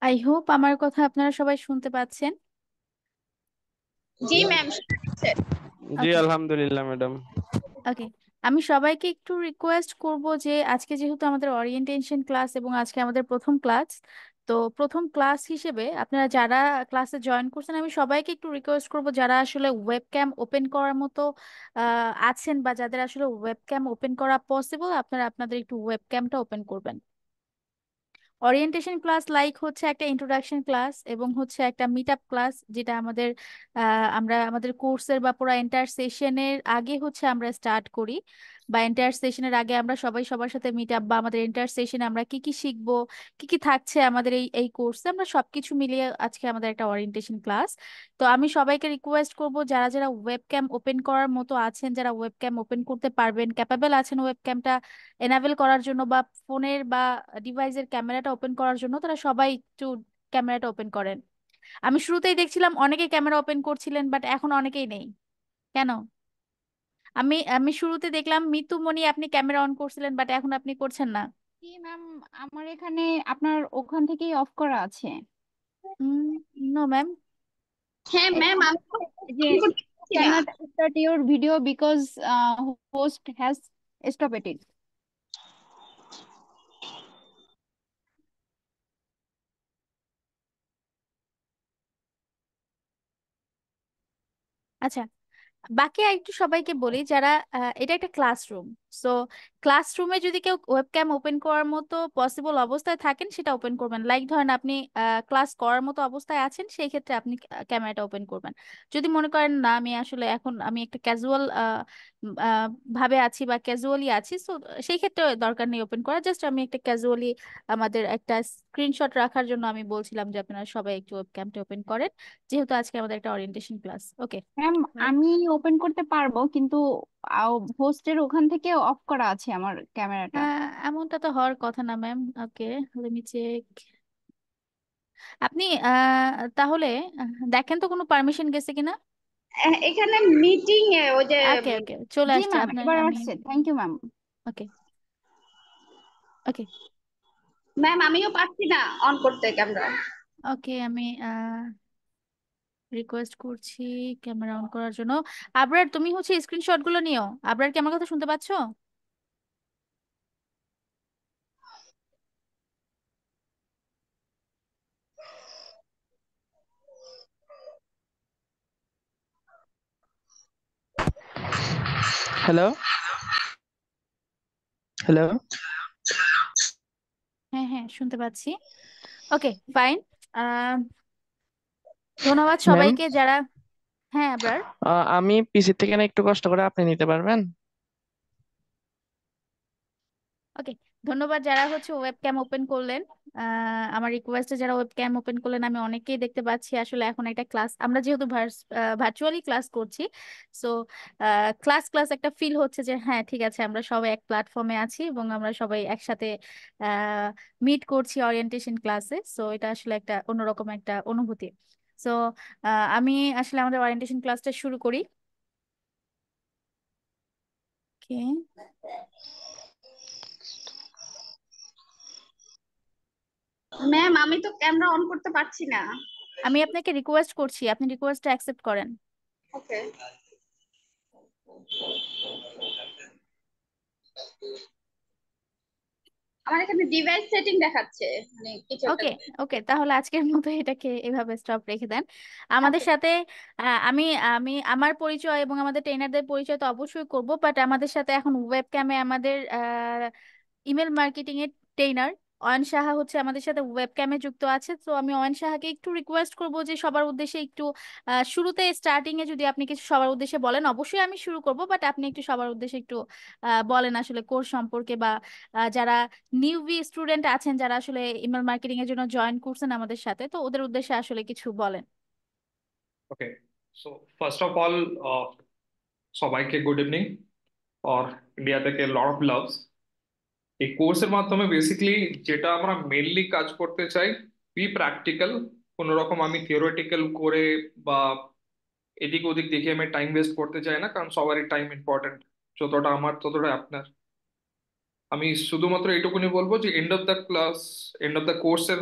I hope আমার কথা আপনারা সবাই শুনতে পাচ্ছেন। জি ম্যাম, শোনা যাচ্ছে। জি ওকে। আলহামদুলিল্লাহ ম্যাডাম। ওকে, আমি সবাইকে একটু রিকোয়েস্ট করব যে আজকে যেহেতু আমাদের ওরিয়েন্টেশন ক্লাস এবং আজকে আমাদের প্রথম ক্লাস, তো প্রথম ক্লাস হিসেবে আপনারা যারা ক্লাসে জয়েন করছেন আমি সবাইকে একটু রিকোয়েস্ট করব যারা আসলে ওয়েবক্যাম ওপেন করার মতো আছেন বা যাদের আসলে ওয়েবক্যাম ওপেন করা পসিবল আপনারা আপনাদের একটু ওয়েবক্যামটা ওপেন করবেন। ওরিয়েন্টেশন ক্লাস লাইক হচ্ছে একটা ইন্ট্রোডাকশন ক্লাস এবং হচ্ছে একটা মিট আপ ক্লাস, যেটা আমাদের আমরা আমাদের কোর্সের বা পুরো এন্টায়ার সেশনের আগে হচ্ছে আমরা স্টার্ট করি, বা এন্টায়ার সেশনের আগে আমরা সবাই সবার সাথে মিট আপ বা আমাদের এন্টায়ার সেশনে আমরা কি কি শিখবো, কি কি থাকছে আমাদের এই এই কোর্সে, আমরা সবকিছু মিলিয়ে আজকে আমাদের একটা ওরিয়েন্টেশন ক্লাস। তো আমি সবাইকে রিকোয়েস্ট করব যারা যারা ওয়েবক্যাম ওপেন করার মতো আছেন, যারা ওয়েবক্যাম ওপেন করতে পারবেন, ক্যাপাবল আছেন ওয়েবক্যামটা এনাবেল করার জন্য বা ফোনের বা ডিভাইসের ক্যামেরাটা ওপেন করার জন্য, তারা সবাই একটু ক্যামেরাটা ওপেন করেন। আমি শুরুতেই দেখছিলাম অনেকে ক্যামেরা ওপেন করছিলেন, বাট এখন অনেকেই নেই কেন? আমি আমি শুরুতে দেখলাম মিতুমণি আপনি ক্যামেরা অন করছিলেন, বাট এখন আপনি করছেন না। জি ম্যাম, আমার এখানে আপনার ওখান থেকেই অফ করা আছে। No ma'am. হ্যাঁ ম্যাম, আমি তো যে অন করতে পারছি না। cannot start your video because host has stopped it. আচ্ছা, বাকি একটু সবাইকে বলি যারা এটা একটা ক্লাসরুম। সো ক্লাসরুমে যদি কেউ ওয়েবক্যাম ওপেন করার মতো পসিবল অবস্থায় থাকেন সেটা ওপেন করবেন। লাইক ধরেন আপনি ক্লাস করার মতো অবস্থায় আছেন, সেই ক্ষেত্রে আপনি ক্যামেরাটা ওপেন করবেন। যদি মনে করেন না আমি আসলে এখন আমি একটা ক্যাজুয়াল ভাবে আছি বা ক্যাজুয়ালি আছি, সো সেই ক্ষেত্রে দরকার নেই ওপেন করা। জাস্ট আমি একটা ক্যাজুয়ালি আমাদের একটা স্ক্রিনশট রাখার জন্য আমি বলছিলাম যে আপনারা সবাই একটু ওয়েবক্যামটা ওপেন করেন, যেহেতু আজকে আমাদের একটা ওরিয়েন্টেশন ক্লাস। ওকে। ম্যাম, আমি ওপেন করতে পারবো কিন্তু হোস্টের ওখান থেকে অফ করা আছে আমার ক্যামেরাটা। এমনটা তো হওয়ার কথা না ম্যাম। ওকে, লেট মি চেক। আপনি তাহলে দেখেন তো কোনো পারমিশন গেছে কিনা। এখানে মিটিং এ ওই যে ওকে ওকে, চলে জি আসছে ম্যাম, আপনার। এবার আমি আসছে, thank you ma'am. Okay okay ma'am, আমিও পারছি না অন করতে ক্যামেরা। ওকে, আমি রিকোয়েস্ট করছি ক্যামেরা অন করার জন্য। আবরার তুমি হচ্ছে স্ক্রিনশট গুলো নিও। আবরার কি আমার কথা শুনতে পাচ্ছো? হ্যালো হ্যালো হ্যাঁ হ্যাঁ, শুনতে পাচ্ছি। Okay fine. ধন্যবাদ ম্যাম, সবাইকে যারা। হ্যাঁ আবরার। আমি পিসি থেকে না একটু কষ্ট করে আপনি নিতে পারবেন? ওকে, ধন্যবাদ যারা হচ্ছে ওয়েবক্যাম ওপেন করলেন। আমার রিকোয়েস্টে যারা ওয়েবক্যাম ওপেন করলেন, আমি অনেকেই দেখতে পাচ্ছি। আসলে এখন একটা ক্লাস আমরা যেহেতু ভার্চুয়ালি ক্লাস করছি, সো ক্লাস ক্লাস একটা ফিল হচ্ছে যে হ্যাঁ ঠিক আছে আমরা সবাই এক প্ল্যাটফর্মে আছি এবং আমরা সবাই একসাথে মিট করছি ওরিয়েন্টেশন ক্লাসে। সো এটা আসলে একটা অন্যরকম একটা অনুভূতি। সো আমি আসলে আমাদের ওরিয়েন্টেশন ক্লাসটা শুরু করি। ওকে, ম্যাম, আমি তো ক্যামেরা অন করতে পারছি না। আমি আপনাকে রিকোয়েস্ট করছি, আপনি রিকোয়েস্টটা অ্যাকসেপ্ট করেন। ওকে। আমার এখানে ডিভাইস সেটিং দেখাচ্ছে, মানে কিছু একটা। ওকে ওকে, তাহলে আজকের মতো এটাকে এভাবে স্টপ রেখে দেন। আমাদের ওকে। সাথে আমি আমি আমার পরিচয় এবং আমাদের ট্রেনারদের পরিচয় তো অবশ্যই করব, বাট আমাদের সাথে এখন ওয়েবক্যামে আমাদের ইমেল মার্কেটিং এর ট্রেনার অয়ন সাহা হচ্ছে আমাদের সাথে ওয়েবক্যামে যুক্ত আছে। তো আমি অয়ন সাহাকে একটু রিকোয়েস্ট করব যে সবার উদ্দেশ্যে একটু শুরুতে স্টার্টিং এ যদি আপনি কিছু সবার উদ্দেশ্যে বলেন। অবশ্যই আমি শুরু করব, বাট আপনি একটু সবার উদ্দেশ্যে একটু বলেন আসলে কোর্স সম্পর্কে, বা যারা নিউবি স্টুডেন্ট আছেন যারা আসলে ইমেল মার্কেটিং এর জন্য জয়েন করছেন আমাদের সাথে, তো ওদের উদ্দেশ্যে আসলে কিছু বলেন। ওকে, সো ফার্স্ট অফ অল সবাইকে গুড ইভিনিং আর ইন্ডিয়া থেকে লট অফ লাভস। এই কোর্সের মাধ্যমে বেসিক্যালি যেটা আমরা মেনলি কাজ করতে চাই, বি প্র্যাকটিক্যাল। কোনো রকম আমি থিওরিটিক্যাল করে বা এদিক ওদিক দেখে আমি টাইম ওয়েস্ট করতে চাই না, কারণ সবারই টাইম ইম্পর্টেন্ট। যতটা আমার ততটা আপনার। আমি শুধুমাত্র এইটুকুনি বলবো যে এন্ড অফ দ্য কোর্সের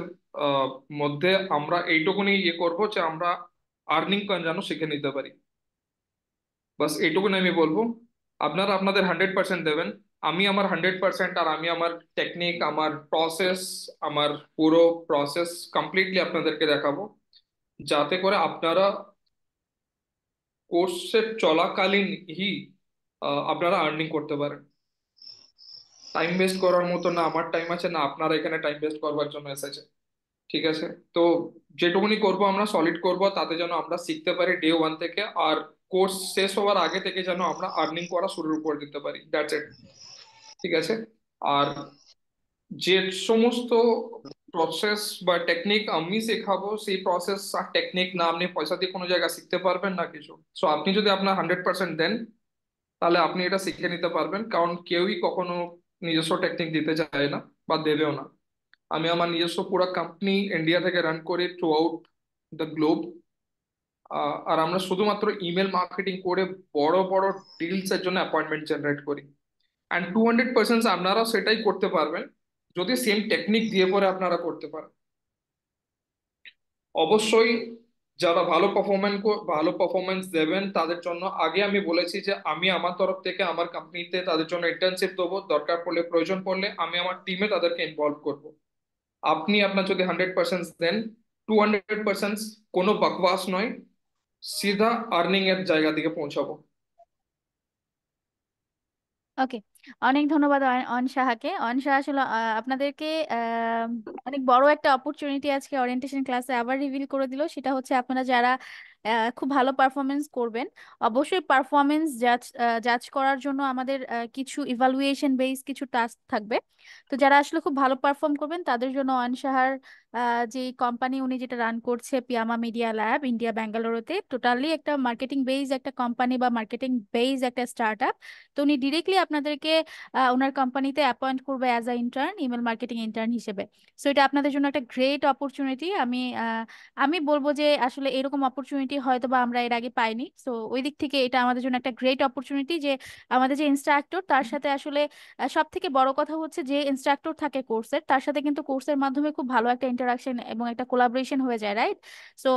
মধ্যে আমরা এইটুকুনি ইয়ে করবো যে আমরা আর্নিং যেন শিখে নিতে পারি। বাস এইটুকুনি আমি বলবো। আপনারা আপনাদের 100% দেবেন, আমি আমার 100%, আর আমি আমার টেকনিক, আমার প্রসেস, আমার পুরো প্রসেস কমপ্লিটলি আপনাদেরকে দেখাবো, যাতে করে আপনারা কোর্সের চলাকালীন হি আপনারা আর্নিং করতে পারেন। টাইম ওয়েস্ট করার মতো না আমার টাইম আছে, না আপনারা এখানে টাইম ওয়েস্ট করবার জন্য এসেছে। ঠিক আছে? তো যেটুকুনি করব আমরা সলিড করব, তাতে যেন আমরা শিখতে পারি ডে 1 থেকে, আর কোর্স শেষ হওয়ার আগে থেকে যেন আমরা আর্নিং করা শুরু করে দিতে পারি। That's it. ঠিক আছে? আর যে সমস্ত প্রসেস বা টেকনিক আমি শেখাবো, সেই প্রসেস আর টেকনিক না আপনি পয়সা দিয়ে কোনো জায়গায় শিখতে পারবেন না কিছু। সো আপনি যদি আপনার 100% দেন, তাহলে আপনি এটা শিখে নিতে পারবেন, কারণ কেউই কখনো নিজস্ব টেকনিক দিতে চায় না বা দেবেও না। আমি আমার নিজস্ব পুরো কোম্পানি ইন্ডিয়া থেকে রান করি থ্রু আউট দ্য গ্লোব। আর আমরা শুধুমাত্র ইমেল মার্কেটিং করে বড় বড় ডিলস এর জন্য অ্যাপয়েন্টমেন্ট জেনারেট করি। অ্যান্ড 200% আপনারা সেটাই করতে পারবেন যদি সেম টেকনিক দিয়ে পরে আপনারা করতে পারেন। অবশ্যই যারা ভালো পারফরমেন্স দেবেন তাদের জন্য আগে আমি বলেছি যে আমি আমার তরফ থেকে আমার কোম্পানিতে তাদের জন্য ইন্টার্নশিপ দেবো, দরকার পড়লে প্রয়োজন পড়লে আমি আমার টিমে তাদেরকে ইনভলভ করব। আপনি আপনার যদি 100% দেন, 200% কোনো বকবাস নয়, সিধা আর্নিং এর জায়গা দিকে পৌঁছাবো। ওকে, অনেক ধন্যবাদ অন সাহাকে। অন সাহা আসলে আপনাদেরকে অনেক বড় একটা অপরচুনিটি আজকে ওরিয়েন্টেশন ক্লাসে আবার রিভিল করে দিল। সেটা হচ্ছে আপনারা যারা খুব ভালো পারফরমেন্স করবেন, অবশ্যই পারফরমেন্স জাজ করার জন্য আমাদের কিছু ইভালুয়েশন বেস কিছু টাস্ক থাকবে। তো যারা আসলে খুব ভালো পারফর্ম করবেন তাদের জন্য অনসাহার যে কোম্পানি উনি যেটা রান করছে, পিয়ামা মিডিয়া ল্যাব ইন্ডিয়া ব্যাঙ্গালোরতে, টোটালি একটা মার্কেটিং বেস একটা কোম্পানি বা মার্কেটিং বেস একটা স্টার্ট আপ। তো উনি ডিরেক্টলি আপনাদেরকে ওনার কোম্পানিতে অ্যাপয়েন্ট করবে as a intern, email marketing intern হিসেবে। সো এটা আপনাদের জন্য একটা গ্রেট অপরচুনিটি। আমি বলবো যে আসলে এরকম অপরচুনিটি হয়তো বা আমরা এর আগে পাইনি। সো ওই দিক থেকে এটা আমাদের জন্য একটা গ্রেট অপরচুনিটি যে আমাদের যে ইনস্ট্রাক্টর তার সাথে আসলে সব থেকে বড় কথা হচ্ছে যে ইনস্ট্রাক্টর থাকে কোর্সের, তার সাথে কিন্তু কোর্সের মাধ্যমে খুব ভালো একটা ইন্টারাকশন এবং একটা কোলাবোরেশন হয়ে যায়, রাইট? সো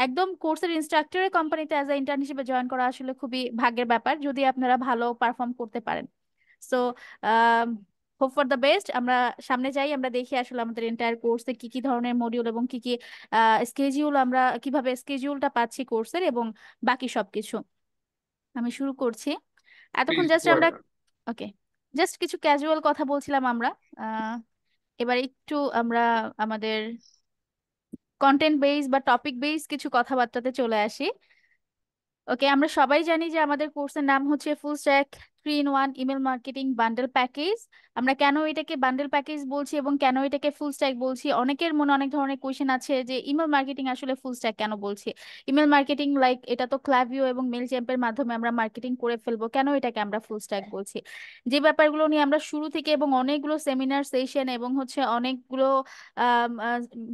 একদম কোর্সের ইনস্ট্রাক্টরের কোম্পানিতে অ্যাজ আ ইন্টার্ন হিসেবে জয়েন করা আসলে খুবই ভাগ্যের ব্যাপার যদি আপনারা ভালো পারফর্ম করতে পারেন। So hope for the best. আমরা সামনে যাই, আমরা দেখি আসলে আমাদের এন্টায়ার কোর্সে কি কি ধরনের মডিউল এবং কি কি স্কেজিউল, আমরা কিভাবে স্কেজিউলটা পাচ্ছি কোর্সের এবং বাকি সবকিছু। আমি শুরু করছি। এতক্ষণ প্লিজ জাস্ট গো আমরা, অ্যাহেড। ওকে, জাস্ট কিছু ক্যাজুয়াল কথা বলছিলাম আমরা। আহ এবার একটু আমরা আমাদের কন্টেন্ট বেস বা টপিক বেস কিছু কথাবার্তাতে চলে আসি। ওকে, আমরা সবাই জানি যে আমাদের কোর্সের নাম হচ্ছে full stack 3-in-1 email marketing bundle package. আমরা কেন এটাকে বান্ডেল প্যাকেজ বলছি এবং কেন এটাকে ফুল স্ট্যাক বলছি, অনেকের মনে অনেক ধরনের কোয়েশ্চেন আছে যে ইমেল মার্কেটিং আসলে ফুল স্ট্যাক কেন বলছি। ইমেল মার্কেটিং লাইক এটা তো ক্লাভিও এবং মেল চ্যাম্পের মাধ্যমে আমরা মার্কেটিং করে ফেলবো, কেন এটাকে আমরা ফুল স্ট্যাক বলছি। যে ব্যাপারগুলো নিয়ে আমরা শুরু থেকে এবং অনেকগুলো সেমিনার সেশন এবং হচ্ছে অনেকগুলো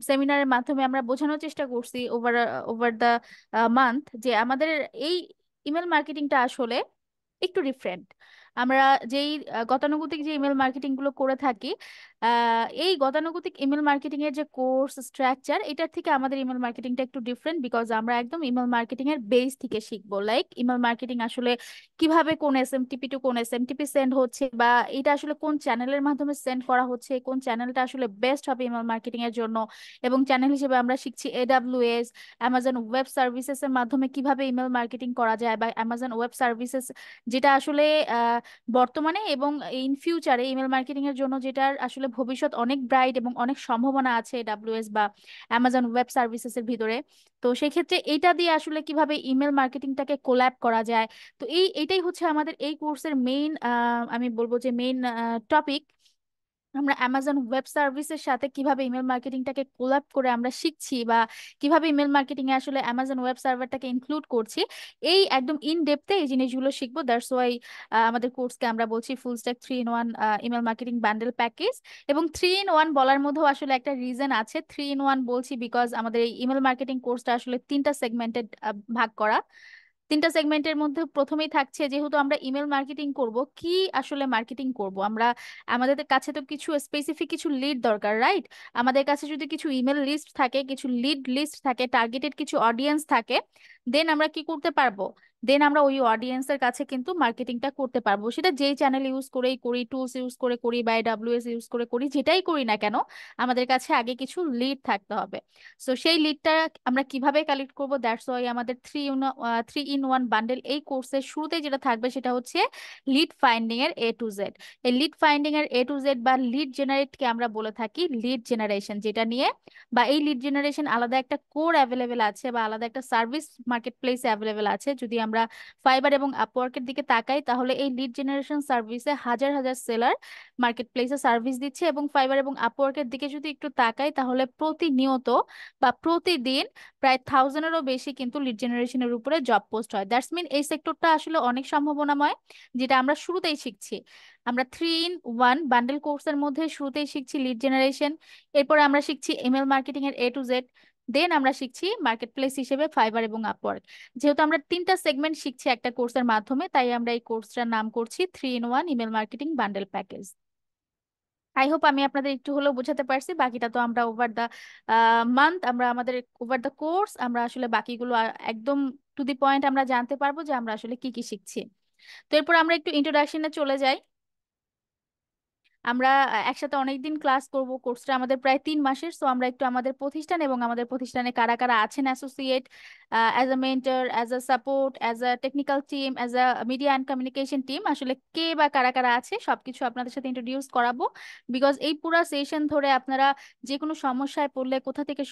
সেমিনারের মাধ্যমে আমরা বোঝানোর চেষ্টা করছি ওভার ওভার দ্য মান্থ, যে আমাদের এই ইমেল মার্কেটিংটা আসলে একটু ডিফারেন্ট। আমরা যেই গতানুগতিক যে ইমেল মার্কেটিং গুলো করে থাকি, এই গতানুগতিক ইমেল মার্কেটিং এর যে কোর্স স্ট্রাকচার, এটার থেকে আমাদের ইমেল মার্কেটিংটা একটু ডিফারেন্ট, বিকজ আমরা একদম ইমেল মার্কেটিং এর বেস থেকে শিখবো। লাইক ইমেল মার্কেটিং আসলে কিভাবে কোন এসএমটিপি টু কোন এসএমটিপি সেন্ড হচ্ছে, বা এটা আসলে কোন চ্যানেলের মাধ্যমে সেন্ড করা হচ্ছে, কোন চ্যানেলটা আসলে বেস্ট হবে ইমেল মার্কেটিং এর জন্য। এবং চ্যানেল হিসেবে আমরা শিখছি এডাব্লিউএস, অ্যামাজন ওয়েব সার্ভিসেস এর মাধ্যমে কিভাবে ইমেল মার্কেটিং করা যায়, বা অ্যামাজন ওয়েব সার্ভিসেস যেটা আসলে বর্তমানে এবং ইন ফিউচারে ইমেল মার্কেটিং এর জন্য যেটার আসলে ভবিষ্যৎ অনেক ব্রাইট এবং অনেক সম্ভাবনা আছে এডাব্লিউএস বা অ্যামাজন ওয়েব সার্ভিসেস এর ভিতরে। তো সেই ক্ষেত্রে এইটা দিয়ে আসলে কিভাবে ইমেল মার্কেটিংটাকে কোল্যাব করা যায়। তো এইটাই হচ্ছে আমাদের এই কোর্সের মেইন, আমি বলবো যে মেইন টপিক। আমরা অ্যামাজন ওয়েব সার্ভিসের সাথে কিভাবে ইমেল মার্কেটিংটাকে কোলাব করে আমরা শিখছি, বা কিভাবে ইমেল মার্কেটিং এ আসলে অ্যামাজন ওয়েব সার্ভারটাকে ইনক্লুড করছি, এই একদম ইন ডেপথে এই জিনিসগুলো শিখবো। দ্যাটস ওয়াই আমাদের কোর্সকে আমরা বলছি full stack 3-in-1 email marketing bundle package. এবং 3-in-1 বলার মধ্যেও আসলে একটা রিজন আছে। 3-in-1 বলছি বিকজ আমাদের এই ইমেল মার্কেটিং কোর্সটা আসলে 3টা সেগমেন্টে ভাগ করা। তিনটা সেগমেন্টের মধ্যে প্রথমেই থাকছে, যেহেতু আমরা ইমেল মার্কেটিং করব, কি আসলে মার্কেটিং করব আমরা, আমাদের কাছে তো কিছু স্পেসিফিক কিছু লিড দরকার, রাইট? আমাদের কাছে যদি কিছু ইমেল লিস্ট থাকে, কিছু লিড লিস্ট থাকে, টার্গেটেড কিছু অডিয়েন্স থাকে, দেন আমরা কি করতে পারবো? দেন আমরা ওই অডিয়েন্সের কাছে কিন্তু মার্কেটিংটা করতে পারবো, সেটা যেই চ্যানেল ইউজ করেই করি, টুলস ইউজ করে করি, বা AWS ইউজ করে করি, যেটাই করি না কেন, আমাদের কাছে আগে কিছু লিড থাকতে হবে। সো সেই লিডটা আমরা কিভাবে কালেক্ট করব? দ্যাটস ওয়াই আমাদের 3-in-1 বান্ডেল এই কোর্সের শুরুতেই যেটা থাকবে সেটা হচ্ছে লিড ফাইন্ডিং এর A to Z। এই লিড ফাইন্ডিং এর A to Z বা লিড জেনারেটকে আমরা বলে থাকি লিড জেনারেশন, যেটা নিয়ে বা এই লিড জেনারেশন আলাদা একটা কোর অ্যাভেলেবেল আছে বা আলাদা একটা সার্ভিস মার্কেট প্লেসে অ্যাভেলেবেল আছে। যদি আমরা ফাইবার এবং আপওয়ার্কের দিকে তাকাই, তাহলে এই লিড জেনারেশন সার্ভিসে হাজার হাজার সেলার মার্কেট প্লেসে সার্ভিস দিচ্ছে, এবং ফাইবার এবং আপওয়ার্কের দিকে যদি একটু তাকাই, তাহলে প্রতিনিয়ত বা প্রতিদিন প্রায় 1000-এরও বেশি কিন্তু লিড জেনারেশনের উপরে জব পোস্ট হয়। দ্যাটস মিন এই সেক্টরটা আসলে অনেক সম্ভাবনাময়, যেটা আমরা শুরুতেই শিখছি। আমরা 3-in-1 বান্ডেল কোর্সের মধ্যে শুরুতেই শিখছি লিড জেনারেশন, এরপর আমরা শিখছি ইমেল মার্কেটিং এর A to Z, দেন আমরা শিখছি মার্কেট প্লেস হিসেবে ফাইবার এবং আপওয়ার্ক। যেহেতু আমরা তিনটা সেগমেন্ট শিখছি একটা কোর্সের মাধ্যমে, তাই আমরা এই কোর্সটার নাম করছি 3-in-1 email marketing bundle package. I hope আমি আপনাদের একটু হলেও বোঝাতে পারছি। বাকিটা তো আমরা ওভার দা মান্থ, আমরা আমাদের ওভার দা কোর্স আমরা আসলে বাকিগুলো একদম টু দি পয়েন্ট আমরা জানতে পারবো যে আমরা আসলে কি কি শিখছি। তো এরপর আমরা একটু ইন্ট্রোডাকশনে চলে যাই। আমরা একসাথে অনেকদিন ক্লাস করব, কোর্সটা আমাদের প্রায় 3 মাসের। সো আমরা একটু আমাদের প্রতিষ্ঠান এবং আমাদের প্রতিষ্ঠানে কারা কারা আছেন associate, as a mentor, as a support, as a technical team, as a media and communication team, আসলে কে বা কারা কারা আছে সবকিছু আপনাদের সাথে ইন্ট্রোডিউস করাবো। বিকজ এই পুরো সেশন ধরে আপনারা যে কোনো সমস্যায় পড়লে কোথা থেকে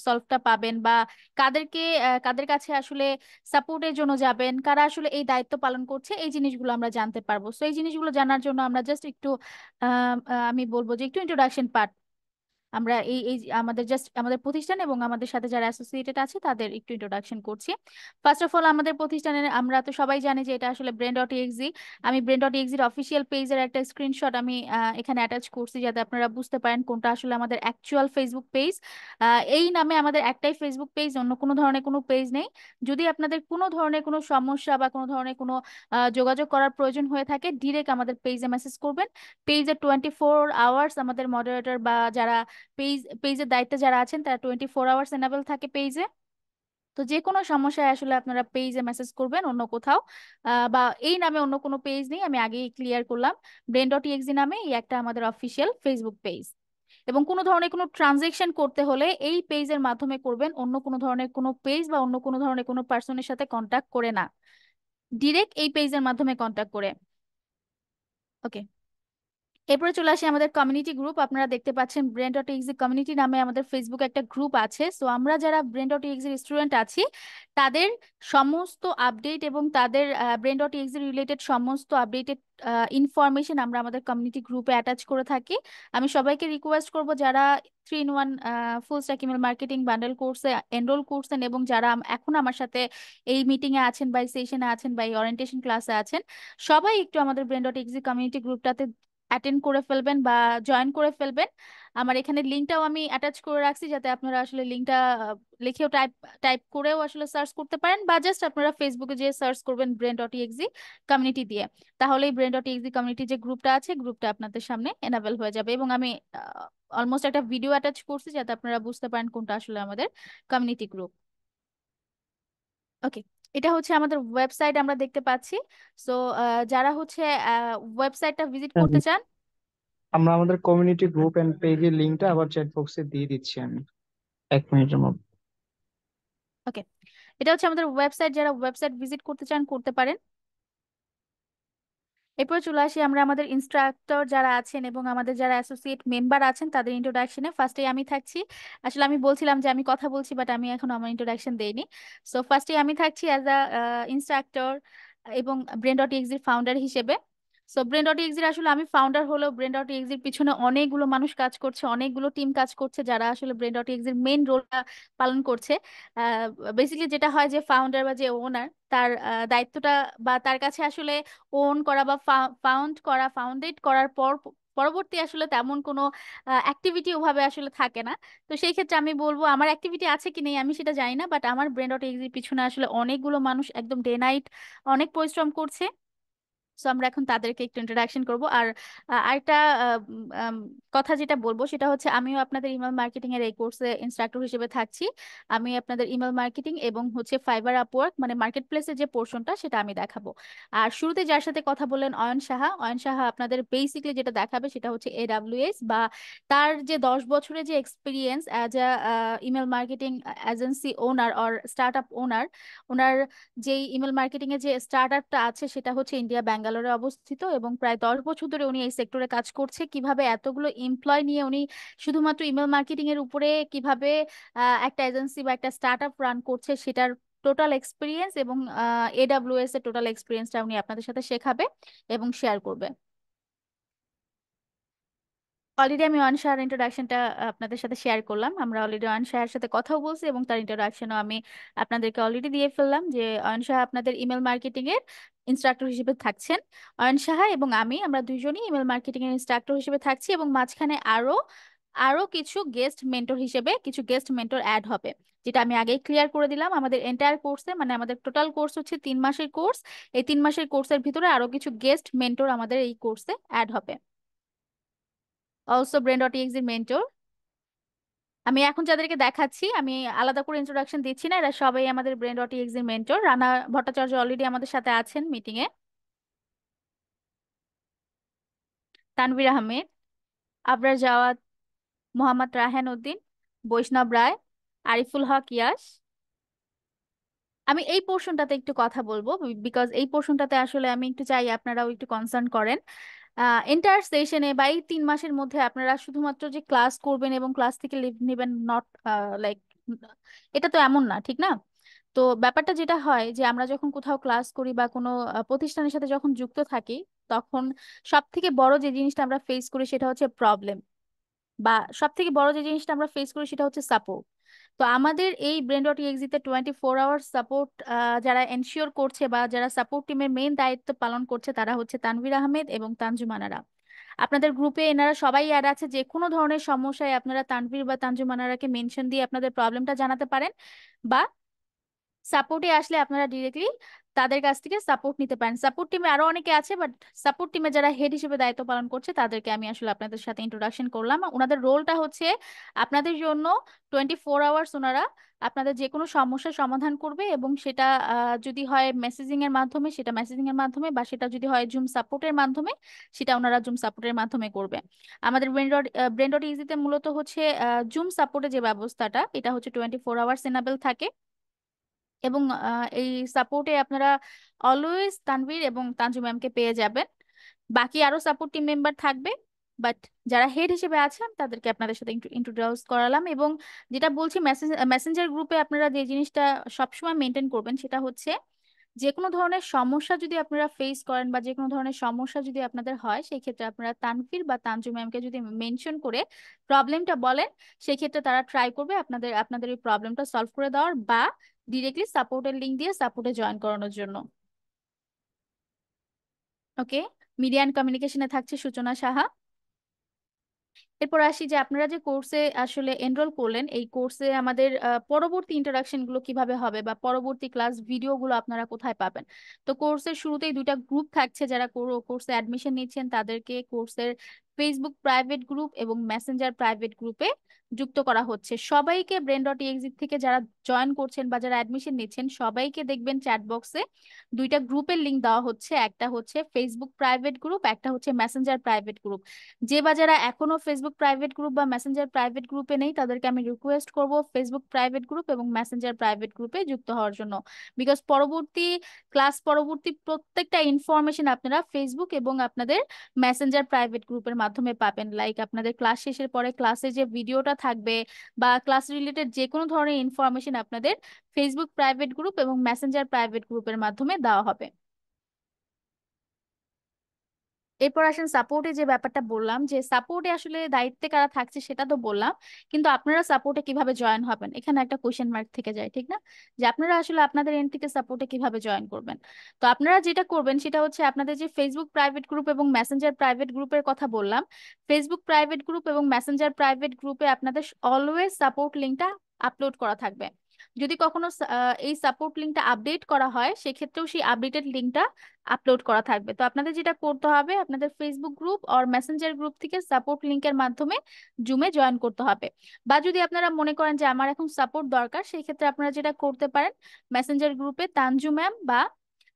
সলভটা পাবেন, বা কাদেরকে কাদের কাছে আসলে সাপোর্টের জন্য যাবেন, কারা আসলে এই দায়িত্ব পালন করছে, এই জিনিসগুলো আমরা জানতে পারবো। সো এই জিনিসগুলো জানার জন্য আমরা জাস্ট একটু আমি বলবো যে একটু ইন্ট্রোডাকশন পার্ট আমরা এই এই আমাদের জাস্ট আমাদের প্রতিষ্ঠান এবং আমাদের সাথে যারা অ্যাসোসিয়েটেড আছে তাদের একটু ইন্ট্রোডাকশন করছি। ফার্স্ট অফ অল, আমাদের প্রতিষ্ঠানের আমরা তো সবাই জানি যে এটা আসলে brain.exe। আমি brain.exe এর অফিসিয়াল পেজের একটা স্ক্রিনশট আমি এখানে অ্যাটাচ করছি, যাতে আপনারা বুঝতে পারেন কোনটা আসলে আমাদের অ্যাকচুয়াল ফেসবুক পেজ। এই নামে আমাদের একটাই ফেসবুক পেজ, অন্য কোনো ধরনের কোনো পেজ নেই। যদি আপনাদের কোনো ধরনের কোনো সমস্যা বা কোনো ধরনের কোনো যোগাযোগ করার প্রয়োজন হয়ে থাকে, ডিরেক্ট আমাদের পেজে মেসেজ করবেন। পেজে 24 আওয়ার্স আমাদের মডারেটর বা যারা পেজের দায়িত্বে যারা আছেন তারা 24 আওয়ার্স এনাবেল থাকে পেজে। তো যে কোনো সমস্যায় আসলে আপনারা পেজে মেসেজ করবেন, অন্য কোথাও বা এই নামে অন্য কোনো পেজ নেই, আমি আগেই ক্লিয়ার করলাম। brain.exe নামে এই একটা আমাদের অফিসিয়াল ফেসবুক পেজ। এবং কোনো ধরনের কোনো ট্রানজেকশন করতে হলে এই পেজের মাধ্যমে করবেন, অন্য কোনো ধরনের কোনো পেজ বা অন্য কোনো ধরনের কোনো পার্সনের সাথে কন্ট্যাক্ট করে না, ডিরেক্ট এই পেজের মাধ্যমে কন্ট্যাক্ট করে। ওকে, এরপরে চলে আসি আমাদের কমিউনিটি গ্রুপ। আপনারা দেখতে পাচ্ছেন brain.exe কমিউনিটি নামে আমাদের ফেসবুক একটা গ্রুপ আছে। সো আমরা যারা brain.exe স্টুডেন্ট আছি, তাদের সমস্ত আপডেট এবং তাদের brain.exe রিলেটেড সমস্ত আপডেটেড ইনফরমেশন আমরা আমাদের কমিউনিটি গ্রুপে অ্যাটাচ করে থাকি। আমি সবাইকে রিকোয়েস্ট করব, যারা 3-in-1 full stack email marketing bundle কোর্সে এনরোল করছেন এবং যারা এখন আমার সাথে এই মিটিং এ আছেন বা এই সেশনে আছেন বা এই অরিয়েন্টেশন ক্লাসে আছেন, সবাই একটু আমাদের brain.exe কমিউনিটি গ্রুপটাতে অ্যাটেন্ড করে ফেলবেন বা জয়েন করে ফেলবেন। আমার এখানে লিঙ্কটাও আমি অ্যাটাচ করে রাখছি, যাতে আপনারা আসলে লিঙ্কটা লিখেও টাইপ টাইপ করেও আসলে সার্চ করতে পারেন, বা জাস্ট আপনারা ফেসবুকে যে সার্চ করবেন brain.exe কমিউনিটি দিয়ে, তাহলেই brain.exe কমিউনিটি যে গ্রুপটা আছে, গ্রুপটা আপনাদের সামনে এনাবেল হয়ে যাবে। এবং আমি অলমোস্ট একটা ভিডিও অ্যাটাচ করছি, যাতে আপনারা বুঝতে পারেন কোনটা আসলে আমাদের কমিউনিটি গ্রুপ। ওকে, এটা হচ্ছে আমাদের ওয়েবসাইট আমরা দেখতে পাচ্ছি। সো যারা হচ্ছে ওয়েবসাইটটা ভিজিট হ্যাঁ, করতে চান, আমরা আমাদের কমিউনিটি গ্রুপ এন্ড পেজের লিংকটা আবার চ্যাট বক্সে দিয়ে দিচ্ছি আমি 1 মিনিটের মধ্যে। ওকে, এটা হচ্ছে আমাদের ওয়েবসাইট, যারা ওয়েবসাইট ভিজিট করতে চান করতে পারেন। এরপর চলে আসি আমরা আমাদের ইনস্ট্রাক্টর যারা আছেন এবং আমাদের যারা অ্যাসোসিয়েট মেম্বার আছেন তাদের ইন্ট্রোডাকশনে। ফার্স্টে আমি থাকছি। আসলে আমি বলছিলাম যে আমি কথা বলছি, বাট আমি এখন আমার ইন্ট্রোডাকশন দেইনি। সো ফার্স্টে আমি থাকছি অ্যাজ আ ইনস্ট্রাক্টর এবং brain.exe এর ফাউন্ডার হিসেবে। সো brain.exe এর আসলে আমি ফাউন্ডার হলেও brain.exe এর পিছনে অনেকগুলো মানুষ কাজ করছে, অনেকগুলো টিম কাজ করছে, যারা আসলে brain.exe এর মেইন রোলটা পালন করছে। বেসিক্যালি যেটা হয় যে ফাউন্ডার বা যে ওনার, তার দায়িত্বটা বা তার কাছে আসলে ওন করা বা ফাউন্ডেড করার পর পরবর্তী আসলে তেমন কোনো অ্যাক্টিভিটি ওভাবে আসলে থাকে না। তো সেই ক্ষেত্রে আমি বলবো আমার অ্যাক্টিভিটি আছে কি নেই আমি সেটা জানি না, বাট আমার ব্রেন ডট এক্সির পিছনে আসলে অনেকগুলো মানুষ একদম ডে নাইট অনেক পরিশ্রম করছে। সো আমরা এখন তাদেরকে একটু ইন্ট্রোডাকশন করব। আর আরেকটা আহ, উম, আম, কথা যেটা বলবো সেটা হচ্ছে আমিও আপনাদের ইমেল মার্কেটিং এর এই কোর্সে ইনস্ট্রাক্টর হিসেবে থাকছি। আমি আপনাদের ইমেল মার্কেটিং এবং হচ্ছে ফাইবার আপওয়ার্ক মানে মার্কেট প্লেসের যে পোর্শনটা সেটা আমি দেখাবো। আর শুরুতে যার সাথে কথা বললেন অয়ন সাহা, অয়ন সাহা আপনাদের বেসিকলি যেটা দেখাবে সেটা হচ্ছে এডাব্লিউএস বা তার যে 10 বছরের যে experience as a email marketing agency owner or start up owner. Owner যেই ইমেল মার্কেটিং এর যে স্টার্টআপটা আছে সেটা হচ্ছে ইন্ডিয়া ব্যাঙ্গালোরে অবস্থিত, এবং প্রায় 10 বছর ধরে উনি এই সেক্টরে কাজ করছে। কিভাবে এতগুলো এমপ্লয় নিয়ে উনি শুধুমাত্র ইমেল মার্কেটিং এর উপরে কিভাবে একটা এজেন্সি বা একটা স্টার্টআপ রান করছে সেটার টোটাল এক্সপিরিয়েন্স এবং এডাব্লিউএস এর টোটাল এক্সপিরিয়েন্সটা উনি আপনাদের সাথে শেখাবে এবং শেয়ার করবে। অলরেডি আমি অনশার ইন্ট্রোডাকশনটা আপনাদের সাথে শেয়ার করলাম। আমরা অলরেডি অনশার সাথে কথাও বলছি এবং তার ইন্ট্রোডাকশনও আমি আপনাদেরকে অলরেডি দিয়ে ফেললাম যে অয়ন সাহা আপনাদের ইমেল মার্কেটিং এর ইনস্ট্রাক্টর হিসেবে থাকছেন। অয়ন সাহা এবং আমরা দুইজনই ইমেল মার্কেটিং এর ইনস্ট্রাক্টর হিসেবে থাকছি, এবং মাঝখানে আরো আরো কিছু গেস্ট মেন্টর হিসেবে কিছু গেস্ট মেন্টর অ্যাড হবে, যেটা আমি আগেই ক্লিয়ার করে দিলাম। আমাদের এন্টায়ার কোর্সে মানে আমাদের টোটাল কোর্স হচ্ছে 3 মাসের কোর্স। এই 3 মাসের কোর্সের ভিতরে আরো কিছু গেস্ট মেন্টর আমাদের এই কোর্সে অ্যাড হবে। অলসো ব্রেন ডট এক্স এর মেন্টর আমি এখন যাদেরকে দেখাচ্ছি, আমি আলাদা করে ইন্ট্রোডাকশন দিচ্ছি না, এরা সবাই আমাদের ব্রেন ডট এক্স এর মেন্টর। রানা ভট্টাচার্য অলরেডি আমাদের সাথে আছেন মিটিং এ, তানভীর আহমেদ, আবরার জাওয়াদ, মোহাম্মদ রায়হান উদ্দিন, বৈষ্ণব রায়, আরিফুল হক ইয়াস। আমি এই পোর্শনটাতে একটু কথা বলবো বিকজ এই পোর্শনটাতে আসলে আমি একটু চাই আপনারাও একটু কনসার্ন করেন। এন্টায়ার সেশনে বা এই 3 মাসের মধ্যে আপনারা শুধুমাত্র যে ক্লাস করবেন এবং ক্লাস থেকে লিভ নেবেন, নট লাইক এটা তো এমন না, ঠিক না? তো ব্যাপারটা যেটা হয় যে আমরা যখন কোথাও ক্লাস করি বা কোনো প্রতিষ্ঠানের সাথে যখন যুক্ত থাকি, তখন সব থেকে বড় যে জিনিসটা আমরা ফেস করি সেটা হচ্ছে প্রবলেম, বা সব থেকে বড় যে জিনিসটা আমরা ফেস করি সেটা হচ্ছে সাপোর্ট। তো আমাদের এই ব্রেন ডট ইএক্সিতে 24 আওয়ার সাপোর্ট যারা এনশিওর করছে বা যারা সাপোর্ট টিমের মেইন দায়িত্ব পালন করছে তারা হচ্ছে তানভীর আহমেদ এবং তানজুমানারা। আপনাদের গ্রুপে এনারা সবাই অ্যাড আছে। যে কোনো ধরনের সমস্যায় আপনারা তানভীর বা তানজুমানারাকে মেনশন দিয়ে আপনাদের প্রবলেমটা জানাতে পারেন, বা সাপোর্টে আসলে আপনারা ডিরেক্টলি তাদের কাছ থেকে সাপোর্ট নিতে পারেন। সাপোর্ট টিমে আরো অনেকে আছে, বাট সাপোর্ট টিমে যারা হেড হিসেবে দায়িত্ব পালন করছে তাদেরকে আমি আসলে আপনাদের সাথে ইন্ট্রোডাকশন করলাম। ওনাদের রোলটা হচ্ছে আপনাদের জন্য 24 আওয়ার্স ওনারা আপনাদের যে কোনো সমস্যার সমাধান করবে, এবং সেটা যদি হয় মেসেজিং এর মাধ্যমে সেটা মেসেজিং এর মাধ্যমে, বা সেটা যদি হয় জুম সাপোর্টের মাধ্যমে সেটা ওনারা জুম সাপোর্টের মাধ্যমে করবে। আমাদের ব্রেন ডট ইজিতে মূলত হচ্ছে জুম সাপোর্টের যে ব্যবস্থাটা এটা হচ্ছে 24 আওয়ার্স এনাবেল থাকে, এবং এই সাপোর্টে আপনারা অলওয়েজ তানভীর এবং তানজু ম্যামকে পেয়ে যাবেন। বাকি আরো সাপোর্ট টিম মেম্বার থাকবে, বাট যারা হেড হিসেবে আছেন তাদেরকে আপনাদের সাথে ইন্ট্রোডিউস করালাম। এবং যেটা বলছি মেসেঞ্জার গ্রুপে আপনারা যে জিনিসটা সবসময় মেনটেন করবেন সেটা হচ্ছে যে কোনো ধরনের সমস্যা যদি আপনারা ফেস করেন বা যে কোনো ধরনের সমস্যা যদি আপনাদের হয়, সেই ক্ষেত্রে আপনারা তানভীর বা তানজু ম্যামকে যদি মেনশন করে প্রবলেমটা বলেন, সেই ক্ষেত্রে তারা ট্রাই করবে আপনাদের আপনাদের এই প্রবলেমটা সলভ করে দেওয়ার, বা ডিরেক্টলি সাপোর্টের লিংক দিয়ে সাপোর্টে জয়েন করানোর জন্য। ওকে, মিডিয়া অ্যান্ড কমিউনিকেশনে থাকছে সূচনা সাহা। এরপর আসি যে আপনারা যে কোর্সে আসলে এনরোল করলেন, এই কোর্সে আমাদের পরবর্তী ইন্টারাকশন গুলো কিভাবে হবে বা পরবর্তী ক্লাস ভিডিও গুলো আপনারা কোথায় পাবেন। তো কোর্সের শুরুতেই 2টা গ্রুপ থাকছে, যারা কোর্সে অ্যাডমিশন নিচ্ছেন তাদেরকে কোর্সের ফেসবুক প্রাইভেট গ্রুপ এবং মেসেঞ্জার প্রাইভেট গ্রুপে যুক্ত করা হচ্ছে। সবাইকে ব্রেন ডট এক্সিট থেকে যারা জয়েন করছেন বা যারা অ্যাডমিশন নিচ্ছেন সবাইকে দেখবেন চ্যাট বক্সে 2টা গ্রুপের লিংক দেওয়া হচ্ছে। একটা হচ্ছে ফেসবুক প্রাইভেট গ্রুপ, একটা হচ্ছে মেসেঞ্জার প্রাইভেট গ্রুপ। যে বা যারা এখনো ফেসবুক প্রাইভেট গ্রুপ বা মেসেঞ্জার প্রাইভেট গ্রুপে নেই তাদেরকে আমি রিকোয়েস্ট করব ফেসবুক প্রাইভেট গ্রুপ এবং মেসেঞ্জার প্রাইভেট গ্রুপে যুক্ত হওয়ার জন্য। বিকজ পরবর্তী প্রত্যেকটা ইনফরমেশন আপনারা ফেসবুক এবং আপনাদের মেসেঞ্জার প্রাইভেট গ্রুপের মাধ্যমে পাবেন। লাইক আপনাদের ক্লাস শেষের পরে ক্লাসে যে ভিডিওটা থাকবে বা ক্লাস রিলেটেড যে কোনো ধরনের ইনফরমেশন আপনাদের ফেসবুক প্রাইভেট গ্রুপ এবং মেসেঞ্জার প্রাইভেট গ্রুপের মাধ্যমে দেওয়া হবে। এরপর আসেন সাপোর্টে, যে ব্যাপারটা বললাম যে সাপোর্টে আসলে দায়িত্বে কারা থাকছে সেটা তো বললাম, কিন্তু আপনারা সাপোর্টে কিভাবে জয়েন হবেন এখানে একটা কোশ্চেন মার্ক থেকে যায়, ঠিক না? যে আপনারা আসলে আপনাদের এন্ড থেকে সাপোর্টে কিভাবে জয়েন করবেন। তো আপনারা যেটা করবেন সেটা হচ্ছে আপনাদের যে ফেসবুক প্রাইভেট গ্রুপ এবং মেসেঞ্জার প্রাইভেট গ্রুপের কথা বললাম, ফেসবুক প্রাইভেট গ্রুপ এবং মেসেঞ্জার প্রাইভেট গ্রুপে আপনাদের অলওয়েজ সাপোর্ট লিঙ্কটা আপলোড করা থাকবে। যদি কখনো এই সাপোর্ট লিঙ্কটা আপডেট করা হয় সেক্ষেত্রেও সেই আপডেটেড লিঙ্কটা আপলোড করা থাকবে। তো আপনাদের যেটা করতে হবে, আপনাদের ফেসবুক গ্রুপ আর মেসেঞ্জার গ্রুপ থেকে সাপোর্ট লিংকের মাধ্যমে জুমে জয়েন করতে হবে। বা যদি আপনারা মনে করেন যে আমার এখন সাপোর্ট দরকার, সেই ক্ষেত্রে আপনারা যেটা করতে পারেন, মেসেঞ্জার গ্রুপে তানজু ম্যাম বা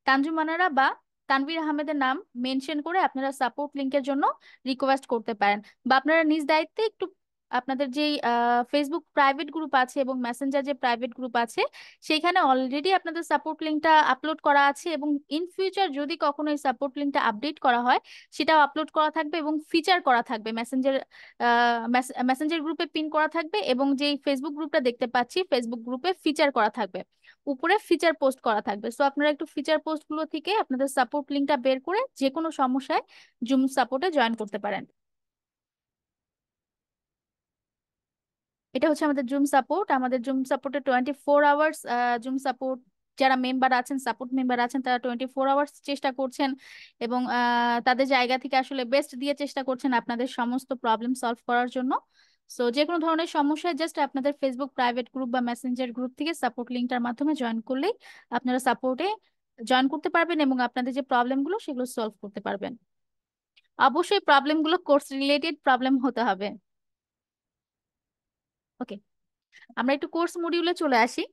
তানজু মানারা বা তানভীর আহমেদের নাম মেনশন করে আপনারা সাপোর্ট লিংকের জন্য রিকোয়েস্ট করতে পারেন। বা আপনারা নিজ দায়িত্বে একটু আপনাদের যেই ফেসবুক প্রাইভেট গ্রুপ আছে এবং মেসেঞ্জার যে প্রাইভেট গ্রুপ আছে সেইখানে অলরেডি আপনাদের সাপোর্ট লিঙ্কটা আপলোড করা আছে, এবং ইন ফিউচার যদি কখনো এই সাপোর্ট লিঙ্কটা আপডেট করা হয় সেটাও আপলোড করা থাকবে এবং ফিচার করা থাকবে মেসেঞ্জার মেসেঞ্জার গ্রুপে পিন করা থাকবে, এবং যেই ফেসবুক গ্রুপটা দেখতে পাচ্ছি ফেসবুক গ্রুপে ফিচার করা থাকবে, উপরে ফিচার পোস্ট করা থাকবে। সো আপনারা একটু ফিচার পোস্ট গুলো থেকে আপনাদের সাপোর্ট লিঙ্কটা বের করে যে কোনো সমস্যায় জুম সাপোর্টে জয়েন করতে পারেন। এটা হচ্ছে আমাদের জুম সাপোর্ট। আমাদের জুম সাপোর্টে 24 আওয়ার্স জুম সাপোর্ট, যারা মেম্বার আছেন, সাপোর্ট মেম্বার আছেন, তারা 24 আওয়ার্স চেষ্টা করছেন এবং তাদের জায়গা থেকে আসলে বেস্ট দিয়ে চেষ্টা করছেন আপনাদের সমস্ত প্রবলেম সলভ করার জন্য। সো যে কোনো ধরনের সমস্যায় জাস্ট আপনাদের ফেসবুক প্রাইভেট গ্রুপ বা মেসেঞ্জার গ্রুপ থেকে সাপোর্ট লিঙ্কটার মাধ্যমে জয়েন করলেই আপনারা সাপোর্টে জয়েন করতে পারবেন এবং আপনাদের যে প্রবলেমগুলো সেগুলো সলভ করতে পারবেন। অবশ্যই প্রবলেমগুলো কোর্স রিলেটেড প্রবলেম হতে হবে। ওকে, আমরা একটু কোর্স মডিউলে চলে আসি।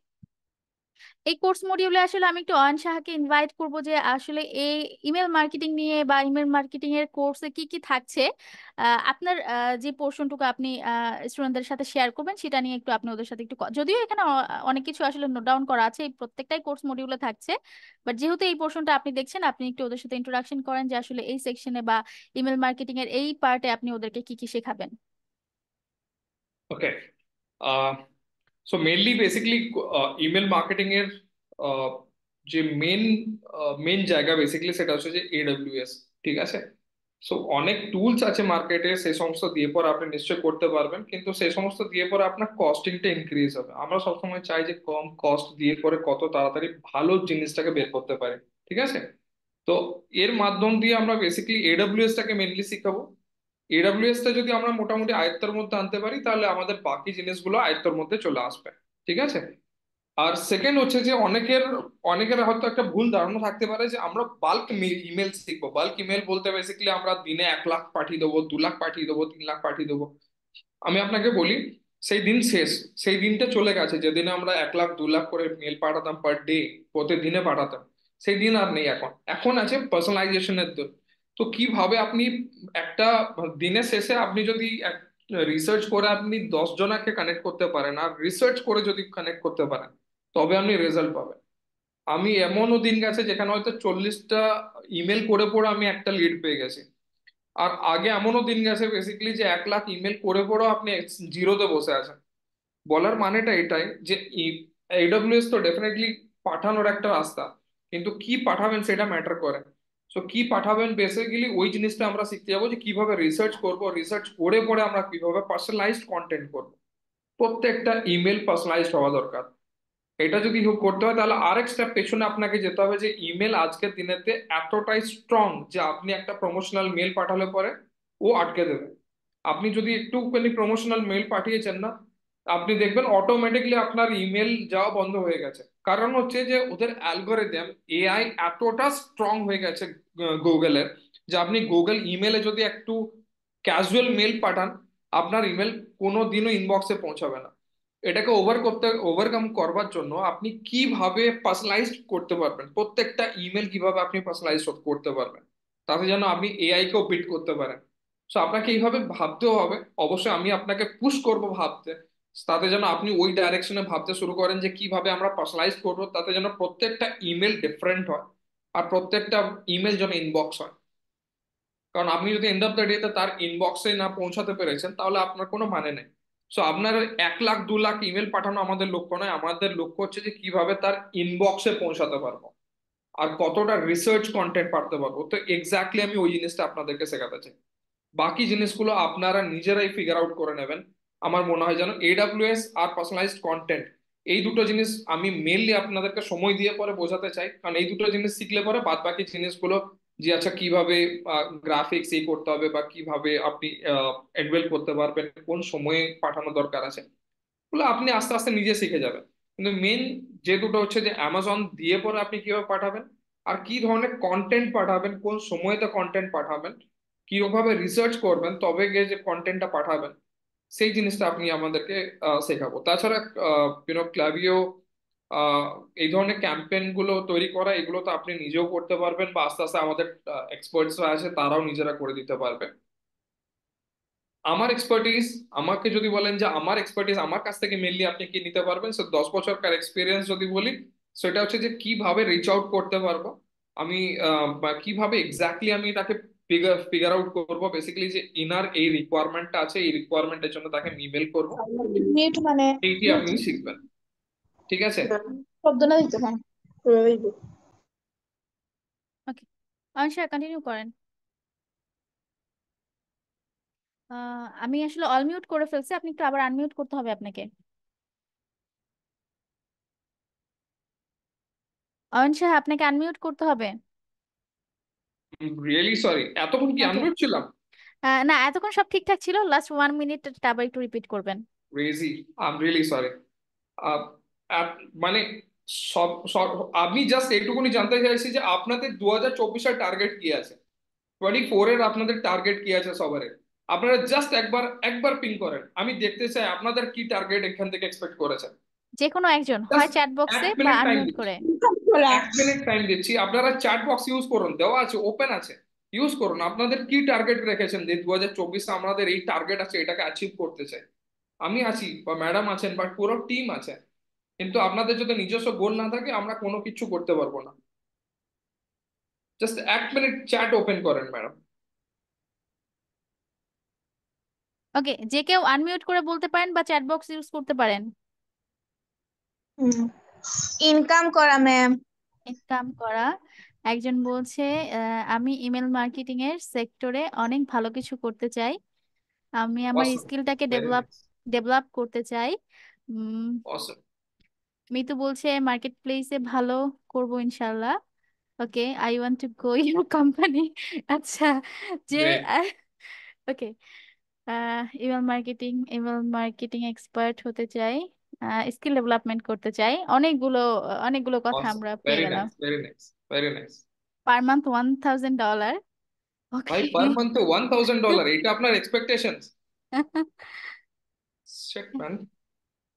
এই কোর্স মডিউলে আসলে আমি একটু অয়ন সাহাকে ইনভাইট করব যে আসলে এই ইমেল মার্কেটিং নিয়ে বা ইমেল মার্কেটিং এর কোর্সে কি কি থাকছে, আপনার যে পোর্শনটুকু আপনি স্টুডেন্টদের সাথে শেয়ার করবেন সেটা নিয়ে একটু আপনি ওদের সাথে একটু যদিও এখানে অনেক কিছু আসলে নোট ডাউন করা আছে, এই প্রত্যেকটাই কোর্স মডিউলে থাকছে, বাট যেহেতু এই পোর্শনটা আপনি দেখছেন আপনি একটু ওদের সাথে ইন্ট্রোডাকশন করেন যে আসলে এই সেকশনে বা ইমেল মার্কেটিং এর এই পার্টে আপনি ওদেরকে কি কি শেখাবেন। Okay, so mainly basically email marketing এর আহ, যে মেন জায়গা বেসিকলি সেটা হচ্ছে যে এডব্লিউএস। ঠিক আছে, সো অনেক টুলস আছে মার্কেটে, সেই সমস্ত দিয়ে পর আপনি নিশ্চয় করতে পারবেন, কিন্তু সেই সমস্ত দিয়ে পরে আপনার কস্টিংটা ইনক্রিজ হবে। আমরা সবসময় চাই যে কম কস্ট দিয়ে পরে কত তাড়াতাড়ি ভালো জিনিসটাকে বের করতে পারি। ঠিক আছে, তো এর মাধ্যম দিয়ে আমরা বেসিক্যালি এডব্লিউএস টাকে মেনলি শিখাবো। এডব্লিউএস টা যদি আমরা মোটামুটি আয়ত্তের মধ্যে আনতে পারি তাহলে আমাদের বাকি জিনিসগুলো আয়ত্তের মধ্যে চলে আসবে। ঠিক আছে, আর সেকেন্ড হচ্ছে যে অনেকের হয়তো একটা ভুল ধারণা থাকতে পারে যে আমরা বাল্ক ইমেল শিখবো। বাল্ক ইমেল বলতে বেসিক্যালি আমরা দিনে 1 লাখ পাঠিয়ে দেবো, 2 লাখ পাঠিয়ে দেবো, 3 লাখ পাঠিয়ে দেবো। আমি আপনাকে বলি, সেই দিন শেষ, সেই দিনটা চলে গেছে যেদিনে আমরা 1 লাখ 2 লাখ করে মেল পাঠাতাম পার ডে, প্রতিদিনে পাঠাতাম। সেই দিন আর নেই। এখন এখন আছে পার্সোনালাইজেশনের দিন। তো কিভাবে আপনি একটা দিনের শেষে আপনি যদি রিসার্চ করে আপনি 10 জনাকে কানেক্ট করতে পারেন, আর রিসার্চ করে যদি কানেক্ট করতে পারেন, তবে আপনি রেজাল্ট পাবেন। আমি এমনও দিন গেছে যেখানে হয়তো 40টা ইমেল করে পড়ে আমি একটা লিড পেয়ে গেছি। আর আগে এমনও দিন গেছে বেসিক্যালি যে 1 লাখ ইমেল করে পড়েও আপনি জিরোতে বসে আছেন। বলার মানেটা এটাই যে এডব্লিউএস তো ডেফিনেটলি পাঠানোর একটা রাস্তা, কিন্তু কি পাঠাবেন সেটা ম্যাটার করে। সো কি পাঠাবেন বেসিক্যালি ওই জিনিসটা আমরা শিখতে যাবো, যে কিভাবে রিসার্চ করব, রিসার্চ করে পরে আমরা কিভাবে পার্সোনালাইজড কন্টেন্ট করব। প্রত্যেকটা ইমেল পার্সোনালাইজড হওয়া দরকার। এটা যদি করতে হয় তাহলে আরেক স্টেপ পেছনে আপনাকে যেতে হবে, যে ইমেল আজকের দিনেতে এতটাই স্ট্রং যে আপনি একটা প্রমোশনাল মেল পাঠালে পরে ও আটকে দেবে। আপনি যদি একটুখানি প্রমোশনাল মেল পাঠিয়েছেন না, আপনি দেখবেন অটোমেটিকলি আপনার ইমেল যাওয়া বন্ধ হয়ে গেছে। কারণ হচ্ছে যে ওদের অ্যালগোরিদম এআই এতটা স্ট্রং হয়ে গেছে গুগলের, যে আপনি গুগল ইমেলে যদি একটু ক্যাজুয়াল মেল পাঠান, আপনার ইমেল কোনো দিনও ইনবক্সে পৌঁছাবে না। এটাকে ওভারকাম করবার জন্য আপনি কিভাবে পার্সোনালাইজড করতে পারবেন, প্রত্যেকটা ইমেল কিভাবে আপনি পার্সোনালাইজড করতে পারবেন, তাতে যেন আপনি এআই কেও বিট করতে পারেন। সো আপনাকে এইভাবে ভাবতেও হবে। অবশ্যই আমি আপনাকে পুশ করব ভাবতে, তাতে যেন আপনি ওই ডাইরেকশনে ভাবতে শুরু করেন যে কিভাবে আমরা পার্সোনালাইজ করবো, তাতে যেন প্রত্যেকটা ইমেল ডিফারেন্ট হয় আর প্রত্যেকটা ইমেল যেন ইনবক্স হয়। কারণ আপনি যদি এন্ড অফ দ্য ডেতে তার ইনবক্সে না পৌঁছাতে পেরেছেন তাহলে আপনার কোনো মানে নেই। সো আপনার 1 লাখ 2 লাখ ইমেল পাঠানো আমাদের লক্ষ্য নয়, আমাদের লক্ষ্য হচ্ছে যে কিভাবে তার ইনবক্সে পৌঁছাতে পারবো। আর কতটা রিসার্চ কন্টেন্ট পাঠাতে পারবো। তো এক্স্যাক্টলি আমি ওই জিনিসটা আপনাদেরকে শেখাতে চাই। বাকি জিনিসগুলো আপনারা নিজেরাই ফিগার আউট করে নেবেন। আমার মনে হয় যেন এডাব্লিউএস আর পার্সোনালাইজড কন্টেন্ট, এই দুটো জিনিস আমি মেনলি আপনাদেরকে সময় দিয়ে পরে বোঝাতে চাই, কারণ এই দুটো জিনিস শিখলে পরে বাদ বাকি জিনিসগুলো, যে আচ্ছা কিভাবে গ্রাফিক্স এই করতে হবে বা কিভাবে আপনি অ্যাডওয়েল করতে পারবেন, কোন সময়ে পাঠানো দরকার আছে, ওগুলো আপনি আস্তে আস্তে নিজে শিখে যাবেন। কিন্তু মেন যে দুটো হচ্ছে যে অ্যামাজন দিয়ে পরে আপনি কিভাবে পাঠাবেন, আর কি ধরনের কন্টেন্ট পাঠাবেন, কোন সময়তে কন্টেন্ট পাঠাবেন, কিভাবে রিসার্চ করবেন তবে গিয়ে যে কন্টেন্টটা পাঠাবেন, সেই জিনিসটা আপনি আমাদেরকে শেখাবো। তাছাড়া ক্লাভিও এই ধরনের ক্যাম্পেইন গুলো তৈরি করা, এগুলো তো আপনি নিজেও করতে পারবেন, বা আস্তে আস্তে আমাদের এক্সপার্টসরা আছে তারাও নিজেরা করে দিতে পারবে। আমার এক্সপার্টিস, আমাকে যদি বলেন যে আমার এক্সপার্টিস আমার কাছ থেকে মেনলি আপনি কি নিতে পারবেন, সো 10 বছরকার এক্সপিরিয়েন্স যদি বলি, সেটা হচ্ছে যে কিভাবে রিচ আউট করতে পারবো আমি, বা কিভাবে এক্স্যাক্টলি আমি তাকে ফিগার আউট করবো বেসিক্যালি, যে ইনার এই রিকোয়ারমেন্টটা আছে, এই রিকোয়ারমেন্টের জন্য তাকে ইমেল করবো, মিউট মানে এইটি আপনি শিখবেন। ঠিক আছে? শব্দ না দিতে হয়। ওকে, অনিশা কন্টিনিউ করেন। আমি আসলে অল মিউট করে ফেলছি, আপনি একটু আবার আনমিউট করতে হবে আপনাকে। অনিশা, আপনাকে আনমিউট করতে হবে। রিয়েলি সরি, এতক্ষণ কি ওকে, আনমিউট ছিলাম? না এতক্ষণ সব ঠিকঠাক ছিল, লাস্ট 1 মিনিট আবার একটু রিপিট করবেন। Crazy, I am really sorry. মানে সব সব আমি জাস্ট এইটুকুনি জানতে চাইছি যে আপনাদের 2024-এর টার্গেট কি আছে, 2024-এর আপনাদের টার্গেট কি আছে সবারে। আপনারা জাস্ট একবার একবার পিং করেন, আমি দেখতে চাই আপনাদের কি টার্গেট এখান থেকে এক্সপেক্ট করেছেন। যে কোনো একজন, হয় জাস্ট চ্যাট এক বক্সে বা মিনিট টাইম আনমিউট দিচ্ছি, করে। 1 মিনিট টাইম দিচ্ছি, আপনারা চ্যাট বক্স ইউজ করুন, দেওয়া আছে, ওপেন আছে, ইউজ করুন। আপনাদের কি টার্গেট রেখেছেন যে 2024-এ আমাদের এই টার্গেট আছে, এটাকে অ্যাচিভ করতে চাই। আমি আছি বা ম্যাডাম আছেন বা পুরো টিম আছে, কিন্তু আপনাদের যদি নিজস্ব গোল না থাকে আমরা কোনো কিছু করতে পারবো না। জাস্ট 1 মিনিট চ্যাট ওপেন করেন ম্যাডাম। ওকে, যে কেউ আনমিউট করে বলতে পারেন বা চ্যাট বক্স ইউজ করতে পারেন। ইনকাম করা ম্যাম। ইনকাম করা। একজন বলছে আমি ইমেল মার্কেটিং এর সেক্টরে অনেক ভালো কিছু করতে চাই, আমি আমার অসম, স্কিলটাকে ভেরি ডেভেলপ নাইস, ডেভেলপ করতে চাই। উম, অসম, মিতু বলছে মার্কেট প্লেসে ভালো করব ইনশাল্লাহ। Okay, I want to go your company. আচ্ছা, যে great, okay, email marketing expert হতে চাই, স্কিল ডেভেলপমেন্ট করতে চাই, অনেকগুলো অনেকগুলো কথা অসম, আমরা পেয়ে ভেরি গেলাম। Nice, very nice, very nice. Per month $1,000। ভাই ওকে। পার মান্থ $1,000, এটা আপনার এক্সপেকটেশন? Shit man.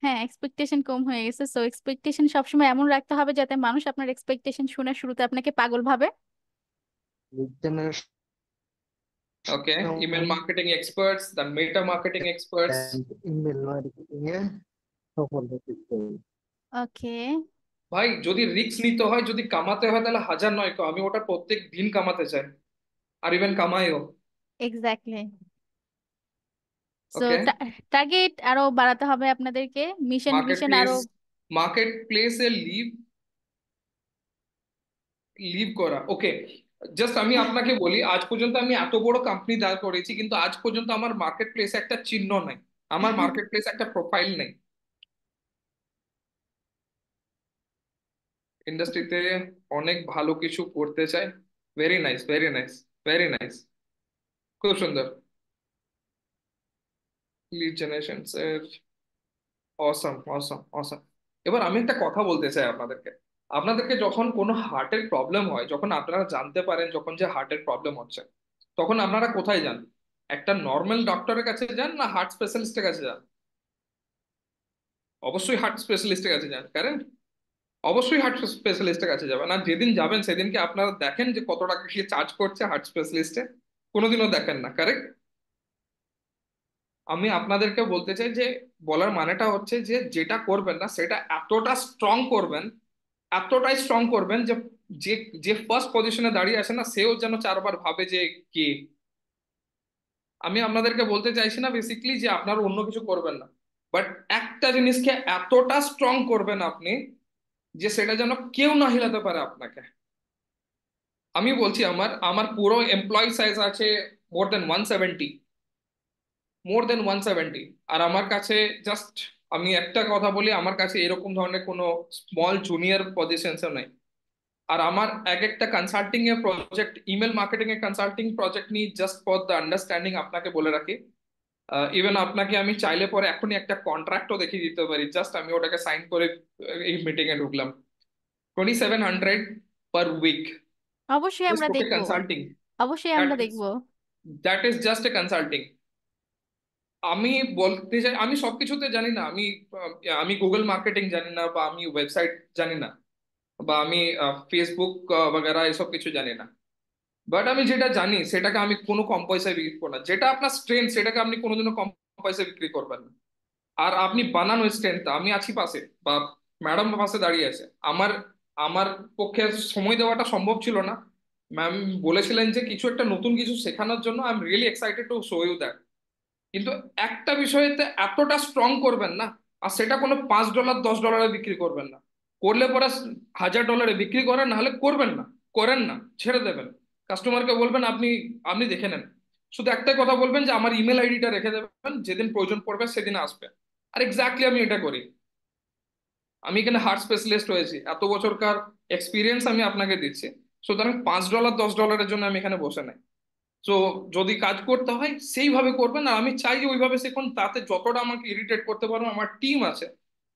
হ্যাঁ, এক্সপেকটেশন কম হয়ে গেছে, সো এক্সপেকটেশন সবসময় এমন রাখতে হবে যাতে মানুষ আপনার এক্সপেকটেশন শুনে শুরুতে আপনাকে পাগল ভাবে। Okay, email marketing experts, then Meta marketing experts. Email marketing এ সফল হতে চাই। ওকে, ভাই যদি রিস্ক নিতে হয়, যদি কামাতে হয়, তাহলে হাজার নয় আমি ওটা প্রত্যেক দিন কামাতে চাই, আর ইভেন কামাইও। এক্স্যাক্টলি। সো ওকে, টার্গেট আরো বাড়াতে হবে আপনাদেরকে, মিশন মার্কেট ভিশন আরো। প্লেস, মার্কেট প্লেসে লিভ লিভ করা। ওকে, জাস্ট আমি আপনাকে বলি, আজ পর্যন্ত আমি এত বড় কোম্পানি দাঁড় করেছি, কিন্তু আজ পর্যন্ত আমার মার্কেট প্লেসে একটা চিহ্ন নাই, আমার মার্কেট প্লেসে একটা প্রোফাইল নেই। ইন্ডাস্ট্রিতে অনেক ভালো কিছু করতে চাই। Very nice, very nice, very nice, খুব সুন্দর। লিড জেনারেশন এর অসম, অসম, অসম। এবার আমি একটা কথা বলতে চাই আপনাদেরকে, আপনাদেরকে যখন কোনো হার্টের প্রবলেম হয়, যখন আপনারা জানতে পারেন যখন যে হার্টের প্রবলেম হচ্ছে, তখন আপনারা কোথায় যান? একটা নর্মাল ডক্টরের কাছে যান না হার্ট স্পেশালিস্টের কাছে যান? অবশ্যই হার্ট স্পেশালিস্টের কাছে যান, কারেন্ট? অবশ্যই হার্ট স্পেশালিস্টের কাছে যাবেন। আর যেদিন যাবেন সেদিনকে আপনারা দেখেন যে কত টাকা কি চার্জ করছে হার্ট স্পেশালিস্টে? কোনোদিনও দেখেন না, কারেক্ট? আমি আপনাদেরকে বলতে চাই যে, বলার মানেটা হচ্ছে যে যেটা করবেন না সেটা এতটা স্ট্রং করবেন, এতটাই স্ট্রং করবেন যে যে যে ফার্স্ট পজিশনে দাঁড়িয়ে আছে না, সেও যেন 4বার ভাবে যে কে। আমি আপনাদেরকে বলতে চাইছি না বেসিক্যালি যে আপনারা অন্য কিছু করবেন না, বাট একটা জিনিসকে এতটা স্ট্রং করবেন আপনি যে সেটা যেন কেউ না হিলাতে পারে আপনাকে। আমি বলছি আমার আমার পুরো এমপ্লয়ি সাইজ আছে মোর দেন 170, মোর দেন 170। আর আমার কাছে জাস্ট, আমি একটা কথা বলি, আমার কাছে এরকম ধরনের কোনো স্মল জুনিয়র পজিশনসও নাই। আর আমার এক একটা কনসাল্টিং এর প্রজেক্ট, ইমেল মার্কেটিং এর কনসাল্টিং প্রজেক্ট নিয়ে, জাস্ট ফর দ্য আন্ডারস্ট্যান্ডিং আপনাকে বলে রাখি, ইভেন আপনাকে আমি চাইলে পরে এখনই একটা কন্ট্রাক্টও দেখিয়ে দিতে পারি, জাস্ট আমি ওটাকে সাইন করে এই মিটিং এ ঢুকলাম। 2700 পার উইক, অবশ্যই জাস্ট আমরা ওকে দেখবো, কনসাল্টিং। অবশ্যই দ্যাট আমরা ইজ দেখবো। That is just a consulting. আমি বলতে চাই আমি সবকিছুতে জানি না, আমি গুগল মার্কেটিং জানি না, বা আমি ওয়েবসাইট জানি না, বা আমি ফেসবুক বগেরা এসব কিছু জানি না। বাট আমি যেটা জানি সেটাকে আমি কোনো কম পয়সায় বিক্রি করবো না। যেটা আপনার স্ট্রেংথ সেটাকে আপনি কোনোদিনও কম পয়সায় বিক্রি করবেন না। আর আপনি বানান ওই স্ট্রেংথটা, আমি আছি পাশে, বা ম্যাডাম পাশে দাঁড়িয়ে আছে। আমার আমার পক্ষে সময় দেওয়াটা সম্ভব ছিল না। ম্যাম বলেছিলেন যে কিছু একটা নতুন কিছু শেখানোর জন্য, I am really excited to show you that. কিন্তু একটা বিষয়েতে এতটা স্ট্রং করবেন না, আর সেটা কোনো $5 $10 বিক্রি করবেন না। করলে পরে $1000 বিক্রি করেন, নাহলে করবেন না, করেন না, ছেড়ে দেবেন। কাস্টমারকে বলবেন আপনি আপনি দেখে নেন। শুধু একটাই কথা বলবেন যে আমার ইমেল আইডিটা রেখে দেবেন, যেদিন প্রয়োজন পড়বে সেদিন আসবে। আর এক্স্যাক্টলি আমি এটা করি। আমি এখানে হার্ট স্পেশালিস্ট হয়েছি, এত বছরকার এক্সপিরিয়েন্স আমি আপনাকে দিচ্ছি। সুতরাং $5 $10 জন্য আমি এখানে বসে নাই। তো যদি কাজ করতে হয় সেইভাবে করবেন, আর আমি চাই যে ওইভাবে শিখুন। তাতে যতটা আমাকে ইরিটেট করতে পারবো, আমার টিম আছে,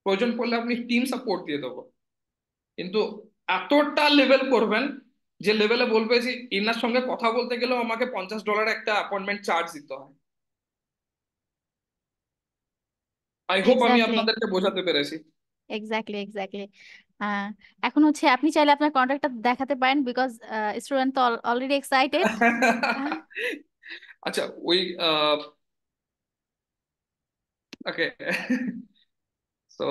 প্রয়োজন পড়লে আপনি টিম সাপোর্ট দিয়ে দেবো। কিন্তু এতটা লেভেল করবেন যে লেভেলে বলবে যে এনার সঙ্গে কথা বলতে গেলেও আমাকে $50 একটা অ্যাপয়েন্টমেন্ট চার্জ দিতে হয়। আই হোপ আমি এক্স্যাক্টলি, আপনাদেরকে বোঝাতে পেরেছি। Exactly, exactly. এখন হচ্ছে আপনি চাইলে আপনার কন্ট্রাক্টটা দেখাতে পারেন, বিকজ স্টুডেন্ট তো অলরেডি এক্সাইটেড। আচ্ছা, ওই ওকে। তো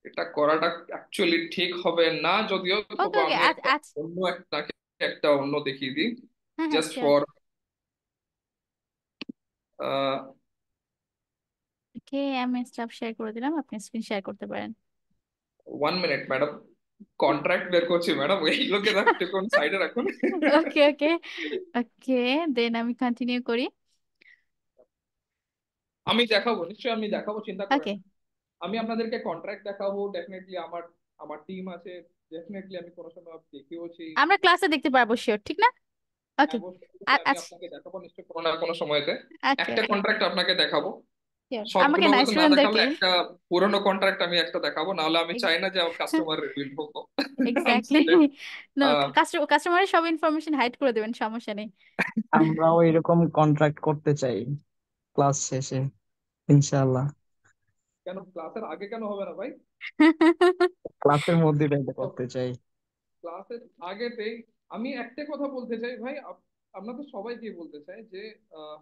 এটা করাটা অ্যাকচুয়ালি ঠিক হবে না যদিও, ওকে, তবু ওকে, আমি আচ্ছা, একটা আচ্ছা। অন্য একটাকে একটা অন্য দেখিয়ে দিই, হ্যাঁ, হ্যাঁ, জাস্ট শিওর। ফর ওকে, আমি স্টাফ শেয়ার করে দিলাম, আপনি স্ক্রিন শেয়ার করতে পারেন। 1 মিনিট ম্যাডাম। কন্ট্রাক্ট বের করছি ম্যাডাম, এই লোকে রাখুন, সাইডে রাখুন। ওকে, ওকে, ওকে, দেন আমি কন্টিনিউ করি। আমি দেখাবো, নিশ্চয়ই আমি দেখাবো, চিন্তা করেন ওকে, না। আমি আপনাদেরকে কন্ট্রাক্ট দেখাবো ডেফিনেটলি। আমার আমার টিম আছে, ডেফিনেটলি আমি কোনো সময় দেখিয়েওছি। আমরা ক্লাসে দেখতে পারবো, শিওর, ঠিক না? ওকে, হ্যাঁ, অবশ্যই অবশ্যই আমি আচ্ছা, আপনাকে দেখাবো নিশ্চয়ই কোনো না কোনো সময়তে। ওকে, একটা ওকে, কন্ট্রাক্ট আপনাকে দেখাবো। শিওর, আমাকে সবগুলো না, অবশ্য না দেখাবো, স্টুডেন্টদেরকে। একটা পুরোনো কন্ট্রাক্ট আমি একটা দেখাবো, নাহলে আমি চাই না যে কাস্টমার রিভিল হোক। এক্স্যাক্টলি। নো, কাস্টমারের সব ইনফরমেশন হাইড করে দেবেন, সমস্যা নেই। আমরাও এরকম কন্ট্রাক্ট করতে চাই ক্লাস শেষে ইনশাআল্লাহ। কেন ক্লাসের আগে কেন হবে না ভাই? ক্লাসের মধ্যে এটা করতে চাই। ক্লাসের আগেতেই আমি একটা কথা বলতে চাই ভাই, আপনাদের সবাইকে বলতে চাই যে আহ,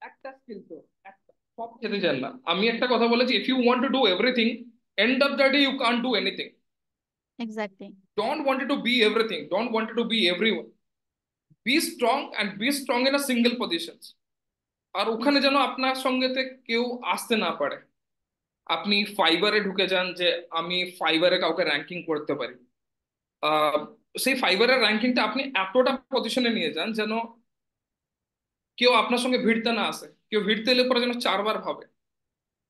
একটা স্কিল তো একটা, সব খেতে চান না। আমি একটা কথা বলেছি, if you want to do everything, end of the day you can't do anything. Exactly, don't want to be everything, don't want to be everyone. Be strong, and be strong in a single position. আর ওখানে যেন আপনার সঙ্গেতে কেউ আসতে না পারে। আপনি ফাইবারে ঢুকে যান যে আমি ফাইবারে কাউকে র্যাঙ্কিং করতে পারি, আহ, সেই ফাইবারের র্যাঙ্কিংটা আপনি এতটা পজিশনে নিয়ে যান যেন কেউ আপনার সঙ্গে ভিড়তে না আসে। কেউ ভিড়তে এলে পরে যেন 4বার ভাবে।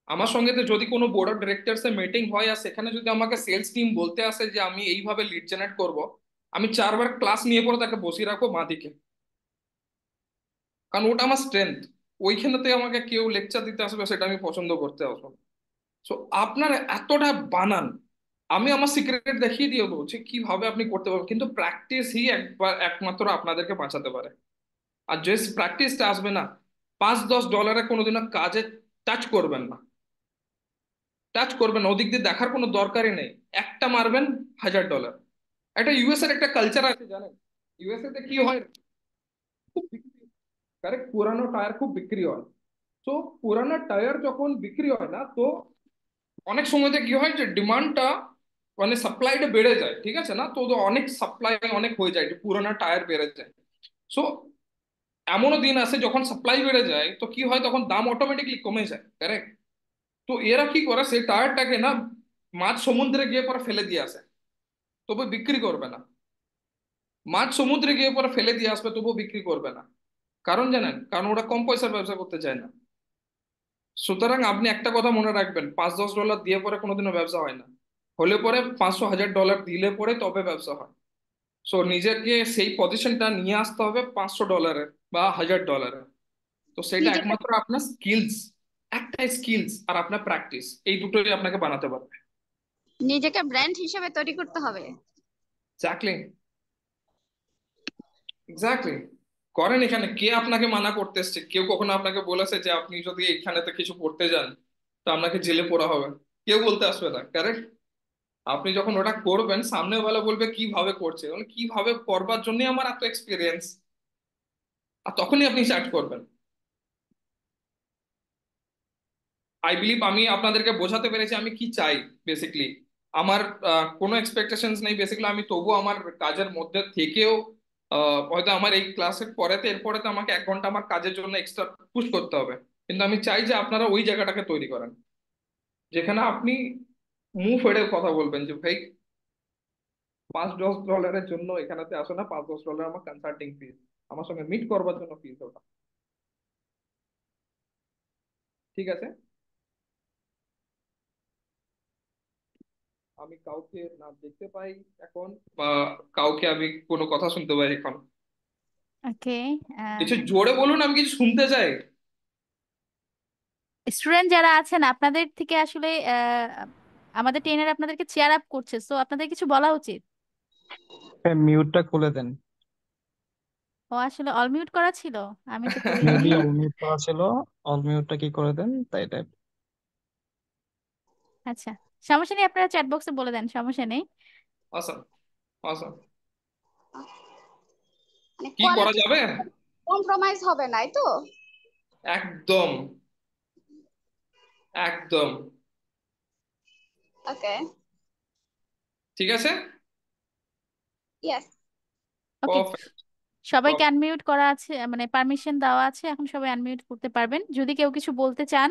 আমার সঙ্গে তো যদি কোনো বোর্ড অফ ডিরেক্টরস এর মিটিং হয়, আর সেখানে যদি আমাকে সেলস টিম বলতে আসে যে আমি এইভাবে লিড জেনারেট করব, আমি 4বার ক্লাস নিয়ে পরে তাকে বসিয়ে রাখবো বাঁদিকে। কারণ ওটা আমার স্ট্রেংথ। ওইখানেতে আমাকে কেউ লেকচার দিতে আসবে সেটা আমি পছন্দ করতে আসবো। সো আপনার এতটা বানান, আমি আমার সিক্রেট দেখিয়ে দিয়ে বলছি কিভাবে আপনি করতে পারবেন, কিন্তু প্র্যাকটিস ই একবার একমাত্র আপনাদেরকে বাঁচাতে পারে। আর যে প্র্যাকটিসটা আসবে না, $5-10 কোনোদিনও কাজে টাচ করবেন না, টাচ করবেন না। ওদিক দিয়ে দেখার কোনো দরকারই নেই। একটা মারবেন $1000। একটা ইউএস এর একটা কালচার আছে জানেন, ইউএসএ তে কি হয়, খুব কারেক্ট, পুরানো টায়ার খুব বিক্রি হয়। তো পুরানো টায়ার যখন বিক্রি হয় না, তো অনেক সময়তে কি হয় যে ডিমান্ডটা, মানে সাপ্লাইটা বেড়ে যায়, ঠিক আছে না? তো তো অনেক সাপ্লাই অনেক হয়ে যায়, যে পুরানো টায়ার বেড়ে যায়। সো এমনও দিন আছে যখন সাপ্লাই বেড়ে যায়, তো কি হয়, তখন দাম অটোমেটিকলি কমে যায়, কারেক্ট? তো এরা কি করে, সেই টায়ারটাকে না মাঝ সমুদ্রে গিয়ে পরে ফেলে দিয়ে আসে। তো তবু বিক্রি করবে না। মাছ সমুদ্রে গিয়ে পরে ফেলে দিয়ে আসবে, তবুও বিক্রি করবে না। কারণ জানেন, কারণ ওরা কম পয়সার ব্যবসা করতে চায় না। সুতরাং আপনি একটা কথা মনে রাখবেন, $5-10 দিয়ে পরে কোনোদিনও ব্যবসা হয় না। হলে পরে $500-1000 দিলে পরে তবে ব্যবসা হয়। সো নিজেকে সেই পজিশনটা নিয়ে আসতে হবে $500 বা $1000। তো সেটা নিজেকে একমাত্র আপনার স্কিলস, একটাই স্কিলস আর আপনার প্র্যাকটিস, এই দুটোই আপনাকে বানাতে পারবে। নিজেকে ব্র্যান্ড হিসেবে তৈরি করতে হবে। Exactly, exactly. করেন। এখানে কে আপনাকে মানা করতে এসছে? কেউ কখনো আপনাকে বলেছে যে আপনি যদি এখানেতে কিছু করতে যান তো আপনাকে জেলে পোরা হবে? কেউ বলতে আসবে না, কারেক্ট? আপনি যখন ওটা করবেন, সামনে বেলা বলবে কিভাবে করছে, মানে কিভাবে করবার জন্য আমার এত এক্সপিরিয়েন্স, আর তখনই আপনি স্টার্ট করবেন। আই বিলিভ আমি আপনাদেরকে বোঝাতে পেরেছি আমি কি চাই। বেসিকলি আমার কোনো এক্সপেকটেশনস নেই। বেসিক্যালি আমি তবুও আমার কাজের মধ্যে থেকেও হয়তো আমার এই ক্লাসের পরেতে এরপরে তো আমাকে 1 ঘন্টা আমার কাজের জন্য এক্সট্রা পুশ করতে হবে, কিন্তু আমি চাই যে আপনারা ওই জায়গাটাকে তৈরি করেন যেখানে আপনি মুখ ফেড়ে কথা বলবেন যে ভাই, $5-10 জন্য এখানেতে আসো না, $5-10 আমার কনসাল্টিং ফিস, আমার সঙ্গে মিট করবার জন্য ফিস ওটা। ঠিক আছে? আমি কাউকে না দেখতে পাই এখন, বা কাউকে আমি কোনো কথা শুনতে পাই এখন? ওকে। কিছু জোরে বলুন, আমি কিছু শুনতে চাই। স্টুডেন্ট যারা আছেন আপনাদের থেকে আসলে আমাদের ট্রেনার আপনাদেরকে চেয়ার আপ করছে, সো আপনাদের কিছু বলা উচিত। মিউটটা খুলে দেন। ও আসলে অল মিউট করা ছিল, আমি তো করি নাই। মেবি অল মিউট করা ছিল। অল মিউটটা কি করে দেন তাই টাইপ। আচ্ছা, সমস্যা নেই, আপনারা চ্যাট বক্সে বলে দেন, সমস্যা নেই। আসাম, আসাম। মানে কি করা কোয়ালিটি যাবে? কম্প্রোমাইজ হবে না, এই তো। একদম, একদম। ওকে। ঠিক আছে। ইয়েস। ওকে, পারফেক্ট। সবাইকে আনমিউট করা আছে, মানে পারমিশন দেওয়া আছে, এখন সবাই আনমিউট করতে পারবেন, যদি কেউ কিছু বলতে চান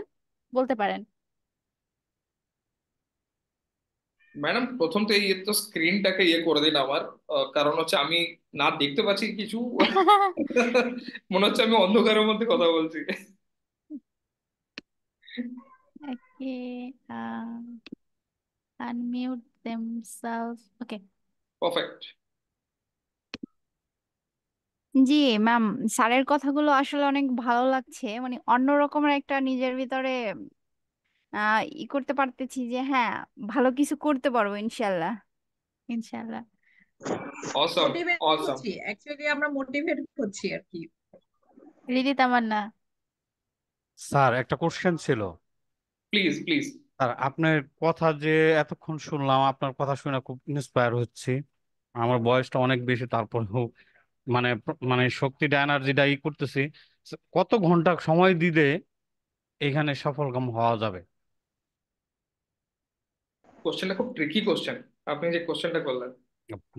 বলতে পারেন। ম্যাডাম, প্রথম তো এই তো স্ক্রিনটাকে ইয়ে করে দিন আমার, কারণ হচ্ছে আমি না দেখতে পাচ্ছি কিছু। মনে হচ্ছে আমি অন্ধকারের মধ্যে কথা বলছি। ওকে, unmute themselves. Okay. পারফেক্ট। জি ম্যাম, স্যারের কথাগুলো আসলে অনেক ভালো লাগছে, মানে অন্য রকমের একটা নিজের ভিতরে করতে পারতেছি যে হ্যাঁ, ভালো কিছু করতে পারবো ইনশাল্লাহ। ইনশাআল্লাহ। অসম, মোটিভেট অসম। হচ্ছি, অ্যাকচুয়ালি আমরা মোটিভেট হচ্ছি আর কি। রিদি তামান্না। স্যার একটা কোশ্চেন ছিল। Please, please. স্যার আপনার কথা যে এতক্ষণ শুনলাম, আপনার কথা শুনে খুব ইন্সপায়ার হচ্ছি। আমার বয়সটা অনেক বেশি, তারপরেও মানে মানে শক্তিটা এনার্জিটা করতেছি। কত ঘন্টা সময় দিলে এখানে সফলকাম হওয়া যাবে? কোশ্চেনটা খুব ট্রিকি কোশ্চেন, আপনি যে কোশ্চেনটা করলেন।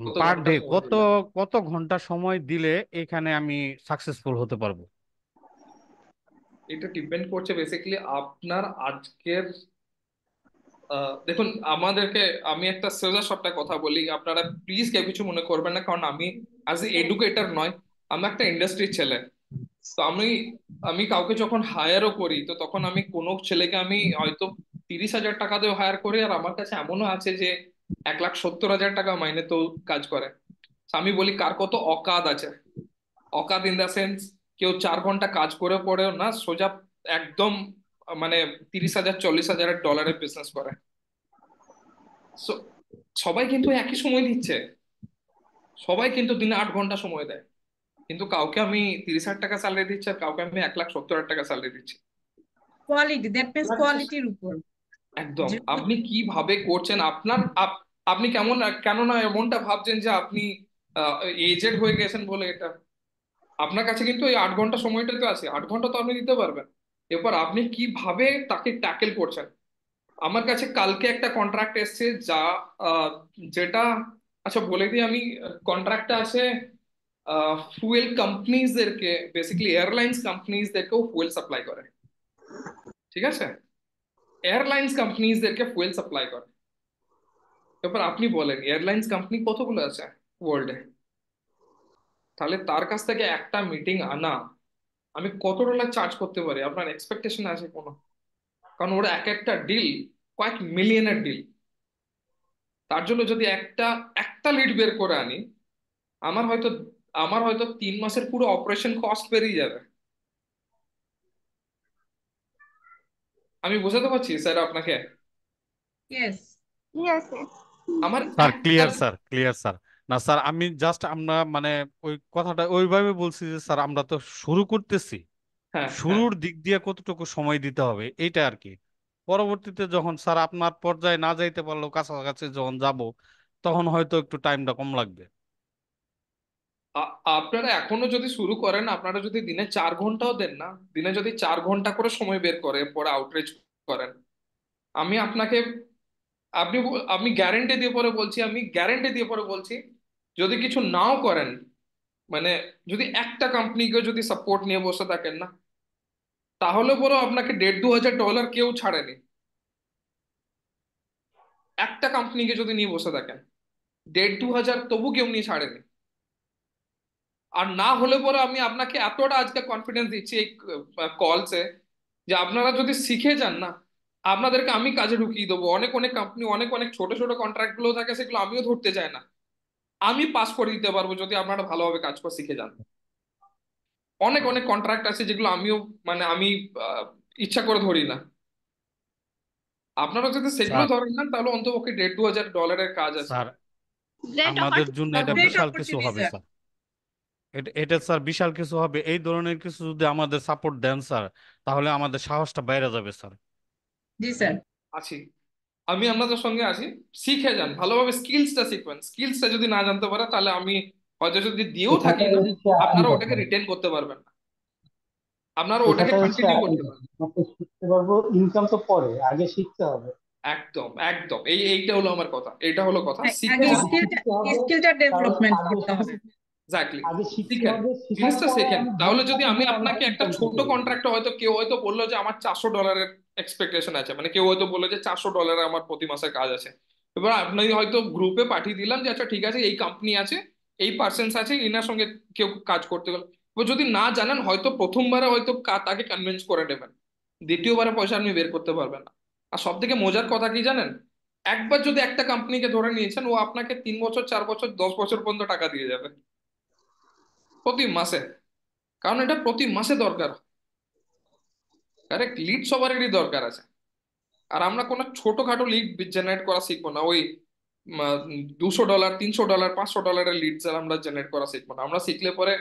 কত পার ঘন্টা ডে সময় কত দিলেন? কত ঘন্টা সময় দিলে এখানে আমি সাকসেসফুল হতে পারবো? এটা ডিপেন্ড করছে বেসিক্যালি আপনার আজকের দেখুন, আমাদেরকে, আমি একটা সোজা সবটা কথা বলি, আপনারা প্লিজ কেউ কিছু মনে করবেন না, কারণ আমি অ্যাজ এ এডুকেটর নয়, আমি একটা ইন্ডাস্ট্রির ছেলে। তো আমি আমি কাউকে যখন হায়ারও করি, তো তখন আমি কোনো ছেলেকে আমি হয়তো 30,000 টাকা দিয়ে হায়ার করি, আর আমার কাছে এমনও আছে যে 1,70,000 টাকা মাইনে তো কাজ করে। তো আমি বলি কার কত অকাত আছে। অকাত ইন দা সেন্স, কেউ 4 ঘন্টা কাজ করে পড়েও না সোজা একদম মানে 30,000 40,000 ডলারের বিজনেস করে। So, সবাই কিন্তু একই সময় দিচ্ছে, সবাই কিন্তু দিনে 8 ঘন্টা সময় দেয়, কিন্তু কাউকে আমি 30,000 টাকা স্যালারি দিচ্ছি আর কাউকে আমি 1,70,000 টাকা স্যালারি দিচ্ছি। কোয়ালিটি, দ্যাট মিন্স কোয়ালিটির উপর একদম, যে আপনি কিভাবে করছেন, আপনার আপনি কেমন, কেন না এমনটা ভাবছেন যে আপনি এজেড হয়ে গেছেন বলে এটা। আপনার কাছে কিন্তু এই 8 ঘন্টা সময়টা তো আছে, 8 ঘন্টা তো আপনি দিতে পারবেন। এরপর আপনি কিভাবে তাকে ট্যাকেল করছেন। আমার কাছে কালকে একটা কন্ট্রাক্ট এসেছে যা আহ, যেটা, আচ্ছা বলে দিই আমি, কন্ট্রাক্টটা আছে ফুয়েল কোম্পানিজদেরকে, বেসিক্যালি এয়ারলাইন্স কোম্পানিজদেরকেও ফুয়েল সাপ্লাই করে। ঠিক আছে? এয়ারলাইন্স কোম্পানিজদেরকে ফুয়েল সাপ্লাই করে। এবার আপনি বলেন এয়ারলাইন্স কোম্পানি কতগুলো আছে ওয়ার্ল্ডে, তাহলে তার কাছ থেকে একটা মিটিং আনা আমি কত ডলার চার্জ করতে পারি? আপনার এক্সপেকটেশন আছে কোনো? কারণ ওরা এক একটা ডিল কয়েক মিলিয়নের ডিল। তার জন্য যদি একটা একটা লিড বের করে আনি, আমার হয়তো আমার হয়তো 3 মাসের পুরো অপারেশন কস্ট বেরিয়ে যাবে। আমি বোঝাতে পারছি স্যার আপনাকে? ইয়েস। Yes, yes. আমার স্যার একটা ক্লিয়ার স্যার, ক্লিয়ার স্যার। না স্যার, আমি জাস্ট আমরা মানে ওই কথাটা ওইভাবে বলছি যে স্যার আমরা তো শুরু করতেছি, হ্যাঁ হ্যাঁ শুরুর দিক দিয়ে কতটুকু সময় দিতে হবে এইটা আর কি। পরবর্তীতে যখন স্যার আপনার পর্যায়ে না যাইতে পারলেও কাছাকাছি যখন যাব, তখন হয়তো একটু টাইমটা কম লাগবে। আপনারা এখনো যদি শুরু করেন, আপনারা যদি দিনে 4 ঘন্টাও দেন না, দিনে যদি 4 ঘন্টা করে সময় বের করে পরে আউটরিচ করেন, আমি আপনাকে আমি গ্যারেন্টি দিয়ে পরে বলছি, আমি গ্যারেন্টি দিয়ে পরে বলছি, যদি কিছু নাও করেন, মানে যদি একটা কোম্পানিকে যদি সাপোর্ট নিয়ে বসে থাকেন না, তাহলে পরেও আপনাকে 1,500-2,000 কেউ ছাড়েনি। একটা কোম্পানিকে যদি নিয়ে বসে থাকেন 1,500-2,000 তবু কেউ নিয়ে ছাড়েনি। আর না হলে পরে আমি আপনাকে এতটা আজকে কনফিডেন্স দিচ্ছি এই কলসে, যে আপনারা যদি শিখে যান না, আপনাদেরকে আমি কাজে ঢুকিয়ে দেবো। অনেক অনেক কোম্পানি, অনেক অনেক ছোট ছোট কন্ট্রাক্ট গুলো থাকে, সেগুলো আমিও ধরতে চাই না, আমি পাস করে দিতে পারবো যদি আপনারা ভালোভাবে কাজ করে শিখে যান। অনেক অনেক কন্ট্রাক্ট আছে যেগুলো আমিও মানে আমি আহ, ইচ্ছা করে ধরি না। আপনারা যদি সেগুলো স্যার, ধরেন না, তাহলে অন্তপক্ষে 1,500-2,000 কাজ আছে। স্যার Great আমাদের জন্য opportunity. এটা গ্রেট বিশাল কিছু অপরচুনিটি হবে স্যার। স্যার। এটা স্যার বিশাল কিছু হবে। এই ধরনের কিছু যদি আমাদের সাপোর্ট দেন স্যার, তাহলে আমাদের সাহসটা বাইরে যাবে স্যার। জি স্যার। আছি, আমি আপনাদের সঙ্গে আছি। শিখে যান ভালোভাবে, স্কিলসটা শিখবেন। স্কিলসটা যদি না জানতে পারে, তাহলে আমি হয়তো যদি দিয়েও থাকি না, আপনারা ওটাকে রিটেন করতে পারবেন না, আপনারা ওটাকে শেখাটা হচ্ছে কন্টিনিউ একই করতে কথা, পারবেন। আমরা শিখতে পারবো, ইনকাম তো পরে, আগে শিখতে হবে। একদম একদম, এইটা হলো আমার কথা, এটা হলো কথা, হ্যাঁ, শিখে আগে যান। স্কিলটা শিখতে হবে, স্কিলটা কারণ ডেভেলপমেন্ট আগে করতে হবে। এক্স্যাক্টলি, আগে শিখতে শিখেন, হবে, শেখার জিনিসটা পরে শেখেন। আমি তাহলে বুঝবো, যদি আমি আমরা আপনাকে একটা ইনকাম ছোট করতে পারবো। কন্ট্রাক্টে, হয়তো কেউ হয়তো বললো যে আমার $400 এক্সপেকটেশন আছে, মানে কেউ হয়তো বললো যে $400 আমার প্রতি মাসের কাজ আছে। এবার আপনি হয়তো গ্রুপে পাঠিয়ে দিলাম যে আচ্ছা ঠিক আছে, এই কোম্পানি আছে, এই পার্সেন্স আছে, ইনার সঙ্গে কেউ কাজ করতে গেল। এবার যদি না জানেন, হয়তো প্রথমবারে হয়তো তাকে কনভিন্স করে নেবেন, দ্বিতীয়বারে পয়সা আপনি বের করতে পারবেন না। আর সব থেকে মজার কথা কি জানেন, একবার যদি একটা কোম্পানিকে ধরে নিয়েছেন, ও আপনাকে 3 বছর 4 বছর 10 বছর পর্যন্ত টাকা দিয়ে যাবে প্রতি মাসে। কারণ এটা প্রতি মাসে দরকার। কারেক্ট, লিড সবারই দরকার আছে। আর আমরা কোনো ছোটখাটো লিড জেনারেট করা শিখবো না, ওই $200 $300 $500 লিড আমরা জেনারেট করা শিখবো না। আমরা শিখলে পরে,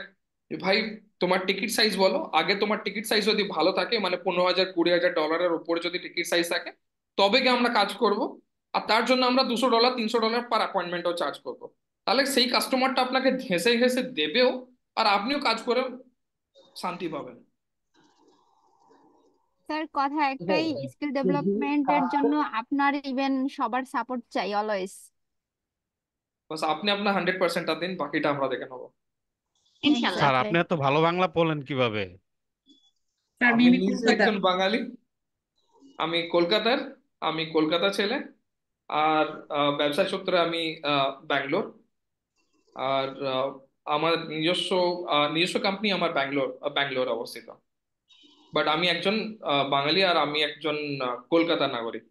ভাই তোমার টিকিট সাইজ বলো, আগে তোমার টিকিট সাইজ যদি ভালো থাকে, মানে 15,000 $20,000 উপরে যদি টিকিট সাইজ থাকে, তবে কি আমরা কাজ করব। আর তার জন্য আমরা $200 $300 পার অ্যাপয়েন্টমেন্টও চার্জ করবো। তাহলে সেই কাস্টমারটা আপনাকে ঘেঁষে ঘেঁষে দেবেও, আর আপনিও কাজ করে শান্তি পাবেন। স্যার কথা একটাই, সেটাই, স্কিল যদি ডেভেলপমেন্টের কাজ জন্য আপনার ইভেন সবার সাপোর্ট চাই অলওয়েজ। বাস আপনি আপনার 100%টা দিন, বাকিটা আমরা দেখে নেবো। Inshallah. Sir exactly. আপনি এত ভালো বাংলা বলেন কিভাবে? স্যার আমি মিমি নিজে কলকাতা। একজন বাঙালি, আমি কলকাতার, আমি কলকাতা ছেলে। আর ব্যবসা সূত্রে আমি ব্যাঙ্গালোর। আর আমার নিজস্ব কোম্পানি আমার ব্যাঙ্গালোর অবস্থিত। বাট আমি একজন বাঙালি, আর আমি একজন কলকাতা নাগরিক।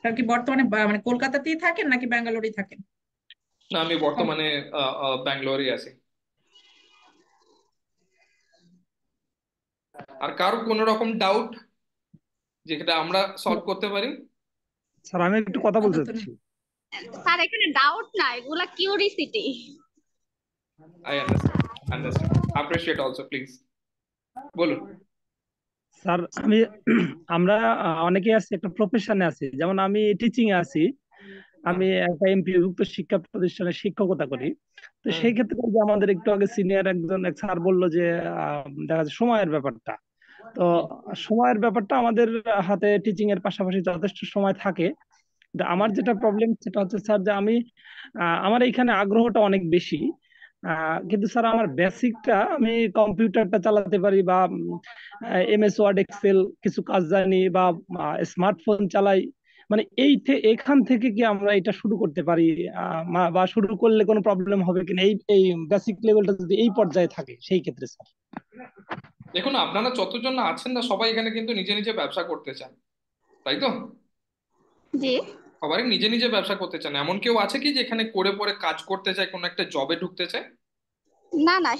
স্যার কি বর্তমানে মানে কলকাতাতেই থাকেন নাকি ব্যাঙ্গালোরেই থাকেন? না, আমি বর্তমানে ব্যাঙ্গালোরই আছি। আর কারো কোনো রকম ডাউট যেটা আমরা সলভ করতে পারি? স্যার আমি একটু কথা বলতে আপাতত নেই। চাচ্ছি। স্যার এখানে ডাউট না, এগুলা curiosity. I understand, understand, appreciate also, please বলুন। স্যার আমরা অনেকে আছি একটা প্রফেশনে আছি, যেমন আমি টিচিং এ আছি, আমি একটা এমপিওভুক্ত শিক্ষা প্রতিষ্ঠানে শিক্ষকতা করি। তো হুম সেই ক্ষেত্রে যে আমাদের একটু আগে সিনিয়র একজন এক স্যার বললো যে দেখা যাচ্ছে সময়ের ব্যাপারটা, তো হুম সময়ের ব্যাপারটা আমাদের হাতে টিচিং এর পাশাপাশি যথেষ্ট সময় থাকে। কিন্তু আমার যেটা প্রবলেম সেটা হচ্ছে স্যার যে আমি আমার এইখানে আগ্রহটা অনেক বেশি, কিন্তু স্যার আমার বেসিকটা, আমি কম্পিউটারটা চালাতে পারি বা এমএস ওয়ার্ড এক্সেল কিছু কাজ জানি বা স্মার্টফোন চালাই, মানে এখান থেকে কি আমরা এটা শুরু করতে পারি, বা শুরু করলে কোনো প্রবলেম হবে কিনা, এই এই বেসিক লেভেলটা যদি এই পর্যায়ে থাকে সেই ক্ষেত্রে স্যার? দেখুন, আপনারা যতজন আছেন না সবাই এখানে কিন্তু নিজে নিজে ব্যবসা করতে চান, তাই তো? জি। সবাই নিজে নিজে ব্যবসা করতে চান। এমন কেউ আছে কি যে এখানে করে পরে কাজ করতে চায়, কোনো একটা জবে ঢুকতে চায়? না না।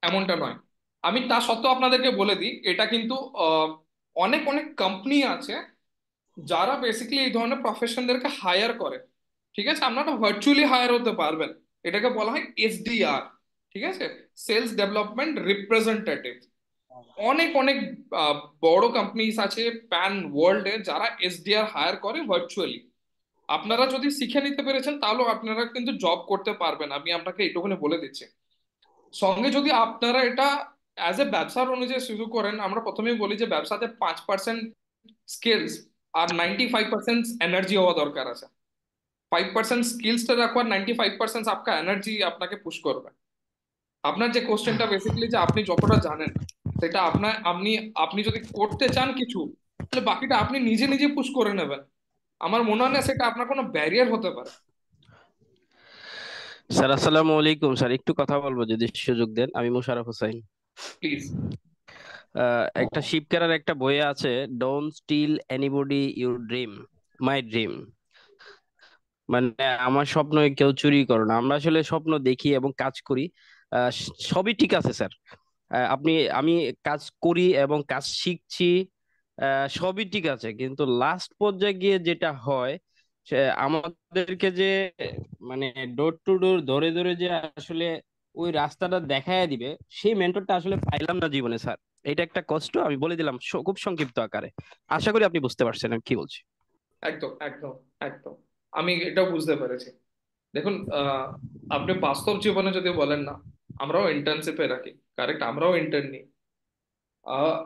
এমনটা নয়। আমি তা সত্ত্বেও আপনাদেরকে বলে দিই, এটা কিন্তু আহ, অনেক অনেক কোম্পানি আছে যারা বেসিক্যালি এই ধরনের প্রফেশনদেরকে হায়ার করে। ঠিক আছে, আপনারা ভার্চুয়ালি হায়ার হতে পারবেন। এটাকে বলা হয় এসডিআর। ঠিক আছে, সেলস ডেভেলপমেন্ট রিপ্রেজেন্টেটিভ। অনেক অনেক আহ, বড় কোম্পানিজ আছে প্যান ওয়ার্ল্ডে যারা এসডিআর হায়ার করে ভার্চুয়ালি। আপনারা যদি শিখে নিতে পেরেছেন তাহলে আপনারা কিন্তু জব করতে পারবেন, আমি আপনাকে এইটুকুনি বলে দিচ্ছি। সঙ্গে যদি আপনারা এটা অ্যাজ এ ব্যবসার অনুযায়ী শুরু করেন, আমরা প্রথমেই বলি যে ব্যবসাতে 5% স্কিলস আর 95% এনার্জি হওয়া দরকার আছে। 5% স্কিলসটা রাখো আর 95% আপনার এনার্জি আপনাকে পুশ করবে। আপনার যে কোশ্চেনটা বেসিক্যালি যে আপনি যতটা জানেন সেটা আপনার আপনি আপনি যদি করতে চান কিছু, তাহলে বাকিটা আপনি নিজে নিজে পুশ করে নেবেন। আমার মনে হয় না সেটা আপনার কোনো ব্যারিয়ার হতে পারে। স্যার আসসালামু আলাইকুম। স্যার একটু কথা বলবো যদি সুযোগ দেন। আমি মোশাররফ হোসাইন। প্লিজ। একটা শিবকারার একটা বই আছে, don't steal anybody your dream, my dream. মানে আমার স্বপ্ন কেউ চুরি করো না। আমরা আসলে স্বপ্ন দেখি এবং কাজ করি, সবই ঠিক আছে স্যার। আমি কাজ করি এবং কাজ শিখছি, সবই ঠিক আছে, কিন্তু লাস্ট পর্যায়ে গিয়ে যেটা হয়, সে আমাদেরকে যে মানে ডোর টু ডোর ধরে ধরে যে আসলে ওই রাস্তাটা দেখায় দিবে, সেই মেন্টরটা আসলে পাইলাম না জীবনে স্যার। এটা একটা কষ্ট, আমি বলে দিলাম খুব সংক্ষিপ্ত আকারে। আশা করি আপনি বুঝতে পারছেন আমি কি বলছি। একদম একদম একদম, আমি এটাও বুঝতে পেরেছি। দেখুন, আপনি বাস্তব জীবনে যদি বলেন না, আমরাও ইন্টার্নশিপে রাখি, কারেক্ট, আমরাও ইন্টার্ন নিই। আহ,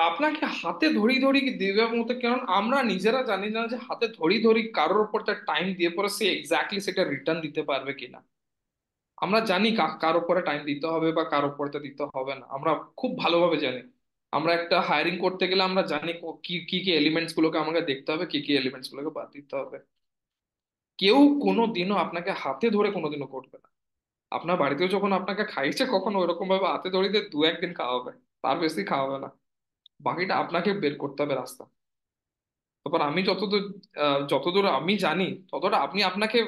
আপনাকে হাতে ধরি ধরি দেওয়ার মতো, কারণ আমরা নিজেরা জানি না যে হাতে ধরি ধরি কারোর উপর তার টাইম দিয়ে পরে সে এক্স্যাক্টলি সেটা রিটার্ন দিতে পারবে কিনা। আমরা জানি কার উপরে টাইম দিতে হবে বা কার উপরে দিতে হবে না, আমরা খুব ভালোভাবে জানি। আমরা একটা হায়ারিং করতে গেলে আমরা জানি কি কি কি এলিমেন্টস গুলোকে আমাকে দেখতে হবে, কি কি এলিমেন্টস গুলোকে বাদ দিতে হবে। কেউ কোনো দিনও আপনাকে হাতে ধরে কোনোদিনও করবে না। আপনার বাড়িতেও যখন আপনাকে খাইয়েছে কখনো ওইরকম ভাবে হাতে ধরে দিয়ে 2-1 দিন খাওয়াবে, তার বেশি খাওয়াবে না। বাকিটা আপনাকে বের করতে হবে রাস্তা। তারপর আমি যতদূর আমি জানি ততটা আপনাকে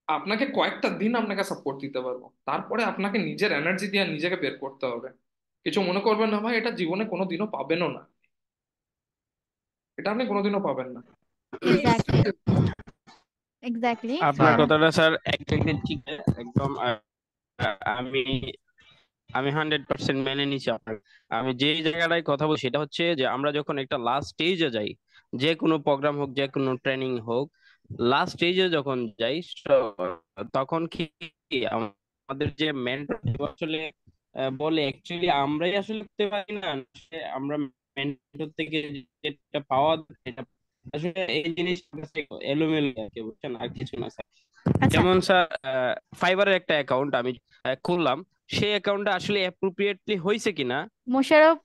আপনাকে কয়েকটা দিন আপনাকে সাপোর্ট দিতে পারবো, তারপরে আপনাকে নিজের এনার্জি দিয়ে নিজেকে বের করতে হবে। কিছু মনে করবেন না ভাই, এটা জীবনে কোনোদিনও পাবেনও না, এটা আপনি কোনোদিনও পাবেন না। Exactly, exactly. আপনার স্যার কথাটা স্যার একদম ঠিক, একদম। আমি আমি 100% মেনে নিচ্ছি আপনার। আমি যেই জায়গাটায় কথা বলছি সেটা হচ্ছে যে আমরা যখন একটা লাস্ট স্টেজে যাই, যে কোনো প্রোগ্রাম হোক, যে কোনো ট্রেনিং হোক, লাস্ট স্টেজে যখন যাই, তখন কি আমাদের যে মেন্টর আসলে বলে অ্যাকচুয়ালি আমরাই আসলে করতে পারি না, আমরা মেন্টর থেকে যেটা পাওয়া এটা আসলে এই জিনিসটা এলোমেলো আর কি, বুঝছেন, আর কিছু না স্যার। আচ্ছা, যেমন স্যার, ফাইবারের একটা অ্যাকাউন্ট আমি খুললাম, সেই অ্যাকাউন্টটা আসলে অ্যাপ্রোপ্রিয়েটলি হয়েছে কিনা, মোশাররফ।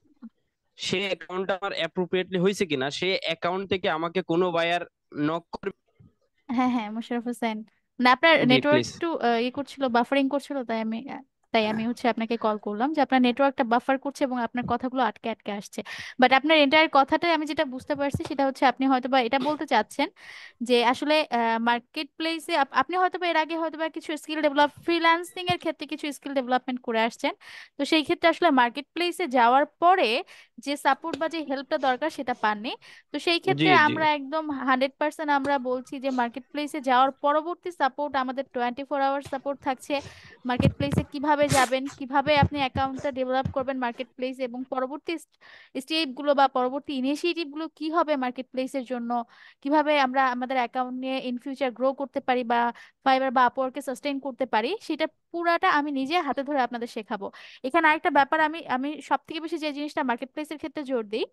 সেই অ্যাকাউন্টটা আমার অ্যাপ্রোপ্রিয়েটলি হয়েছে কিনা, সেই অ্যাকাউন্ট থেকে আমাকে কোনো বায়ার নক করবে? হ্যাঁ হ্যাঁ, মোশাররফ হোসেন। না, আপনার জি নেটওয়ার্ক প্লিজ। একটু ইয়ে করছিল, বাফারিং করছিল, তাই আমি হচ্ছে আপনাকে কল করলাম যে আপনার নেটওয়ার্কটা বাফার করছে এবং আপনার কথাগুলো আটকে আটকে আসছে। বাট আপনার এন্টায়ার কথাটাই আমি যেটা বুঝতে পারছি সেটা হচ্ছে আপনি হয়তোবা এটা বলতে চাচ্ছেন যে আসলে মার্কেট প্লেসে আপনি হয়তোবা এর আগে হয়তোবা কিছু স্কিল ডেভেলপ, ফ্রিল্যান্সিং এর ক্ষেত্রে কিছু স্কিল ডেভেলপমেন্ট করে আসছেন। তো সেই ক্ষেত্রে আসলে মার্কেট প্লেসে যাওয়ার পরে যে সাপোর্ট বা যে হেল্পটা দরকার সেটা পাননি। তো সেই জি ক্ষেত্রে জি। আমরা একদম 100% আমরা বলছি যে মার্কেট প্লেসে যাওয়ার পরবর্তী সাপোর্ট আমাদের 24 আওয়ার সাপোর্ট থাকছে। মার্কেট প্লেসে কিভাবে যাবেন, কিভাবে আপনি অ্যাকাউন্টটা ডেভেলপ করবেন মার্কেট প্লেসে, এবং পরবর্তী স্টেপ গুলো বা পরবর্তী ইনিশিয়েটিভ গুলো কি হবে মার্কেট প্লেসের জন্য, কিভাবে আমরা আমাদের অ্যাকাউন্ট নিয়ে ইন ফিউচার গ্রো করতে পারি বা ফাইবার বা আপওয়ার্কে সাস্টেইন করতে পারি, সেটা পুরাটা আমি নিজে হাতে ধরে আপনাদের শেখাবো। এখানে আরেকটা ব্যাপার, আমি আমি সব থেকে বেশি যে জিনিসটা মার্কেট প্লেসের ক্ষেত্রে জোর দিই,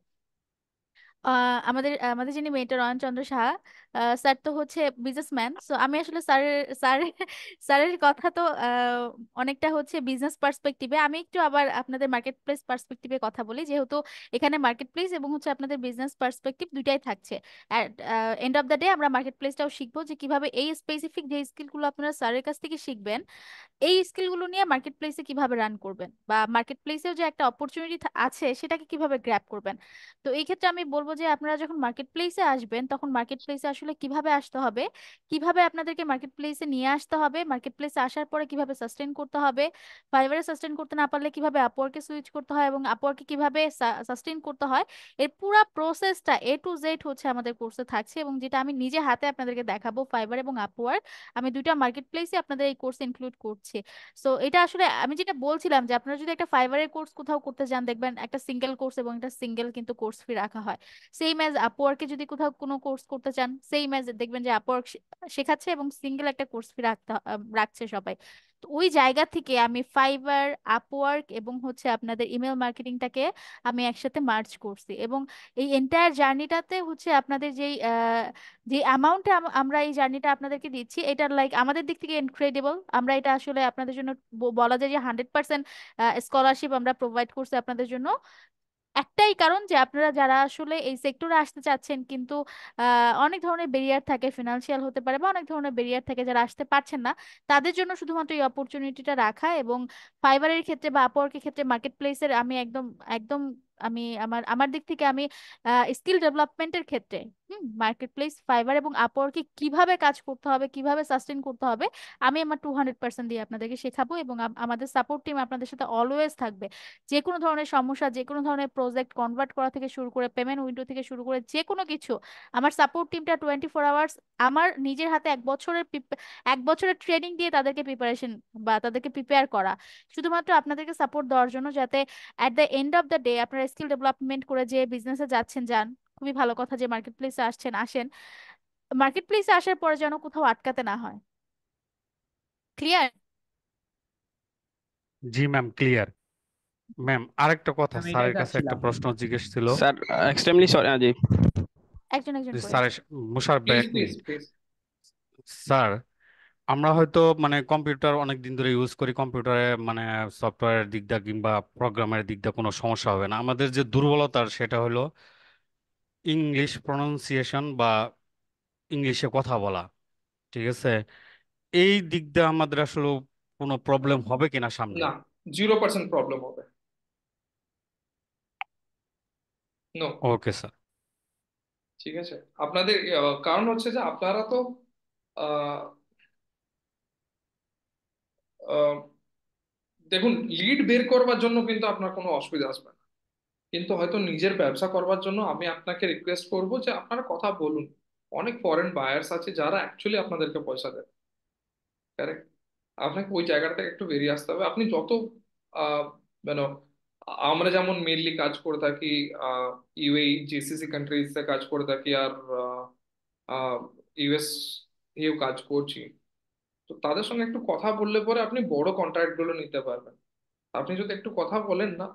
আমাদের আমাদের যিনি মেন্টর অয়ন চন্দ্র সাহা, স্যার তো হচ্ছে বিজনেসম্যান। সো আমি আসলে স্যারের স্যারের কথা তো অনেকটা হচ্ছে বিজনেস পার্সপেক্টিভে, আমি একটু আবার আপনাদের মার্কেট প্লেস পার্সপেক্টিভে কথা বলি, যেহেতু এখানে মার্কেট প্লেস এবং হচ্ছে আপনাদের বিজনেস পার্সপেক্টিভ দুইটাই থাকছে। At and of the day আমরা মার্কেট প্লেসটাও শিখবো, যে কিভাবে এই স্পেসিফিক যে স্কিলগুলো আপনারা স্যারের কাছ থেকে শিখবেন, এই স্কিলগুলো নিয়ে মার্কেট প্লেসে কিভাবে রান করবেন, বা মার্কেট প্লেসেও যে একটা অপরচুনিটি আছে সেটাকে কিভাবে গ্র্যাব করবেন। তো এই ক্ষেত্রে আমি বলবো যে আপনারা যখন মার্কেট প্লেসে আসবেন, তখন মার্কেট প্লেসে আসলে কিভাবে আসতে হবে, কিভাবে আপনাদেরকে মার্কেট প্লেসে নিয়ে আসতে হবে, মার্কেট প্লেসে আসার পরে কিভাবে সাস্টেন করতে হবে, ফাইবারে সাস্টেন করতে না পারলে কিভাবে আপওয়ার্কে সুইচ করতে হয়, এবং আপওয়ার্কে কিভাবে সাস্টেন করতে হয়, এর পুরো প্রসেসটা A to Z হচ্ছে আমাদের কোর্সে থাকছে, এবং যেটা আমি নিজে হাতে আপনাদেরকে দেখাবো ফাইবার এবং আপওয়ার্ক। আমি দুইটা মার্কেট প্লেসে আপনাদের এই কোর্সে ইনক্লুড করছি। সো এটা আসলে আমি যেটা বলছিলাম, যে আপনারা যদি একটা ফাইবারের কোর্স কোথাও করতে যান, দেখবেন একটা সিঙ্গেল কোর্স এবং একটা সিঙ্গেল কিন্তু কোর্স ফি রাখা হয়। সেম অ্যাজ আপওয়ার্কে যদি কোথাও কোনো কোর্স করতে চান, সেম অ্যাজ দেখবেন যে আপওয়ার্ক শেখাচ্ছে এবং সিঙ্গেল একটা কোর্স ফি রাখছে সবাই। তো ওই জায়গা থেকে আমি ফাইবার, আপওয়ার্ক এবং হচ্ছে আপনাদের ইমেল মার্কেটিংটাকে আমি একসাথে মার্চ করছি, এবং এই এন্টায়ার জার্নিটাতে হচ্ছে আপনাদের যেই যে অ্যামাউন্টে আমরা এই জার্নিটা আপনাদেরকে দিচ্ছি, এটা লাইক আমাদের দিক থেকে ইনক্রেডিবল। আমরা এটা আসলে আপনাদের জন্য বলা যায় যে 100% স্কলারশিপ আমরা প্রোভাইড করছি আপনাদের জন্য। একটাই কারণ, যে আপনারা যারা আসলে এই সেক্টরে আসতে চাচ্ছেন, কিন্তু অনেক ধরনের ব্যারিয়ার থাকে, ফিনান্সিয়াল হতে পারে বা অনেক ধরনের ব্যারিয়ার থাকে, যারা আসতে পারছেন না, তাদের জন্য শুধুমাত্র এই অপরচুনিটিটা রাখা। এবং ফাইবারের ক্ষেত্রে বা আপওয়ার্কের ক্ষেত্রে মার্কেট প্লেসের আমি একদম একদম আমি আমার আমার দিক থেকে আমি স্কিল ডেভেলপমেন্টের ক্ষেত্রে মার্কেট প্লেস, ফাইবার এবং আপওয়ার্কে কিভাবে কাজ করতে হবে, কিভাবে সাস্টেন করতে হবে, আমি আমার 200% দিয়ে আপনাদেরকে শেখাবো, এবং আমাদের সাপোর্ট টিম আপনাদের সাথে অলওয়েজ থাকবে। যে কোনো ধরনের সমস্যা, যে কোনো ধরনের প্রজেক্ট কনভার্ট করা থেকে শুরু করে পেমেন্ট উইন্ডো থেকে শুরু করে যে কোনো কিছু, আমার সাপোর্ট টিমটা 24 আওয়ার্স, আমার নিজের হাতে 1 বছরের ট্রেনিং দিয়ে তাদেরকে প্রিপারেশন বা তাদেরকে প্রিপেয়ার করা, শুধুমাত্র আপনাদেরকে সাপোর্ট দেওয়ার জন্য, যাতে at the end of the day আপনারা স্কিল ডেভেলপমেন্ট করে যে বিজনেসে যাচ্ছেন যান, খুবই ভালো কথা যে মার্কেট প্লেসে আসছেন আসেন, মার্কেট প্লেসে আসার পরে যেন কোথাও আটকাতে না হয়। ক্লিয়ার? জি ম্যাম, ক্লিয়ার। ম্যাম আরেকটা কথা, আমি এটাই স্যারের কাছে একটা চাচ্ছিলাম। প্রশ্ন জিজ্ঞেস ছিল। Sir, extremely sorry. জি একজন একজন যে করে। স্যারের মুশারফ ভাই প্লিজ এক প্লিজ মিনিট। প্লিজ। স্যার, আমরা হয়তো মানে কম্পিউটার অনেক দিন ধরে ইউজ করি, কম্পিউটারে মানে সফটওয়্যারের দিক দিয়ে কিংবা প্রোগ্রামের দিক দিয়ে কোনো সমস্যা হবে না। আমাদের যে দুর্বলতার সেটা হলো ইংলিশ প্রনাউন্সিয়েশন বা ইংলিশে কথা বলা, ঠিক আছে? এই দিক দিয়ে আমাদের আসলে কোনো প্রবলেম হবে কিনা সামনে? না, 0% প্রবলেম হবে। নো। Okay sir. ঠিক আছে। আপনাদের কারণ হচ্ছে যে আপনারা তো আহ, আহ, দেখুন, লিড বের করবার জন্য কিন্তু আপনার কোনো অসুবিধা আসবে না, কিন্তু হয়তো নিজের ব্যবসা করবার জন্য আমি আপনাকে রিকোয়েস্ট করব যে আপনারা কথা বলুন। অনেক ফরেন বায়ার্স আছে যারা অ্যাকচুয়ালি আপনাদেরকে পয়সা দেবে। কারেক্ট। আপনাকে ওই জায়গাটা থেকে একটু বেরিয়ে আসতে হবে। আপনি যত আহ মানে আমরা যেমন মেইনলি কাজ করে থাকি ইউএই জিসিসি কান্ট্রিজে কাজ করে থাকি, আর ইউএস এও কাজ করছি। তো তাদের সঙ্গে একটু কথা বললে পরে আপনি বড় কন্ট্রাক্ট গুলো নিতে পারবেন। আপনি যদি একটু কথা বলেন না,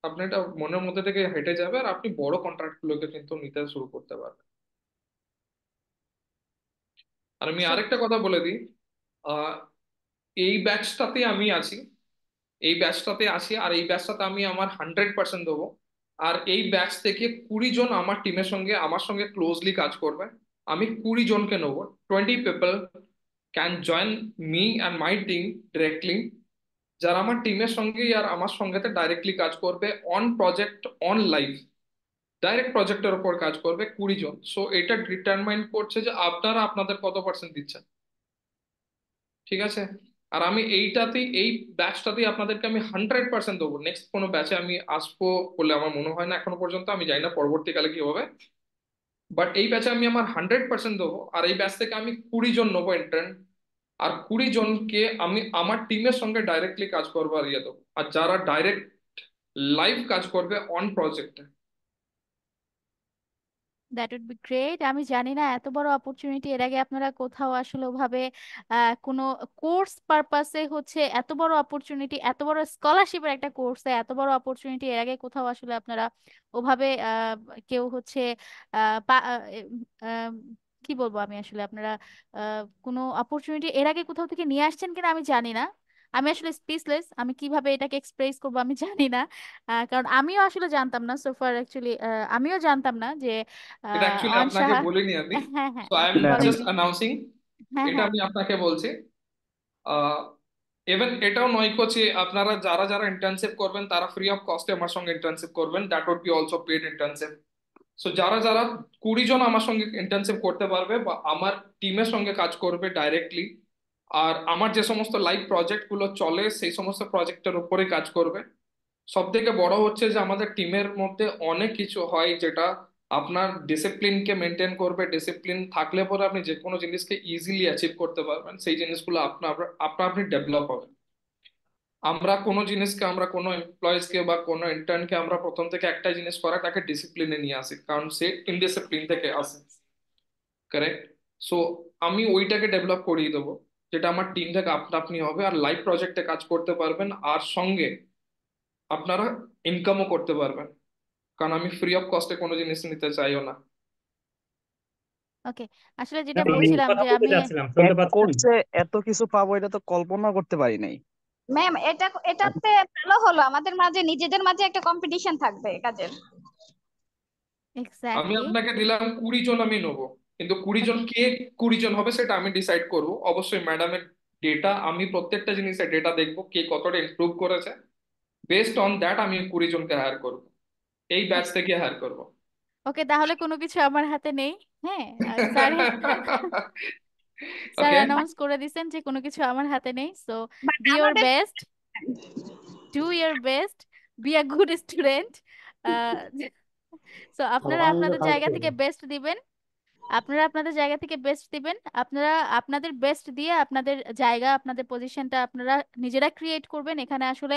আপনি এটা মনের মধ্যে থেকে হেঁটে যাবে, আর আপনি বড় কন্ট্রাক্ট গুলোকে কিন্তু নিতে শুরু করতে পারবেন। আর আমি আরেকটা কথা বলে দিই, আহ, এই ব্যাচটাতে আমি আছি, আর এই ব্যাচটাতে আমি আমার 100% দেবো। আর এই ব্যাচ থেকে 20 জন আমার টিমের সঙ্গে আমার সঙ্গে ক্লোজলি কাজ করবে। আমি 20 জনকে নেবো। 20 people can join me and my team directly, যারা আমার টিমের সঙ্গে আর আমার সঙ্গেতে ডাইরেক্টলি কাজ করবে on project, on life, direct প্রজেক্টের উপর কাজ করবে 20 জন। সো এটা ডিটারমাইন করছে যে আপনারা আপনাদের কত পার্সেন্ট দিচ্ছেন। ঠিক আছে। আর আমি এই ব্যাচটাতেই আপনাদেরকে আমি 100% দেবো। নেক্সট কোনো ব্যাচে আমি আসবো বলে আমার মনে হয় না এখনো পর্যন্ত, আমি জানি না পরবর্তীকালে কি হবে, বাট এই ব্যাচে আমি আমার 100% দেবো। আর এই ব্যাচ থেকে আমি 20 জন নেবো এন্ট্রেন্ট, আর 20 জনকে আমি আমার টিমের সঙ্গে ডাইরেক্টলি কাজ করবার ইয়ে দেবো, আর যারা ডাইরেক্ট লাইভ কাজ করবে অন প্রজেক্টে। That would be great. আমি জানি না এত বড় অপরচুনিটি এর আগে আপনারা কোথাও আসলে ওভাবে কোনো কোর্স পারপাসে হচ্ছে এত বড় অপরচুনিটি, এত বড় স্কলারশিপের একটা কোর্সে এত বড় অপরচুনিটি এর আগে কোথাও আসলে আপনারা ওভাবে কেউ হচ্ছে আহ, কি বলবো আমি আসলে, আপনারা কোনো অপরচুনিটি এর আগে কোথাও থেকে নিয়ে আসছেন কিনা আমি জানি না। আমি আসলে স্পিচলেস, আমি কিভাবে এটাকে এক্সপ্রেস করবো আমি জানি না। কারণ আমিও আসলে জানতাম না সোফার অ্যাকচুয়ালি, আমিও জানতাম না যে এটা অ্যাকচুয়ালি আপনাকে অনসাহা। বলিনি আমি, হ্যাঁ হ্যাঁ, সো আই এম আপনি হ্যাঁ, জাস্ট বলেননি। অ্যানাউন্সিং। হ্যাঁ এটা হ্যাঁ। আমি আপনাকে বলছি। ইভেন এটাও নয় করছি, আপনারা যারা যারা ইন্টার্নশিপ করবেন তারা ফ্রি অফ কস্টে আমার সঙ্গে ইন্টার্নশিপ করবেন, that would be also paid internship. So যারা যারা 20 জন আমার সঙ্গে ইন্টার্নশিপ করতে পারবে বা আমার টিমের সঙ্গে কাজ করবে ডাইরেক্টলি, আর আমার যে সমস্ত লাইভ প্রজেক্ট গুলো চলে সেই সমস্ত প্রজেক্টের উপরে কাজ করবে। সব থেকে বড় হচ্ছে যে আমাদের টিমের মধ্যে অনেক কিছু হয় যেটা আপনার ডিসিপ্লিনকে মেনটেন করবে। ডিসিপ্লিন থাকলে পরে আপনি যে কোনো জিনিসকে ইজিলি অ্যাচিভ করতে পারবেন, সেই জিনিসগুলো আপনি ডেভেলপ হবে। আমরা কোনো এমপ্লয়িজকে বা কোনো ইন্টার্নকে আমরা প্রথম থেকে একটা জিনিস করা তাকে ডিসিপ্লিনে নিয়ে আসি, কারণ সে ইনডিসিপ্লিন থেকে আসে। কারেক্ট। সো আমি ওইটাকে ডেভেলপ করিয়ে দেবো, যেটা আমার টিম থেকে আপনা আপনি হবে, আর লাইভ প্রজেক্টে কাজ করতে পারবেন, আর সঙ্গে আপনারা ইনকামও করতে পারবেন, কারণ আমি ফ্রি অফ কস্টে কোনো জিনিস নিতে চাইও না। ওকে, আসলে যেটা আমি বলছিলাম কথা যে বলতে আমি চাচ্ছিলাম, শুনতে এক পাচ্ছেন? কোর্সে এত কিছু পাবো এটা তো কল্পনা করতে পারি নাই। ম্যাম, এটাতে ভালো হলো, আমাদের মাঝে নিজেদের মাঝে একটা কম্পিটিশন থাকবে কাজের। আমি এক্স্যাক্টলি। আপনাকে দিলাম 20 জন আমি নেবো, কিন্তু 20 জন ওকে, কে 20 জন হবে সেটা আমি ডিসাইড করব অবশ্যই। ম্যাডামের ডেটা, আমি প্রত্যেকটা জিনিসের ডেটা দেখবো কে কতটা ইমপ্রুভ করেছে, বেসড অন দ্যাট আমি 20 জনকে হায়ার করব, এই ব্যাচ থেকে হায়ার করব। ওকে, তাহলে কোনো কিছু আমার হাতে নেই। হ্যাঁ, স্যার স্যার ওকে। অ্যানাউন্স করে দিছেন যে কোনো কিছু আমার হাতে নেই। সো বাট বি ইয়োর আমাদের best, do your best, be a good student. So আপনারা আপনাদের জায়গা থেকে বেস্ট দিবেন, আপনারা আপনাদের জায়গা থেকে বেস্ট দিবেন। আপনারা আপনাদের বেস্ট দিয়ে আপনাদের জায়গা, আপনাদের পজিশনটা আপনারা নিজেরা ক্রিয়েট করবেন। এখানে আসলে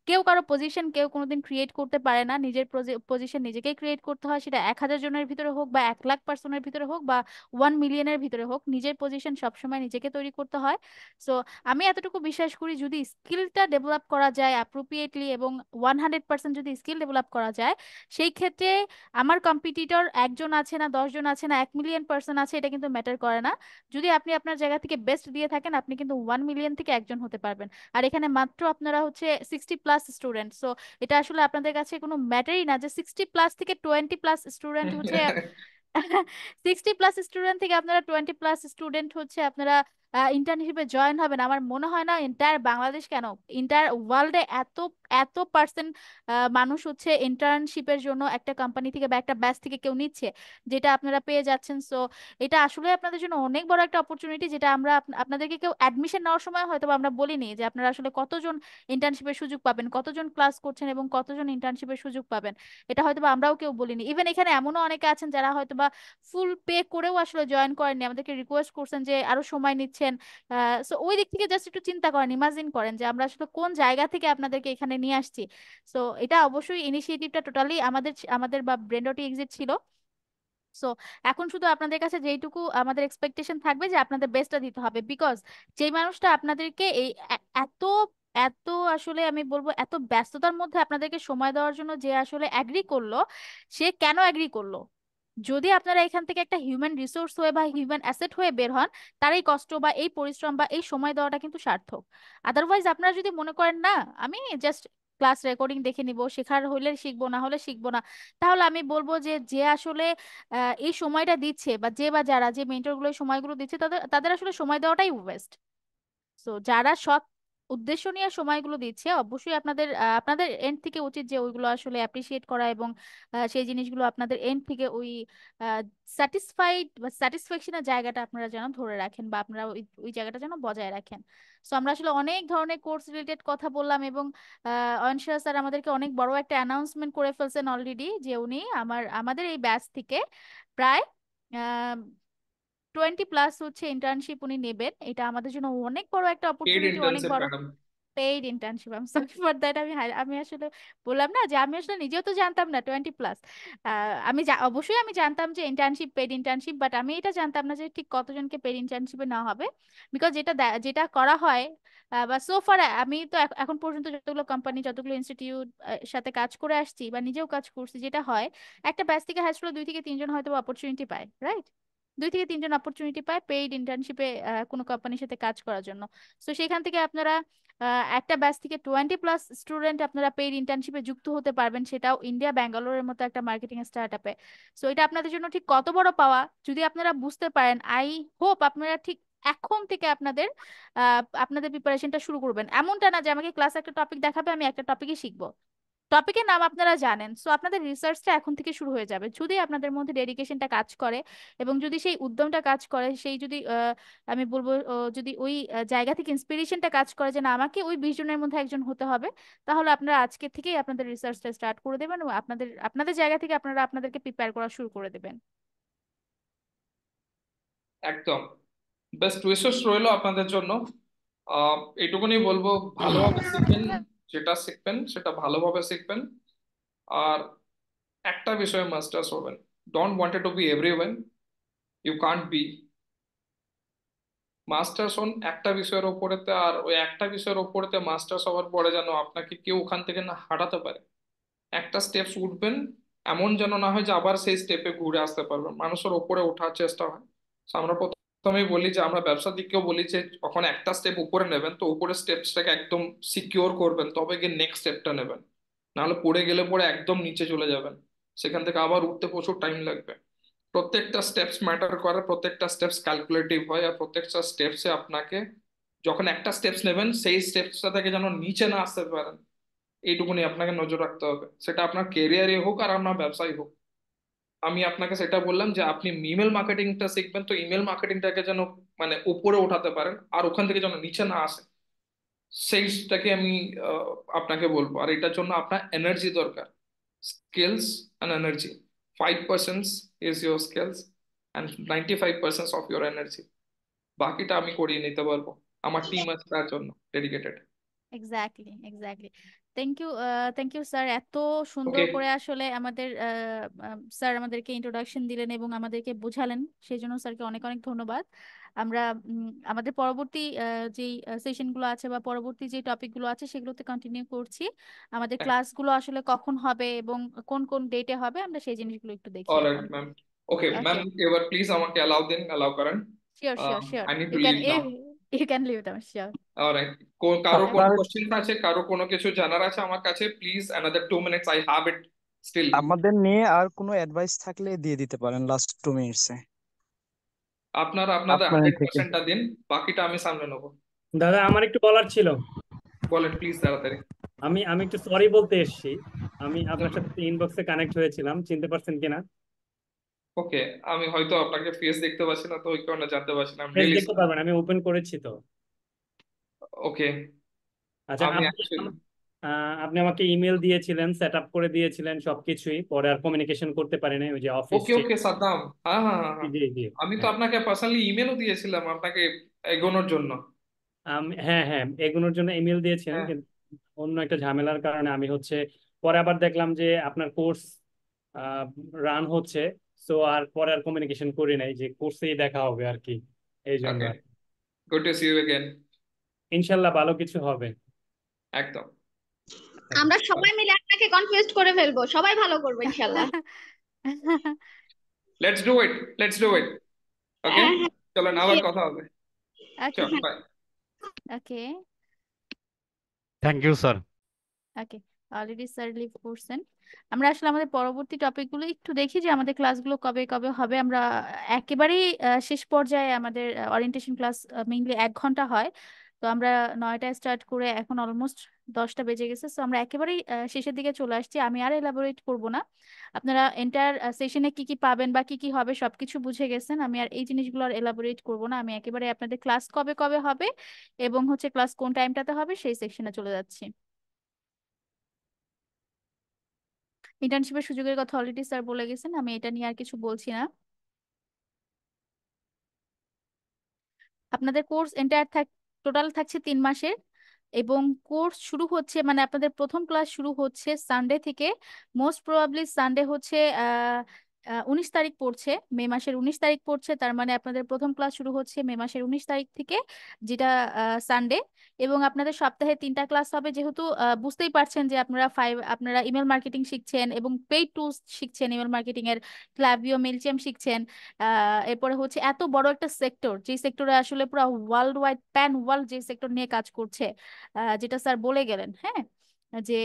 কেউ কারো পজিশন কেউ কোনোদিন ক্রিয়েট করতে পারে না। নিজের পজিশন নিজেকেই ক্রিয়েট করতে হয়, সেটা 1000 জনের ভিতরে হোক বা 1,00,000 পার্সনের ভিতরে হোক বা 1 মিলিয়নের ভিতরে হোক, নিজের পজিশন সবসময় নিজেকে তৈরি করতে হয়। সো আমি এতটুকু বিশ্বাস করি, যদি স্কিলটা ডেভেলপ করা যায় অ্যাপ্রোপ্রিয়েটলি এবং 100% যদি স্কিল ডেভেলপ করা যায়, সেই ক্ষেত্রে আমার কম্পিটিটর একজন আছে না 10 জন আছে না 1 মিলিয়ন পার্সন আছে, এটা কিন্তু ম্যাটার করে না। যদি আপনি আপনার জায়গা থেকে বেস্ট দিয়ে থাকেন, আপনি কিন্তু 1 মিলিয়ন থেকে একজন হতে পারবেন। আর এখানে মাত্র আপনারা হচ্ছে 60+ স্টুডেন্ট। সো এটা আসলে আপনাদের কাছে কোনো ম্যাটারই না যে 60+ থেকে 20+ স্টুডেন্ট হচ্ছে 60+ স্টুডেন্ট থেকে আপনারা 20+ স্টুডেন্ট হচ্ছে আপনারা ইন্টার্নশিপে জয়েন হবেন। আমার মনে হয় না এন্টায়ার বাংলাদেশ কেন, এন্টায়ার ওয়ার্ল্ডে এত এত পার্সেন্ট মানুষ হচ্ছে ইন্টার্নশিপের জন্য একটা কোম্পানি থেকে বা একটা ব্যাচ থেকে কেউ নিচ্ছে, যেটা আপনারা পেয়ে যাচ্ছেন। সো এটা আসলে আপনাদের জন্য অনেক বড় একটা অপরচুনিটি, যেটা আমরা আপনাদেরকে কেউ অ্যাডমিশন নেওয়ার সময় হয়তো বা আমরা বলিনি যে আপনারা আসলে কতজন ইন্টার্নশিপের সুযোগ পাবেন, কতজন ক্লাস করছেন এবং কতজন ইন্টার্নশিপের সুযোগ পাবেন। এটা হয়তো বা আমরাও কেউ বলিনি। ইভেন এখানে এমনও অনেকে আছেন যারা হয়তো বা ফুল পে করেও আসলে জয়েন করেননি, আমাদেরকে রিকোয়েস্ট করছেন যে আরো সময় নিচ্ছেন। সো ওই দিক থেকে জাস্ট একটু চিন্তা করেন, ইমাজিন করেন যে আমরা আসলে কোন জায়গা থেকে আপনাদেরকে এখানে নিয়ে আসছি। সো এটা অবশ্যই ইনিশিয়েটিভটা টোটালি আমাদের আমাদের বা ব্রেন্ডটি এক্সিট ছিল। সো এখন শুধু আপনাদের কাছে যেইটুকু আমাদের এক্সপেকটেশন থাকবে যে আপনাদের বেস্টটা দিতে হবে, বিকজ যেই মানুষটা আপনাদেরকে এই এত এত আসলে আমি বলবো এত ব্যস্ততার মধ্যে আপনাদেরকে সময় দেওয়ার জন্য যে আসলে অ্যাগ্রি করলো, সে কেন অ্যাগ্রি করলো? যদি আপনারা এখান থেকে একটা হিউম্যান রিসোর্স হয়ে বা হিউম্যান অ্যাসেট হয়ে বের হন, তার এই কষ্ট বা এই পরিশ্রম বা এই সময় দেওয়াটা কিন্তু সার্থক। আদারওয়াইজ আপনারা যদি মনে করেন না, আমি জাস্ট ক্লাস রেকর্ডিং দেখে নিব, শেখার হলে শিখবো, না হলে শিখবো না, তাহলে আমি বলবো যে যে আসলে এই সময়টা দিচ্ছে বা যে বা যারা যে মেন্টরগুলো এই সময়গুলো দিচ্ছে, তাদের তাদের আসলে সময় দেওয়াটাই ওয়েস্ট। সো যারা সৎ উদ্দেশ্য নিয়ে সময়গুলো দিচ্ছে, অবশ্যই আপনাদের আপনাদের এন্ড থেকে উচিত যে ওইগুলো আসলে অ্যাপ্রিসিয়েট করা এবং সেই জিনিসগুলো আপনাদের এন্ড থেকে ওই স্যাটিসফাইড বা স্যাটিসফ্যাকশনের জায়গাটা আপনারা যেন ধরে রাখেন বা আপনারা ওই ওই জায়গাটা যেন বজায় রাখেন। সো আমরা আসলে অনেক ধরনের কোর্স রিলেটেড কথা বললাম এবং অয়নশা স্যার আমাদেরকে অনেক বড় একটা অ্যানাউন্সমেন্ট করে ফেলছেন অলরেডি, যে উনি আমাদের এই ব্যাচ থেকে প্রায় 20+ হচ্ছে ইন্টার্নশিপ উনি নেবেন। এটা আমাদের জন্য অনেক বড় একটা পেড অপরচুনিটি, অনেক ইন্টার্নশিপ বড়। Madam. Paid internship, I am sorry for that. আমি আসলে বললাম না যে আমি আসলে নিজেও তো জানতাম না 20+। অবশ্যই আমি জানতাম যে ইন্টার্নশিপ, পেইড ইন্টার্নশিপ, বাট আমি এটা জানতাম না যে ঠিক কতজনকে পেইড ইন্টার্নশিপে নেওয়া হবে। বিকজ যেটা করা হয় বা সো ফার, আমি তো এখন পর্যন্ত যতগুলো কোম্পানি, যতগুলো ইনস্টিটিউট সাথে কাজ করে আসছি বা নিজেও কাজ করছি, যেটা হয় একটা ব্যাচ থেকে হ্যাজ 2 থেকে 3 জন হয়তো অপরচুনিটি পায়, রাইট? 2 থেকে 3 জন অপরচুনিটি পায় পেইড ইন্টার্নশিপে কোনো কোম্পানির সাথে কাজ করার জন্য। তো সেখান থেকে আপনারা একটা ব্যাচ থেকে 20+ স্টুডেন্ট আপনারা পেইড ইন্টার্নশিপে যুক্ত হতে পারবেন, সেটাও ইন্ডিয়া ব্যাঙ্গালোরের মতো একটা মার্কেটিং স্টার্ট আপে। সো এটা আপনাদের জন্য ঠিক কত বড় পাওয়া যদি আপনারা বুঝতে পারেন। আই হোপ আপনারা ঠিক এখন থেকে আপনাদের প্রিপারেশনটা শুরু করবেন। এমনটা না যে আমাকে ক্লাস একটা টপিক দেখাবে, আমি একটা টপিকই শিখবো, টপিকের নাম আপনারা জানেন, সো আপনাদের রিসার্চটা এখন থেকে শুরু হয়ে যাবে যদি আপনাদের মধ্যে ডেডিকেশনটা কাজ করে এবং যদি সেই উদ্যমটা কাজ করে, সেই যদি আমি বলবো যদি ওই জায়গা থেকে ইন্সপিরেশনটা কাজ করে যে না আমাকে ওই 20 জনের মধ্যে একজন হতে হবে, তাহলে আপনারা আজকে থেকেই আপনাদের রিসার্চটা স্টার্ট করে দেবেন এবং আপনাদের আপনাদের জায়গা থেকে আপনারা আপনাদেরকে প্রিপেয়ার করা শুরু করে দেবেন। একদম। বেস্ট উইশেস রইলো আপনাদের জন্য। এইটুকুনি বলবো, ভালোভাবে শিখবেন, যেটা শিখবেন সেটা ভালোভাবে শিখবেন। আর একটা বিষয়ে মাস্টার্স হবেন, don't wanted to be everyone, you can't be. Masters হন একটা বিষয়ের ওপরেতে, আর ওই একটা বিষয়ের ওপরেতে মাস্টার্স হওয়ার পরে যেন আপনাকে কেউ ওখান থেকে না হাঁটাতে পারে। একটা স্টেপস উঠবেন, এমন যেন না হয় যে আবার সেই স্টেপে ঘুরে আসতে পারবেন। মানুষের ওপরে ওঠার চেষ্টা হয়। So, আমরা প্রথমেই বলি যে আমরা ব্যবসার দিকেও বলি যে যখন একটা স্টেপ উপরে নেবেন তো উপরের স্টেপসটাকে একদম সিকিওর করবেন, তবে গিয়ে নেক্সট স্টেপটা নেবেন। নাহলে পড়ে গেলে পরে একদম নিচে চলে যাবেন, সেখান থেকে আবার উঠতে প্রচুর টাইম লাগবে। প্রত্যেকটা স্টেপস ম্যাটার করে, প্রত্যেকটা স্টেপস ক্যালকুলেটিভ হয়, আর প্রত্যেকটা স্টেপসে আপনাকে যখন একটা স্টেপস নেবেন সেই স্টেপসটা থেকে যেন নিচে না আসতে পারেন, এইটুকুনি আপনাকে নজর রাখতে হবে। সেটা আপনার কেরিয়ারে হোক আর আপনার ব্যবসায় হোক। আমি আপনাকে সেটা বললাম যে আপনি ইমেল মার্কেটিংটা শিখবেন, তো ইমেল মার্কেটিংটাকে যেন মানে উপরে ওঠাতে পারেন আর ওখান থেকে যেন নিচে না আসে, সেইটাকে আমি আপনাকে বলবো। আর এটার জন্য আপনার এনার্জি দরকার, skills and energy. 5% is your skills and 95% of your energy. বাকিটা আমি করিয়ে নিতে পারবো, আমার টিম আছে তার জন্য dedicated. Exactly, exactly. Thank you sir, এত সুন্দর ওকে, করে আসলে স্যার আমাদেরকে ইন্ট্রোডাকশন দিলেন এবং আমাদেরকে বোঝালেন, সেই জন্য স্যারকে অনেক অনেক ধন্যবাদ। আমরা আমাদের পরবর্তী যেই সেশনগুলো আছে বা পরবর্তী যে টপিকগুলো আছে সেগুলোতে কন্টিনিউ করছি। আমাদের ক্লাসগুলো আসলে কখন হবে এবং কোন কোন ডেটে হবে আমরা সেই জিনিসগুলো একটু দেখি অলরাইট এখন। ম্যাম। ওকে ম্যাম, ওকে, এবার প্লিজ আমাকে অ্যালাউ দিন, অ্যালাউ করেন। Sure sure sure, I need to you can leave now. You can leave them, sure. Alright, কারো কোনো আপনার কোশ্চেন আছে, কারো কোনো কিছু জানার আছে আমার কাছে, please another 2 minutes I have it still. আমাদের নিয়ে আর কোনো অ্যাডভাইস থাকলে দিয়ে দিতে পারেন লাস্ট 2 মিনিটসে আপনারা আপনাদের আপনার end হান্ড্রেড থেকে। পার্সেন্টটা দিন, বাকিটা আমি সামলে নেবো। দাদা আমার একটু বলার ছিল। বলেন প্লিজ তাড়াতাড়ি। আমি একটু সরি বলতে এসেছি। আমি আপনার বলুন। সাথে ইনবক্সে কানেক্ট হয়েছিলাম, চিনতে পারছেন কিনা? ওকে, আমি হয়তো আপনাকে ফেস দেখতে পাচ্ছি না, তো ওই কারণে জানতে পারছি না, ফেস রিয়েলি দেখতে সরি। পারবেন, আমি ওপেন করেছি তো। ওকে, আচ্ছা, আমি আপনি অ্যাকচুয়ালি আপনি আমাকে ইমেল দিয়েছিলেন, সেট আপ করে দিয়েছিলেন সবকিছুই, পরে আর কমিউনিকেশন করতে পারিনি, ওই যে অফিস ওকে ওকে সাদ্দাম, হ্যাঁ হ্যাঁ হ্যাঁ হ্যাঁ, জি জি। আমি তো হ্যাঁ আপনাকে পার্সোনালি ইমেলও দিয়েছিলাম আপনাকে এগোনোর জন্য। হ্যাঁ হ্যাঁ, এগুলোর জন্য ইমেল দিয়েছিলেন, হ্যাঁ, কিন্তু অন্য একটা ঝামেলার কারণে আমি পরে আবার দেখলাম যে আপনার কোর্স রান হচ্ছে। সো আর পরে আর কমিউনিকেশন করি নাই, যে কোর্সেই দেখা হবে আর কি, এই জন্য ওকে, আর কি। Good to see you again. ইনশাল্লাহ ভালো কিছু হবে। একদম। আমরা সবাই মিলে আপনাকে কনফিউজ করে ফেলবো, সবাই ভালো করবো ইনশাল্লাহ। Let's do it, let's do it. Okay, হ্যাঁ হ্যাঁ, চলেন আবার কথা হবে। ওকে, চল bye. Okay, thank you sir. Okay. Already sir leave করছেন। আমরা আসলে আমাদের পরবর্তী টপিকগুলো একটু দেখি যে আমাদের ক্লাসগুলো কবে কবে হবে। আমরা একেবারেই শেষ পর্যায়ে আমাদের ওরিয়েন্টেশন ক্লাস মেইনলি 1 ঘন্টা হয়। তো আমরা 9টায় স্টার্ট করে এখন অলমোস্ট 10টা বেজে গেছে, সো আমরা একেবারেই শেষের দিকে চলে আসছি। আমি আর এলাবোরেট করব না, আপনারা এন্টায়ার সেশনে কি কি পাবেন বা কি কি হবে সবকিছু বুঝে গেছেন। আমি আর এই জিনিসগুলো আর এলাবোরেট করব না, আমি একেবারে আপনাদের ক্লাস কবে কবে হবে এবং হচ্ছে ক্লাস কোন টাইমটাতে হবে সেই সেকশনে চলে যাচ্ছি। ইন্টার্নশিপের সুযোগের কথা অলরেডি স্যার বলে গেছেন, আমি এটা নিয়ে আর কিছু বলছি না। আপনাদের কোর্স এন্টায়ার টোটাল থাকছে 3 মাসের। এবং কোর্স শুরু হচ্ছে মানে আপনাদের প্রথম ক্লাস শুরু হচ্ছে সানডে থেকে। মোস্ট প্রবাবলি সানডে হচ্ছে 19 তারিখ পড়ছে, মে মাসের 19 তারিখ পড়ছে, তার মানে আপনাদের প্রথম ক্লাস শুরু হচ্ছে মে মাসের 19 তারিখ থেকে, যেটা সানডে। এবং আপনাদের সপ্তাহে 3টা ক্লাস হবে, যেহেতু বুঝতেই পারছেন যে আপনারা ইমেল মার্কেটিং শিখছেন এবং পেইড টুলস শিখছেন, ইমেল মার্কেটিং এর ক্লাভিও মেলচেম শিখছেন। এরপরে হচ্ছে এত বড় একটা সেক্টর, যে সেক্টরে আসলে পুরো ওয়ার্ল্ড ওয়াইড প্যান ওয়ার্ল্ড যে সেক্টর নিয়ে কাজ করছে, যেটা স্যার বলে গেলেন, হ্যাঁ, যে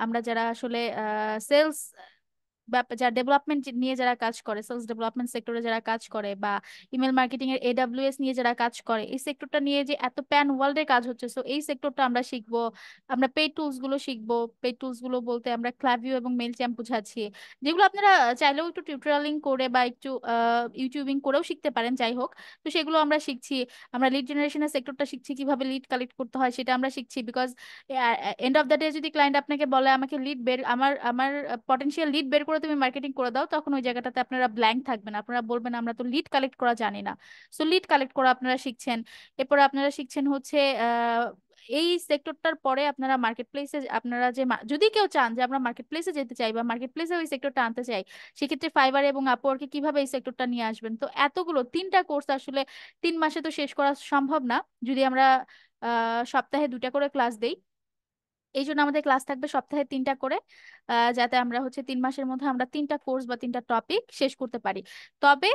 আমরা যারা আসলে সেলস বা যারা ডেভেলপমেন্ট নিয়ে যারা কাজ করে, সেলস ডেভেলপমেন্ট সেক্টরে যারা কাজ করে, বা ইমেল মার্কেটিং এর AWS নিয়ে যারা কাজ করে, এই সেক্টরটা নিয়ে যে এত প্যান ওয়ার্ল্ডে কাজ হচ্ছে, সো এই সেক্টরটা আমরা শিখবো। আমরা পেইড টুলস গুলো শিখবো। পেইড টুলস গুলো বলতে আমরা ক্লাভিও এবং মেইলচ্যাম্প বুঝাচ্ছি, যেগুলো আপনারা চাইলেও একটু টিউটোরিয়ালিং করে বা একটু ইউটিউবিং করেও শিখতে পারেন, যাই হোক। তো সেগুলো আমরা শিখছি। আমরা লিড জেনারেশনের সেক্টরটা শিখছি, কিভাবে লিড কালেক্ট করতে হয় সেটা আমরা শিখছি, because and of the day যদি ক্লায়েন্ট আপনাকে বলে আমাকে লিড বের আমার আমার পটেনশিয়াল লিড বের করে তুমি মার্কেটিং করে দাও, তখন ওই জায়গাটাতে আপনারা ব্ল্যাঙ্ক থাকবেন, আপনারা বলবেন আমরা তো লিড কালেক্ট করা জানি না। সো লিড কালেক্ট করা আপনারা শিখছেন। এরপরে আপনারা শিখছেন হচ্ছে এই সেক্টরটার পরে আপনারা মার্কেট প্লেসে, আপনারা যে যদি কেউ চান যে আমরা মার্কেট প্লেসে যেতে চাই বা মার্কেট প্লেসে ওই সেক্টরটা আনতে চাই, সেক্ষেত্রে ফাইবার এবং আপওয়ার্কে কিভাবে এই সেক্টরটা নিয়ে আসবেন। তো এতগুলো 3টা কোর্স আসলে 3 মাসে তো শেষ করা সম্ভব না, যদি আমরা সপ্তাহে 2টা করে ক্লাস দেই। এই জন্য আমাদের ক্লাস থাকবে সপ্তাহে 3টা করে, যাতে আমরা হচ্ছে 3 মাসের মধ্যে আমরা 3টা কোর্স বা 3টা টপিক শেষ করতে পারি। তবে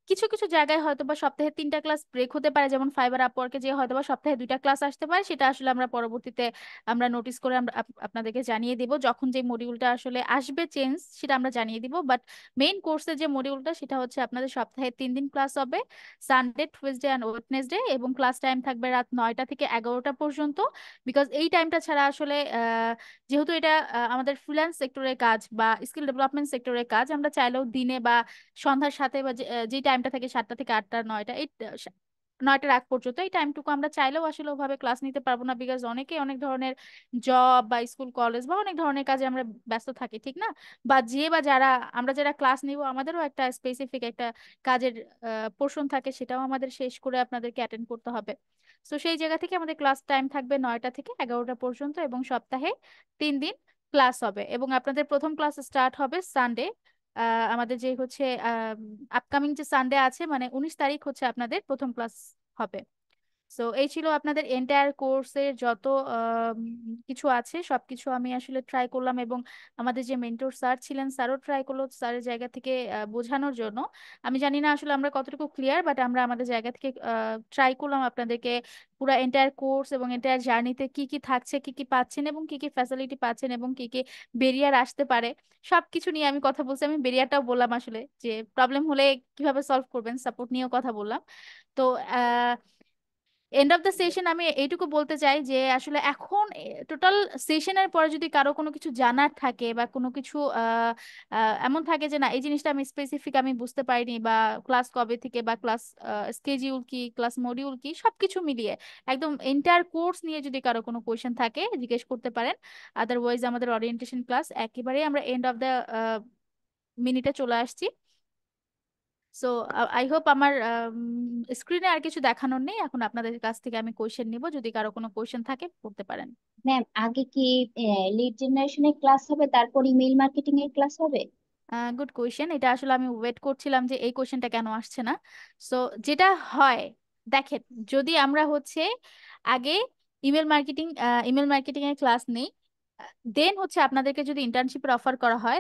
কিছু কিছু জায়গায় হয়তো বা সপ্তাহে 3টা ক্লাস ব্রেক হতে পারে, যেমন ফাইবার আপওয়ার্কে যে হয়তো বা সপ্তাহে 2টা ক্লাস আসতে পারে, সেটা আসলে আমরা পরবর্তীতে আমরা নোটিস করে আমরা আপনাদেরকে জানিয়ে দিব, যখন যে মডিউলটা আসলে আসবে চেঞ্জ সেটা আমরা জানিয়ে দিব। বাট মেইন কোর্সের যে মডিউলটা সেটা হচ্ছে আপনাদের সপ্তাহে 3 দিন ক্লাস হবে, সানডে, টুইসডে অ্যান্ড ওয়েডনেসডে, এবং ক্লাস টাইম থাকবে রাত 9টা থেকে 11টা পর্যন্ত। বিকজ এই টাইমটা ছাড়া আসলে যেহেতু এটা আমাদের ফ্রিল্যান্স সেক্টরের কাজ বা স্কিল ডেভেলপমেন্ট সেক্টরের কাজ, আমরা চাইলেও দিনে বা সন্ধ্যার সাথে বা যে টাইমটা থাকে 7টা থেকে 8টা 9টা, এই 9টার আগ পর্যন্ত এই টাইমটুকু আমরা চাইলেও আসলে ওভাবে ক্লাস নিতে পারবো না, বিকজ অনেকে অনেক ধরনের জব বা স্কুল কলেজ বা অনেক ধরনের কাজে আমরা ব্যস্ত থাকি, ঠিক না? বা যারা আমরা যারা ক্লাস নিব, আমাদেরও একটা স্পেসিফিক একটা কাজের পোর্শন থাকে, সেটাও আমাদের শেষ করে আপনাদেরকে অ্যাটেন্ড করতে হবে। তো সেই জায়গা থেকে আমাদের ক্লাস টাইম থাকবে 9টা থেকে 11টা পর্যন্ত, এবং সপ্তাহে 3 দিন ক্লাস হবে। এবং আপনাদের প্রথম ক্লাস স্টার্ট হবে সানডে, আমাদের যে হচ্ছে আপকামিং যে সানডে আছে, মানে 19 তারিখ হচ্ছে আপনাদের প্রথম ক্লাস হবে। সো এই ছিল আপনাদের এন্টায়ার কোর্সের যত কিছু আছে, সবকিছু আমি আসলে ট্রাই করলাম, এবং আমাদের যে মেন্টর স্যার ছিলেন স্যারও ট্রাই করলো স্যারের জায়গা থেকে বোঝানোর জন্য। আমি জানি না আসলে আমরা কতটুকু ক্লিয়ার, বাট আমরা আমাদের জায়গা থেকে ট্রাই করলাম আপনাদেরকে পুরো এন্টায়ার কোর্স এবং এন্টায়ার জার্নিতে কি কি থাকছে, কি কি পাচ্ছেন এবং কি কি ফ্যাসিলিটি পাচ্ছেন এবং কি কি বেরিয়ার আসতে পারে, সবকিছু নিয়ে আমি কথা বলছি। আমি বেরিয়ারটাও বললাম আসলে, যে প্রবলেম হলে কিভাবে সলভ করবেন, সাপোর্ট নিয়েও কথা বললাম। তো এন্ড অফ দ্য সেশন আমি এইটুকু বলতে চাই যে আসলে এখন টোটাল সেশনের পরে যদি কারো কোনো কিছু জানার থাকে বা কোনো কিছু এমন থাকে যে না এই জিনিসটা আমি স্পেসিফিক আমি বুঝতে পারিনি, বা ক্লাস কবে থেকে বা ক্লাস স্কেডিউল কি, ক্লাস মডিউল কি, সবকিছু মিলিয়ে একদম এন্টায়ার কোর্স নিয়ে যদি কারো কোনো কোয়েশ্চেন থাকে জিজ্ঞেস করতে পারেন। আদারওয়াইজ আমাদের ওরিয়েন্টেশন ক্লাস একেবারেই আমরা এন্ড অফ দ্য মিনিটে চলে আসছি। সো আই হোপ আমার স্ক্রিনে আর কিছু দেখানোর নেই, এখন আপনাদের কাছ থেকে আমি কোয়েশ্চেন নিব, যদি কারো কোনো কোয়েশ্চেন থাকে করতে পারেন। ম্যাম, আগে কি লিড জেনারেশনের ক্লাস হবে তারপর ইমেল মার্কেটিং এর ক্লাস হবে? গুড কোয়েশ্চেন, এটা আসলে আমি ওয়েট করছিলাম যে এই কোয়েশ্চেনটা কেন আসছে না। সো যেটা হয়, দেখেন, যদি আমরা হচ্ছে আগে ইমেল মার্কেটিং এর ক্লাস নেই, দেন হচ্ছে আপনাদেরকে যদি ইন্টার্নশিপের অফার করা হয়,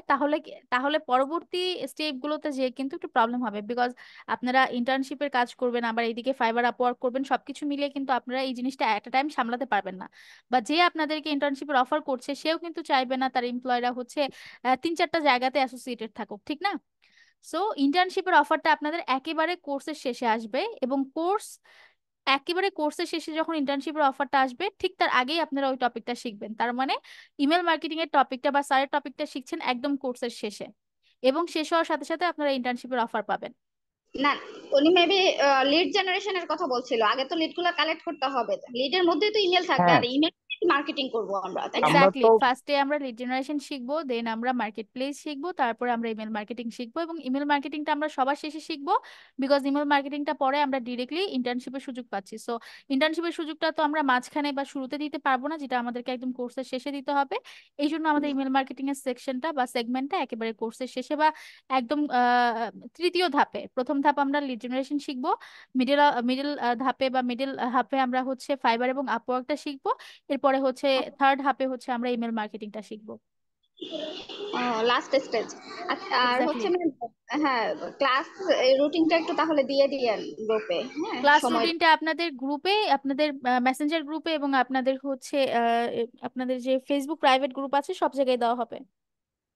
তাহলে পরবর্তী স্টেপগুলোতে যে কিন্তু একটু প্রবলেম হবে, বিকজ আপনারা ইন্টার্নশিপের কাজ করবেন, আবার এইদিকে ফাইবার আপওয়ার্ক করবেন, সবকিছু মিলিয়ে কিন্তু আপনারা এই জিনিসটা এট আ টাইম সামলাতে পারবেন না। বা যে আপনাদেরকে ইন্টার্নশিপের অফার করছে সেও কিন্তু চাইবে না তার এমপ্লয়িরা হচ্ছে 3-4টা জায়গাতে অ্যাসোসিয়েটেড থাকুক, ঠিক না? সো ইন্টার্নশিপের অফারটা আপনাদের একেবারে কোর্সের শেষে আসবে, এবং একেবারে কোর্সের শেষে যখন ইন্টার্নশিপের অফারটা আসবে ঠিক তার আগেই আপনারা ওই টপিকটা শিখবেন। তার মানে ইমেল মার্কেটিং এর টপিকটা বা স্যারের টপিকটা শিখছেন একদম কোর্সের শেষে, এবং শেষ হওয়ার সাথে সাথে আপনারা ইন্টার্নশিপের অফার পাবেন। না, উনি মেবি লিড জেনারেশনের কথা বলছিল। আগে তো লিড গুলো কালেক্ট করতে হবে, লিডের মধ্যেই তো ইমেল থাকবে, হ্যাঁ আর ইমেল মার্কেটিং করব আমরা, তাই না? আমরা এক্স্যাক্টলি, তো ফার্স্টে আমরা লিড জেনারেশন শিখবো, দেন আমরা মার্কেট প্লেস শিখবো, তারপরে আমরা ইমেল মার্কেটিং শিখবো, এবং ইমেল মার্কেটিংটা আমরা সবার শেষে শিখবো, বিকজ ইমেল মার্কেটিংটা পরে আমরা ডিরেক্টলি ইন্টার্নশিপের সুযোগ পাচ্ছি। সো ইন্টার্নশিপের সুযোগটা তো আমরা মাঝখানে বা শুরুতে দিতে পারবো না, যেটা আমাদেরকে একদম কোর্সের শেষে দিতে হবে। এই জন্য আমাদের ইমেল মার্কেটিং এর সেকশনটা বা সেগমেন্টটা একেবারে কোর্সের শেষে বা একদম তৃতীয় ধাপে। প্রথম ধাপ আমরা লিড জেনারেশন শিখবো, মিডিল মিডিল ধাপে বা মিডিল হাফে আমরা হচ্ছে ফাইবার এবং আপওয়ার্কটা শিখবো, এরপরে হচ্ছে থার্ড হাফে হচ্ছে আমরা ইমেল মার্কেটিংটা শিখবো। Last stage. আর হচ্ছে এক্স্যাক্টলি, হ্যাঁ, ক্লাস রুটিনটা একটু তাহলে দিয়ে দিয়েন গ্রুপে, হ্যাঁ ক্লাস সময়। রুটিনটা আপনাদের গ্রুপে, আপনাদের মেসেঞ্জার গ্রুপে এবং আপনাদের হচ্ছে আপনাদের যে ফেসবুক প্রাইভেট গ্রুপ আছে সব জায়গায় দেওয়া হবে।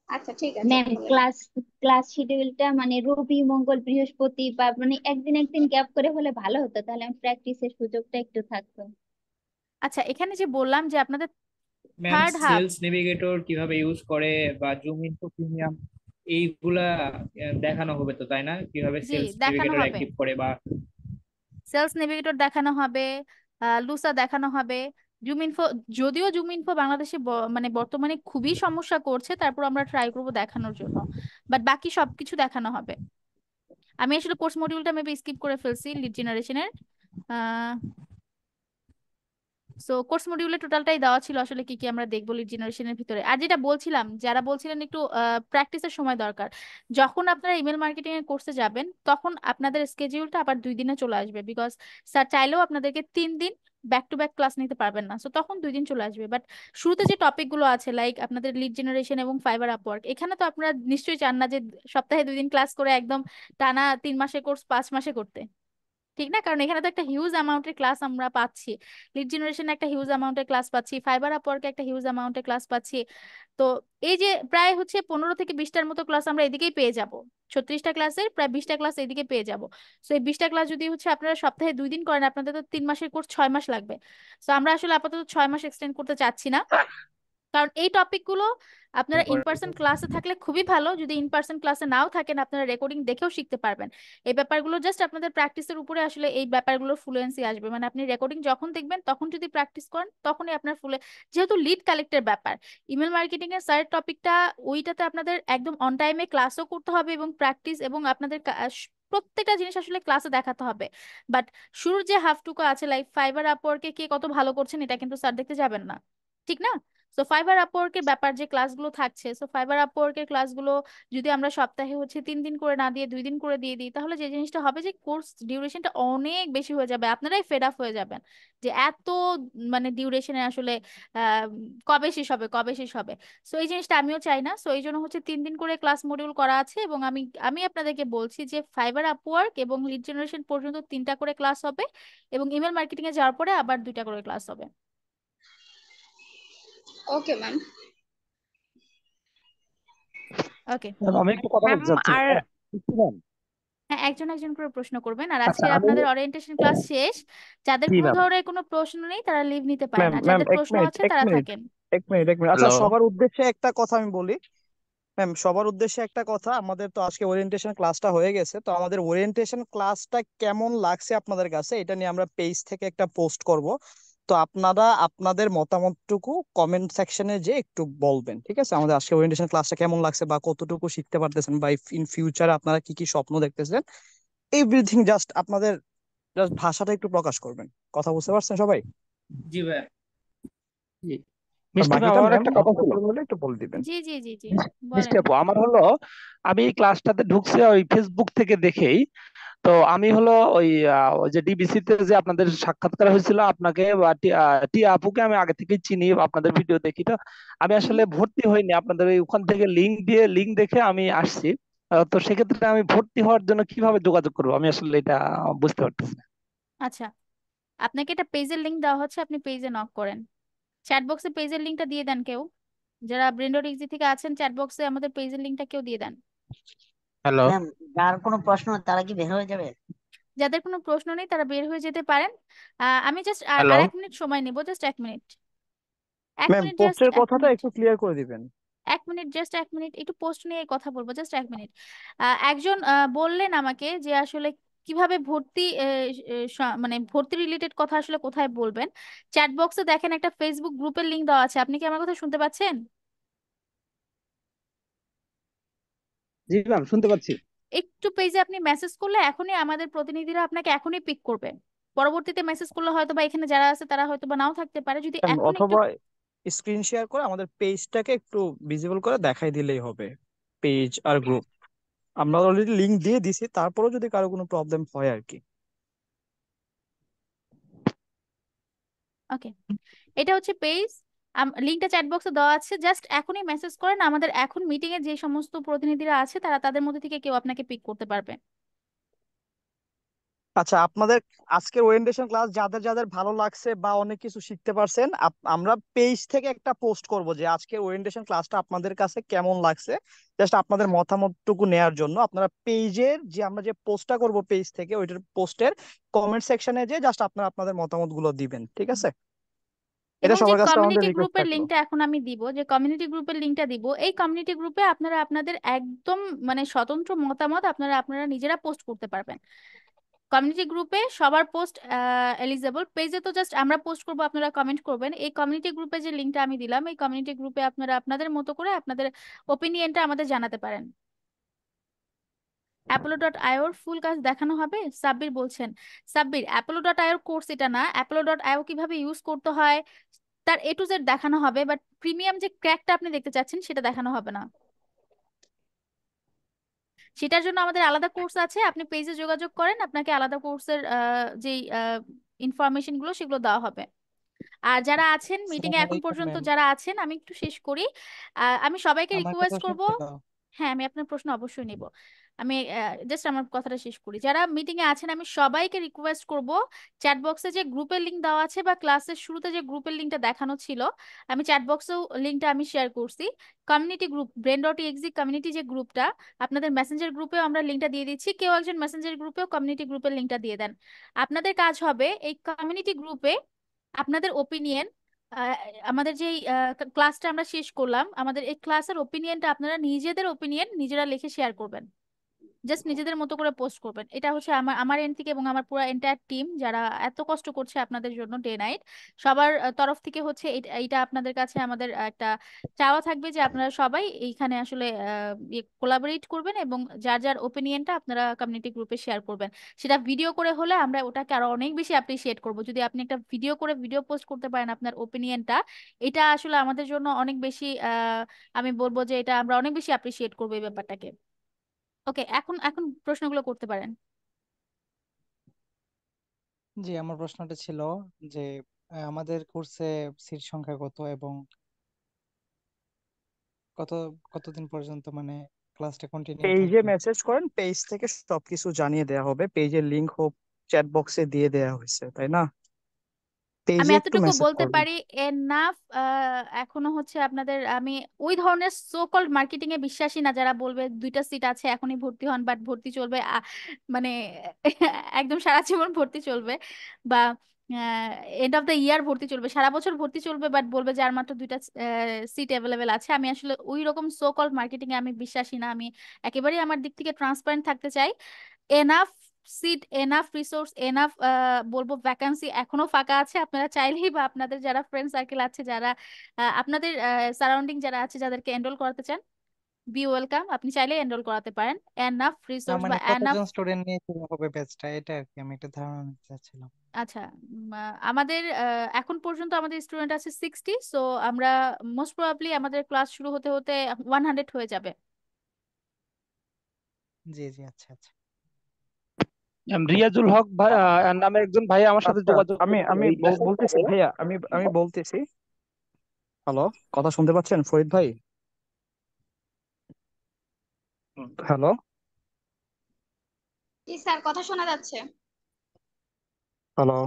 আচ্ছা ঠিক আছে ম্যাম তাহলে। ক্লাস ক্লাস শিডিউলটা মানে রবি মঙ্গল বৃহস্পতি বা মানে একদিন একদিন গ্যাপ করে হলে ভালো হতো, তাহলে আমি প্র্যাকটিসের সুযোগটা একটু থাকতো। আচ্ছা, এখানে যে বললাম যে আপনাদের ma'am third half, sales navigator কিভাবে ইউজ করে বা জুম ইনফো প্রিমিয়াম এইগুলা দেখানো হবে তো, তাই না? কিভাবে জি সেলস দেখানো নেভিগেটর হবে, অ্যাক্টিভ করে বা সেলস নেভিগেটর দেখানো হবে, লুসা দেখানো হবে, জুম ইনফো। যদিও জুম ইনফো বাংলাদেশে মানে বর্তমানে খুবই সমস্যা করছে, তারপর আমরা ট্রাই করবো দেখানোর জন্য, বাট বাকি সবকিছু দেখানো হবে। আমি আসলে কোর্স মডিউলটা মেবি স্কিপ করে ফেলছি লিড জেনারেশনের। সো কোর্স মডিউলে টোটালটাই দেওয়া ছিল আসলে কি কি আমরা দেখবো লিড জেনারেশনের ভিতরে। আর যেটা বলছিলাম, যারা বলছিলেন একটু প্র্যাকটিসের সময় দরকার, যখন আপনারা ইমেল মার্কেটিং এর কোর্সে যাবেন তখন আপনাদের স্কেডিউলটা আবার 2 দিনে চলে আসবে, বিকজ স্যার চাইলেও আপনাদেরকে 3 দিন ব্যাক টু ব্যাক ক্লাস নিতে পারবেন না, সো তখন 2 দিন চলে আসবে। বাট শুরুতে যে টপিক গুলো আছে লাইক আপনাদের লিড জেনারেশন এবং ফাইবার আপওয়ার্ক, এখানে তো আপনারা নিশ্চয়ই চান না যে সপ্তাহে 2 দিন ক্লাস করে একদম টানা 3 মাসের কোর্স 5 মাসে করতে, ঠিক না? কারণ এখানে তো একটা হিউজ অ্যামাউন্টের ক্লাস আমরা পাচ্ছি, লিড জেনারেশনে একটা হিউজ অ্যামাউন্টের ক্লাস পাচ্ছি, ফাইবার আপওয়ার্কে একটা হিউজ অ্যামাউন্টের ক্লাস পাচ্ছি। তো এই যে প্রায় হচ্ছে 15 থেকে 20টার মতো ক্লাস আমরা এদিকেই পেয়ে যাব, 36টা ক্লাসের প্রায় 20টা ক্লাস এদিকে পেয়ে যাব। সো এই 20টা ক্লাস যদি হচ্ছে আপনারা সপ্তাহে 2 দিন করেন, আপনাদের তো 3 মাসের কোর্স 6 মাস লাগবে। সো আমরা আসলে আপাতত 6 মাস এক্সটেন্ড করতে চাচ্ছি না, কারণ এই টপিকগুলো আপনারা ইন পার্সন ক্লাসে থাকলে খুবই ভালো, যদি ইন পার্সন ক্লাসে নাও থাকেন আপনারা রেকর্ডিং দেখেও শিখতে পারবেন। এই ব্যাপারগুলো জাস্ট আপনাদের প্র্যাকটিসের উপরে আসলে এই ব্যাপারগুলোর ফ্লুয়েন্সি আসবে, মানে আপনি রেকর্ডিং যখন দেখবেন তখন যদি প্র্যাকটিস করেন তখনই আপনার যেহেতু লিড কালেক্টের ব্যাপার, ইমেল মার্কেটিং এর স্যার টপিকটা, ওইটাতে আপনাদের একদম অন টাইমে ক্লাসও করতে হবে এবং প্র্যাকটিস এবং আপনাদের প্রত্যেকটা জিনিস আসলে ক্লাসে দেখাতে হবে। বাট শুরুর যে হাফটুকু আছে লাইক ফাইবার আপওয়ার্কে কে কত ভালো করছেন এটা কিন্তু স্যার দেখতে যাবেন না, ঠিক না? সো ফাইবার আপওয়ার্কের ব্যাপার যে ক্লাসগুলো থাকছে, সো ফাইবার আপওয়ার্কের ক্লাসগুলো যদি আমরা সপ্তাহে হচ্ছে 3 দিন করে না দিয়ে 2 দিন করে দিয়ে দিই, তাহলে যে জিনিসটা হবে যে কোর্স ডিউরেশনটা অনেক বেশি হয়ে যাবে, আপনারাই ফেড আপ হয়ে যাবেন যে এত মানে ডিউরেশনে আসলে আহ কবে শেষ হবে কবে শেষ হবে। সো এই জিনিসটা আমিও চাই না, সো এই জন্য হচ্ছে 3 দিন করে ক্লাস মডিউল করা আছে, এবং আমি আমি আপনাদেরকে বলছি যে ফাইবার আপওয়ার্ক এবং লিড জেনারেশন পর্যন্ত 3টা করে ক্লাস হবে, এবং ইমেল মার্কেটিং এ যাওয়ার পরে আবার 2টা করে ক্লাস হবে। Okay ma'am. ওকে, আমি একটু কথা ম্যাম বলতে চাচ্ছি। আর ম্যাম হ্যাঁ একজন একজন করে প্রশ্ন করবেন, আর আচ্ছা আজকে আমি আপনাদের ওরিয়েন্টেশন ক্লাস শেষ, যাদের জি কোনো ম্যাম ধরনের কোনো প্রশ্ন নেই তারা লিভ নিতে পারেন, ম্যাম আর ম্যাম যাদের এক প্রশ্ন মিনিট আছে এক তারা মিনিট থাকেন। এক মিনিট এক মিনিট আচ্ছা, হ্যালো। সবার উদ্দেশ্যে একটা কথা আমি বলি। ম্যাম সবার উদ্দেশ্যে একটা কথা, আমাদের তো আজকে ওরিয়েন্টেশন ক্লাসটা হয়ে গেছে, তো আমাদের ওরিয়েন্টেশন ক্লাসটা কেমন লাগছে আপনাদের কাছে এটা নিয়ে আমরা পেজ থেকে একটা পোস্ট করব। তো আপনারা আপনাদের মতামতটুকু কমেন্ট সেকশনে যে একটু বলবেন, ঠিক আছে? আমাদের আজকে ওরিয়েন্টেশন ক্লাসটা কেমন লাগছে বা কতটুকু শিখতে পারতেছেন বা ইন ফিউচারে আপনারা কি কি স্বপ্ন দেখতেছেন, এভরিথিং জাস্ট আপনাদের জাস্ট ভাষাটা একটু প্রকাশ করবেন। কথা বুঝতে পারছেন সবাই? জি ভাই। জি। আর মিষ্টি ম্যাম বাকিটা আমার ম্যাম একটা কথা ছিল। হলে একটু বলে দিবেন। জি জি জি জি মিষ্টি বলেন। আপু, আমার হলো আমি এই ক্লাসটাতে ঢুকছি ওই ফেসবুক থেকে দেখেই। তো আমি হলো ওই যে ডিবিসি তে যে আপনাদের সাক্ষাৎকার হয়েছিল আপনাকে বা টিয়া আপুকে আমি আগে থেকেই চিনি, আপনাদের ভিডিও দেখি। তো আমি আসলে ভর্তি হইনি, আপনাদের ওখান থেকে লিঙ্ক দেখে আমি আসছি। তো সেক্ষেত্রে আমি ভর্তি হওয়ার জন্য কিভাবে যোগাযোগ করবো আমি আসলে এটা বুঝতে পারতেছি না। আচ্ছা, আপনাকে একটা পেজের লিংক দেওয়া হচ্ছে, আপনি পেজে নক করেন, চ্যাট বক্সে পেজের লিংকটা দিয়ে দেন কেউ, যারা ব্রেন্ডর ইজি থেকে আছেন চ্যাট বক্সে আমাদের পেজের লিংকটা কেউ দিয়ে দেন। হ্যালো। ম্যাম যার কোনো প্রশ্ন তারা কি বের হয়ে যাবে? যাদের কোনো প্রশ্ন নেই তারা বের হয়ে যেতে পারেন। আমি জাস্ট হ্যালো। আর 1 মিনিট সময় নেব, জাস্ট 1 মিনিট, এক ম্যাম মিনিট জাস্ট পোস্টের 1 কথাটা মিনিট, একটু ক্লিয়ার করে দিবেন। 1 মিনিট জাস্ট 1 মিনিট, একটু পোস্ট নিয়ে কথা বলবো, জাস্ট 1 মিনিট। একজন বললেন আমাকে যে আসলে কিভাবে ভর্তি মানে ভর্তি রিলেটেড কথা আসলে কোথায় বলবেন, চ্যাট বক্সে দেখেন একটা ফেসবুক গ্রুপের লিংক দেওয়া আছে। আপনি কি আমার কথা শুনতে পাচ্ছেন? জি ম্যাম, শুনতে পাচ্ছি। একটু পেজে আপনি মেসেজ করলে এখনই আমাদের প্রতিনিধিরা আপনাকে এখনই পিক করবে। পরবর্তীতে মেসেজ করলে হয়তো বা এখানে যারা আছে তারা হয়তো বা নাও থাকতে পারে, যদি এখন একটু অথবা স্ক্রিন শেয়ার করে আমাদের পেজটাকে একটু ভিজিবল করে দেখাই দিলেই হবে, পেজ আর গ্রুপ। আমরা অলরেডি লিংক দিয়ে দিছি, তারপরেও যদি কারো কোনো প্রবলেম হয় আর কি। ওকে, এটা হচ্ছে পেজ, লিংকটা চ্যাট বক্সে দেওয়া আছে। জাস্ট এখনই মেসেজ করেন, আমাদের এখন মিটিং এ যে সমস্ত প্রতিনিধিরা আছে তারা তাদের মধ্যে থেকে কেউ আপনাকে পিক করতে পারবে। আচ্ছা, আপনাদের আজকের ওরিয়েন্টেশন ক্লাস যাদের যাদের ভালো লাগছে বা অনেক কিছু শিখতে পারছেন, আমরা পেজ থেকে একটা পোস্ট করব যে আজকের ওরিয়েন্টেশন ক্লাসটা আপনাদের কাছে কেমন লাগছে। জাস্ট আপনাদের মতামতটুকু নেয়ার জন্য আপনারা পেজের যে আমরা যে পোস্টটা করব পেজ থেকে, ওইটার পোস্টের কমেন্ট সেকশনে যে জাস্ট আপনারা আপনাদের মতামতগুলো দিবেন, ঠিক আছে? এটা এবং যে সবার কাছে আমাদের কমিউনিটি রিকোয়েস্ট গ্রুপের থাকলো। লিংকটা এখন আমি দিব, যে কমিউনিটি গ্রুপের লিংকটা দিব, এই কমিউনিটি গ্রুপে আপনারা আপনাদের একদম মানে স্বতন্ত্র মতামত আপনারা আপনারা নিজেরা পোস্ট করতে পারবেন। কমিউনিটি গ্রুপে সবার পোস্ট এলিজেবল, পেজে তো জাস্ট আমরা পোস্ট করব, আপনারা কমেন্ট করবেন। এই কমিউনিটি গ্রুপে যে লিংকটা আমি দিলাম, এই কমিউনিটি গ্রুপে আপনারা আপনাদের মতো করে আপনাদের ওপিনিয়নটা আমাদের জানাতে পারেন। apollo.io ফুল কাজ দেখানো হবে, সাব্বির বলছেন। সাব্বির, apollo.io কোর্স এটা না, apollo.io কিভাবে ইউজ করতে হয় তার A to Z দেখানো হবে, বাট প্রিমিয়াম যে ক্র্যাকটা আপনি দেখতে চাচ্ছেন সেটা দেখানো হবে না। সেটার জন্য আমাদের আলাদা কোর্স আছে, আপনি পেজে যোগাযোগ করেন, আপনাকে আলাদা কোর্সের যেই ইনফরমেশন গুলো সেগুলো দেওয়া হবে। আর যারা আছেন মিটিং এ আসসালামু এখন আলাইকুম পর্যন্ত ম্যাম, যারা আছেন, আমি একটু শেষ করি। আমি সবাইকে আমার একটা রিকোয়েস্ট প্রশ্ন করব। ছিল। হ্যাঁ, আমি আপনার প্রশ্ন অবশ্যই নিব। আমি জাস্ট আমার কথাটা শেষ করি। যারা মিটিং এ আছেন আমি সবাইকে রিকোয়েস্ট করব, চ্যাট বক্সে যে গ্রুপের লিংক দেওয়া আছে বা ক্লাসের শুরুতে যে গ্রুপের লিংকটা দেখানো ছিল, আমি চ্যাট বক্সেও লিংকটা আমি শেয়ার করছি। কমিউনিটি গ্রুপ brain.exe কমিউনিটি যে গ্রুপটা, আপনাদের মেসেঞ্জার গ্রুপেও আমরা লিংকটা দিয়ে দিচ্ছি, কেউ একজন মেসেঞ্জার গ্রুপেও কমিউনিটি গ্রুপের লিংকটা দিয়ে দেন। আপনাদের কাজ হবে এই কমিউনিটি গ্রুপে আপনাদের ওপিনিয়ন, আমাদের যে ক্লাসটা আমরা শেষ করলাম, আমাদের এই ক্লাসের ওপিনিয়নটা আপনারা নিজেদের ওপিনিয়ন নিজেরা লিখে শেয়ার করবেন, জাস্ট নিজেদের মতো করে পোস্ট করবেন। এটা হচ্ছে আমার আমার এন্ড থেকে এবং আমার পুরো এন্টায়ার টিম যারা এত কষ্ট করছে আপনাদের জন্য ডে নাইট, সবার তরফ থেকে হচ্ছে এইটা আপনাদের কাছে আমাদের একটা চাওয়া থাকবে যে আপনারা সবাই এইখানে আসলে কোলাবোরেট করবেন এবং যার যার ওপিনিয়নটা আপনারা কমিউনিটি গ্রুপে শেয়ার করবেন। সেটা ভিডিও করে হলে আমরা ওটাকে আরো অনেক বেশি অ্যাপ্রিসিয়েট করব। যদি আপনি একটা ভিডিও করে ভিডিও পোস্ট করতে পারেন আপনার ওপিনিয়নটা, এটা আসলে আমাদের জন্য অনেক বেশি আমি বলবো যে এটা আমরা অনেক বেশি অ্যাপ্রিসিয়েট করবো এই ব্যাপারটাকে। ওকে, এখন এখন প্রশ্নগুলো করতে পারেন। জি, আমার প্রশ্নটা ছিল যে আমাদের কোর্সে সিট সংখ্যা কত এবং কত কতদিন পর্যন্ত মানে ক্লাসটা কন্টিনিউ পেজে থাকবে? মেসেজ করেন, পেজ থেকে সবকিছু জানিয়ে দেওয়া হবে। পেজের লিংক হোক চ্যাট বক্সে দিয়ে দেওয়া হয়েছে, তাই না? আমি পেজে একটু এতটুকু মেসেজ বলতে করবেন। পারি, এনাফ। এখনো হচ্ছে আপনাদের, আমি ওই ধরনের সো কল্ড মার্কেটিং এ বিশ্বাসী না যারা বলবে 2টা সিট আছে এখনই ভর্তি হন, বাট ভর্তি চলবে মানে একদম সারা জীবন ভর্তি চলবে, বা এন্ড অফ দ্য ইয়ার ভর্তি চলবে, সারা বছর ভর্তি চলবে, বাট বলবে যে আর মাত্র 2টা সিট অ্যাভেলেবেল আছে। আমি আসলে ওই রকম সো কল্ড মার্কেটিং এ আমি বিশ্বাসী না। আমি একেবারেই আমার দিক থেকে ট্রান্সপারেন্ট থাকতে চাই। Enough seat, enough resource, enough বলবো ভ্যাকান্সি এখনো ফাঁকা আছে। আপনারা চাইলেই বা আপনাদের যারা ফ্রেন্ড সার্কেল আছে, যারা আপনাদের সারাউন্ডিং যারা আছে, যাদেরকে এনরোল করাতে চান, বি ওয়েলকাম, আপনি চাইলেই এনরোল করাতে পারেন। এনাফ না রিসোর্স বা মানে এনাফ। কতজন স্টুডেন্ট নিয়ে শুরু হবে ব্যাচটা, এটা আর কি আমি একটা ধারণা নিতে চাচ্ছিলাম। আচ্ছা, আমাদের এখন পর্যন্ত আমাদের স্টুডেন্ট আছে 60, সো আমরা মোস্ট প্রবাবলি আমাদের ক্লাস শুরু হতে হতে 100 হয়ে যাবে। জি জি, আচ্ছা আচ্ছা। রিয়াজুল হক ভাই নামে একজন ভাই আমার সাথে আচ্ছা, যোগাযোগ আমি করেছিল আমি এই ক্লাসের বলতেছি পরে। ভাইয়া, আমি বলতেছি। হ্যালো, কথা শুনতে পাচ্ছেন ফরিদ ভাই? হ্যালো। জি স্যার, কথা শোনা যাচ্ছে। হ্যালো।